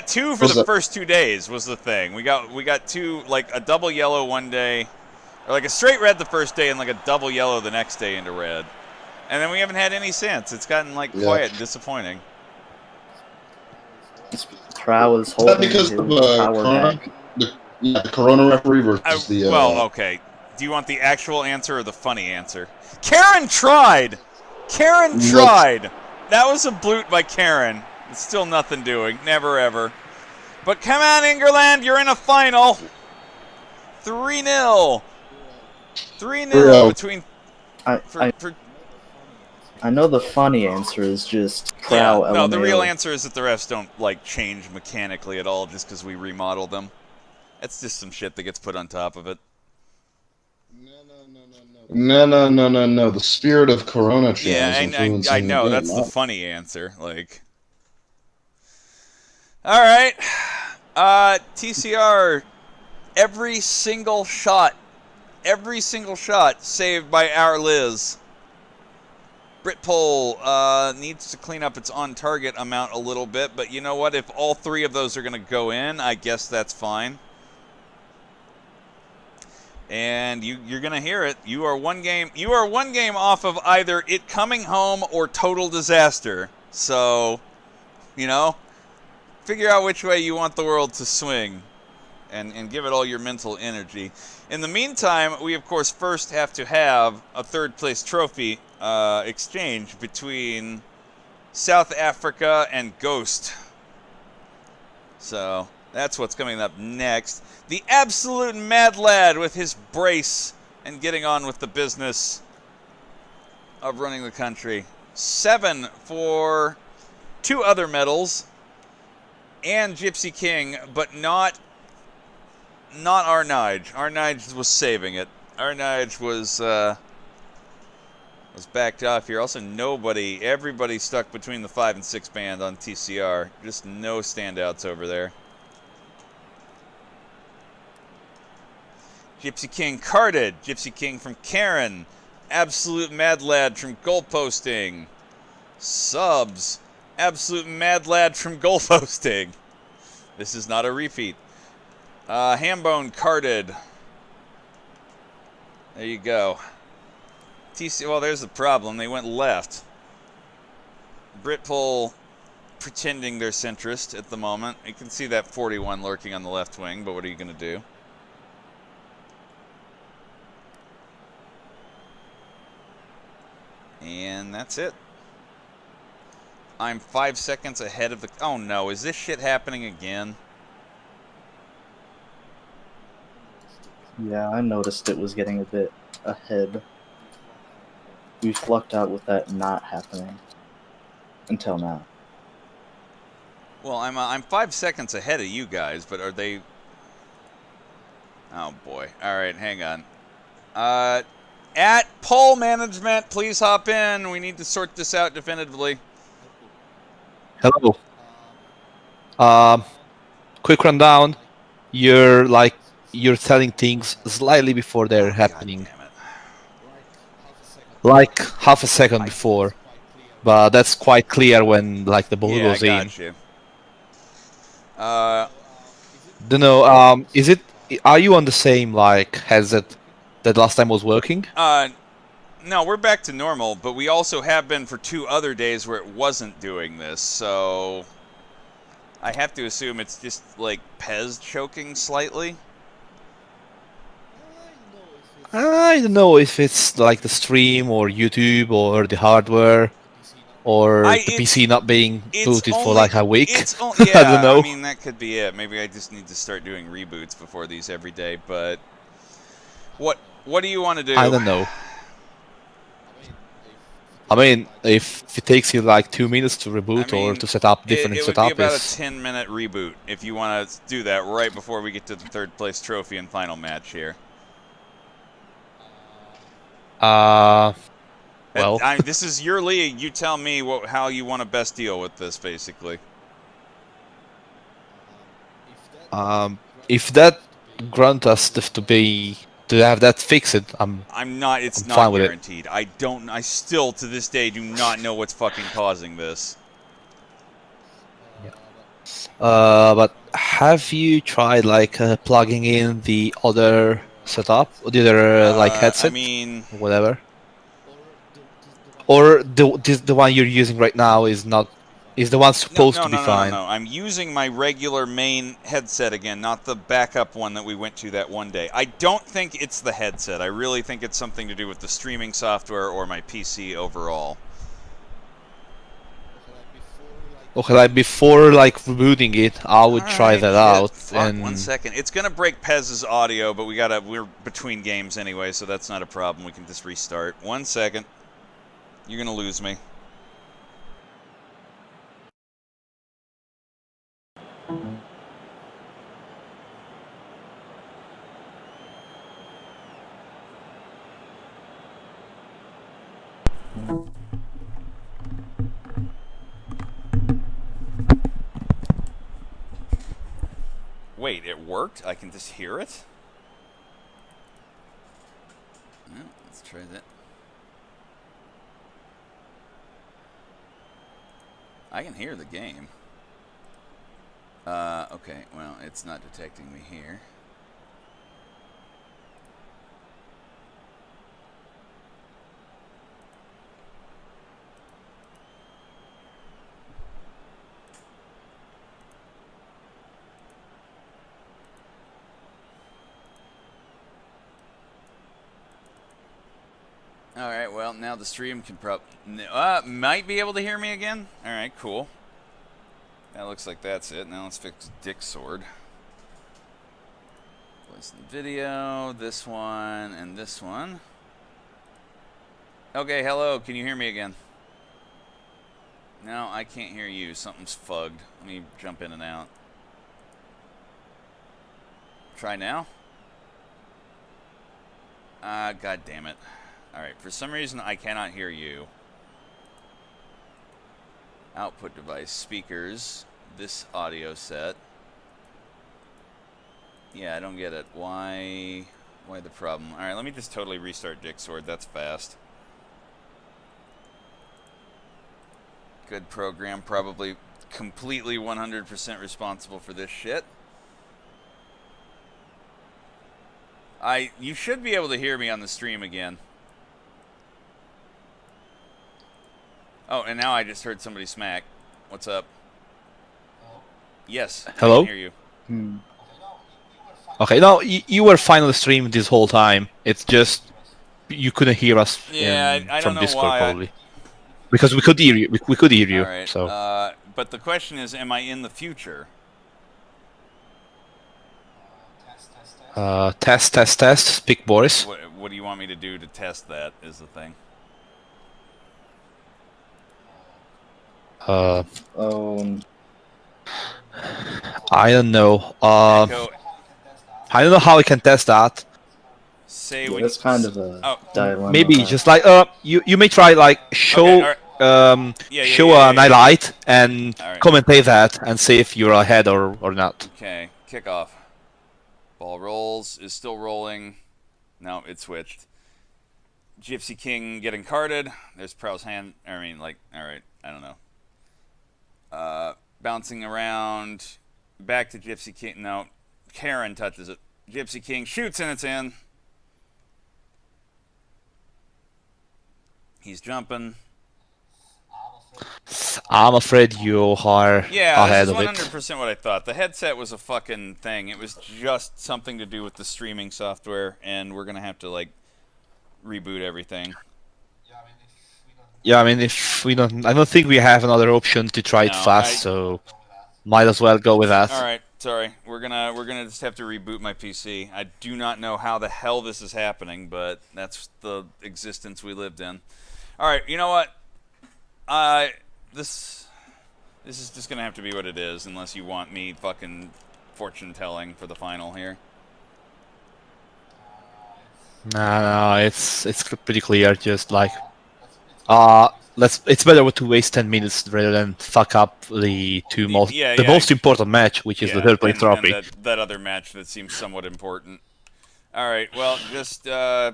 two for the first 2 days was the thing. We got two, like a double yellow one day. Or like a straight red the first day and like a double yellow the next day into red. And then we haven't had any since. It's gotten like quiet and disappointing. Prow is holding because his of power Corona, back. the Corona referee versus the... well, okay. Do you want the actual answer or the funny answer? Karen tried! Karen tried! That was a blute by Karen. It's still nothing doing. Never ever. But come on, Ingerland. You're in a final. 3-0. 3-0 between... I know the funny answer is just Prow. Yeah, no, the real answer is that the refs don't like change mechanically at all just because we remodel them. That's just some shit that gets put on top of it. No. The spirit of Corona channels. Yeah, I know. That's the funny answer. Like, all right, TCR. Every single shot saved by our Liz. Brit Pole needs to clean up its on-target amount a little bit, but you know what? If all three of those are going to go in, I guess that's fine. And you're going to hear it. You are one game off of either it coming home or total disaster. So, figure out which way you want the world to swing. and give it all your mental energy. In the meantime, we of course first have to have a third place trophy exchange between South Africa and Ghost. So that's what's coming up next. The absolute mad lad with his brace and getting on with the business of running the country. 7 for 2 other medals and Gypsy King, but not Arnige. Arnige was saving it. Arnige was backed off here. Also, everybody stuck between the 5 and 6 band on TCR. Just no standouts over there. Gypsy King carded. Gypsy King from Karen. Absolute Mad Lad from Goalposting. Subs. Absolute Mad Lad from Goalposting. This is not a repeat. Hambone carded. There you go. Well, there's the problem. They went left. Britpole pretending they're centrist at the moment. You can see that 41 lurking on the left wing, but what are you going to do? And that's it. I'm 5 seconds ahead of the... Oh no, is this shit happening again? Yeah, I noticed it was getting a bit ahead. We've lucked out with that not happening. Until now. Well, I'm 5 seconds ahead of you guys, but are they... Oh boy. Alright, hang on. At poll management, please hop in. We need to sort this out definitively. Hello. Quick rundown. You're telling things slightly before they're happening. Like half a second before, but that's quite clear when the ball goes in. Yeah, I got you. Don't know. Is it? Are you on the same headset that last time was working? No, we're back to normal, but we also have been for 2 other days where it wasn't doing this, so I have to assume it's just Pez choking slightly. I don't know if it's the stream or YouTube or the hardware or the PC not being booted for a week. Yeah, I don't know. I mean, that could be it. Maybe I just need to start doing reboots before these every day, but what do you want to do? I don't know. I mean, if it takes you 2 minutes to reboot or to set up different setup, it would be about a 10-minute reboot if you want to do that right before we get to the 3rd place trophy and final match here. Well, this is your league. You tell me how you want to best deal with this, basically. If that grant us to have that fixed, It's I'm not fine with guaranteed. I still to this day do not know what's fucking causing this. But have you tried plugging in the other setup, or the other headset? I mean, whatever. Or the one you're using right now is the one supposed to be fine? No. I'm using my regular main headset again, not the backup one that we went to that one day. I don't think it's the headset. I really think it's something to do with the streaming software or my PC overall. Okay, before rebooting it, I would try that out. And 1 second. It's gonna break Pez's audio, but we're between games anyway, so that's not a problem. We can just restart. 1 second. You're gonna lose me. Wait, it worked? I can just hear it? Well, let's try that. I can hear the game. Okay, well, it's not detecting me here. now the stream can might be able to hear me again. All right, cool. That looks like that's it. Now let's fix Dick Sword. Voice in the video, this one, and this one. Okay, hello. Can you hear me again? No, I can't hear you. Something's fugged. Let me jump in and out. Try now. God damn it. Alright, for some reason I cannot hear you. Output device, speakers, this audio set. Yeah, I don't get it. Why the problem? Alright, let me just totally restart Dick Sword. That's fast. Good program, probably completely 100% responsible for this shit. You should be able to hear me on the stream again. Oh, and now I just heard somebody smack. What's up? Yes. Hello? I can hear you. Okay, no, you were fine on the stream this whole time. It's just you couldn't hear us I from don't know Discord why. probably. Because we could hear you. We could hear you. All right. So. But the question is, am I in the future? Test. Speak, Boris. What do you want me to do to test that? Is the thing. Oh. I don't know. I don't know how we can test that. Say Yeah, that's kind of a dilemma. Maybe just like you may try like show show an highlight and commentate that and see if you're ahead or not. Okay, kickoff. Ball rolls, is still rolling. No, it switched. Gypsy King getting carded. There's Prow's hand. I mean, like, alright, I don't know. Bouncing around. Back to Gypsy King. No, Karen touches it. Gypsy King shoots and it's in. He's jumping. I'm afraid you are ahead of it. This is 100% what I thought. The headset was a fucking thing. It was just something to do with the streaming software, and we're gonna have to like reboot everything. Yeah, I mean, if we don't, I don't think we have another option to try it fast, so might as well go with that. All right, sorry. We're gonna just have to reboot my PC. I do not know how the hell this is happening, but that's the existence we lived in. All right, you know what? This is just gonna have to be what it is, unless you want me fucking fortune telling for the final here. No, it's pretty clear. Just like, it's better to waste 10 minutes rather than fuck up the most important match, which is the third place trophy. And that other match that seems somewhat important. All right, well, just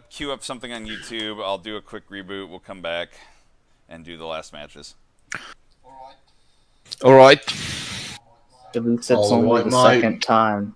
queue up something on YouTube. I'll do a quick reboot. We'll come back and do the last matches. All right. At least that's only the second time.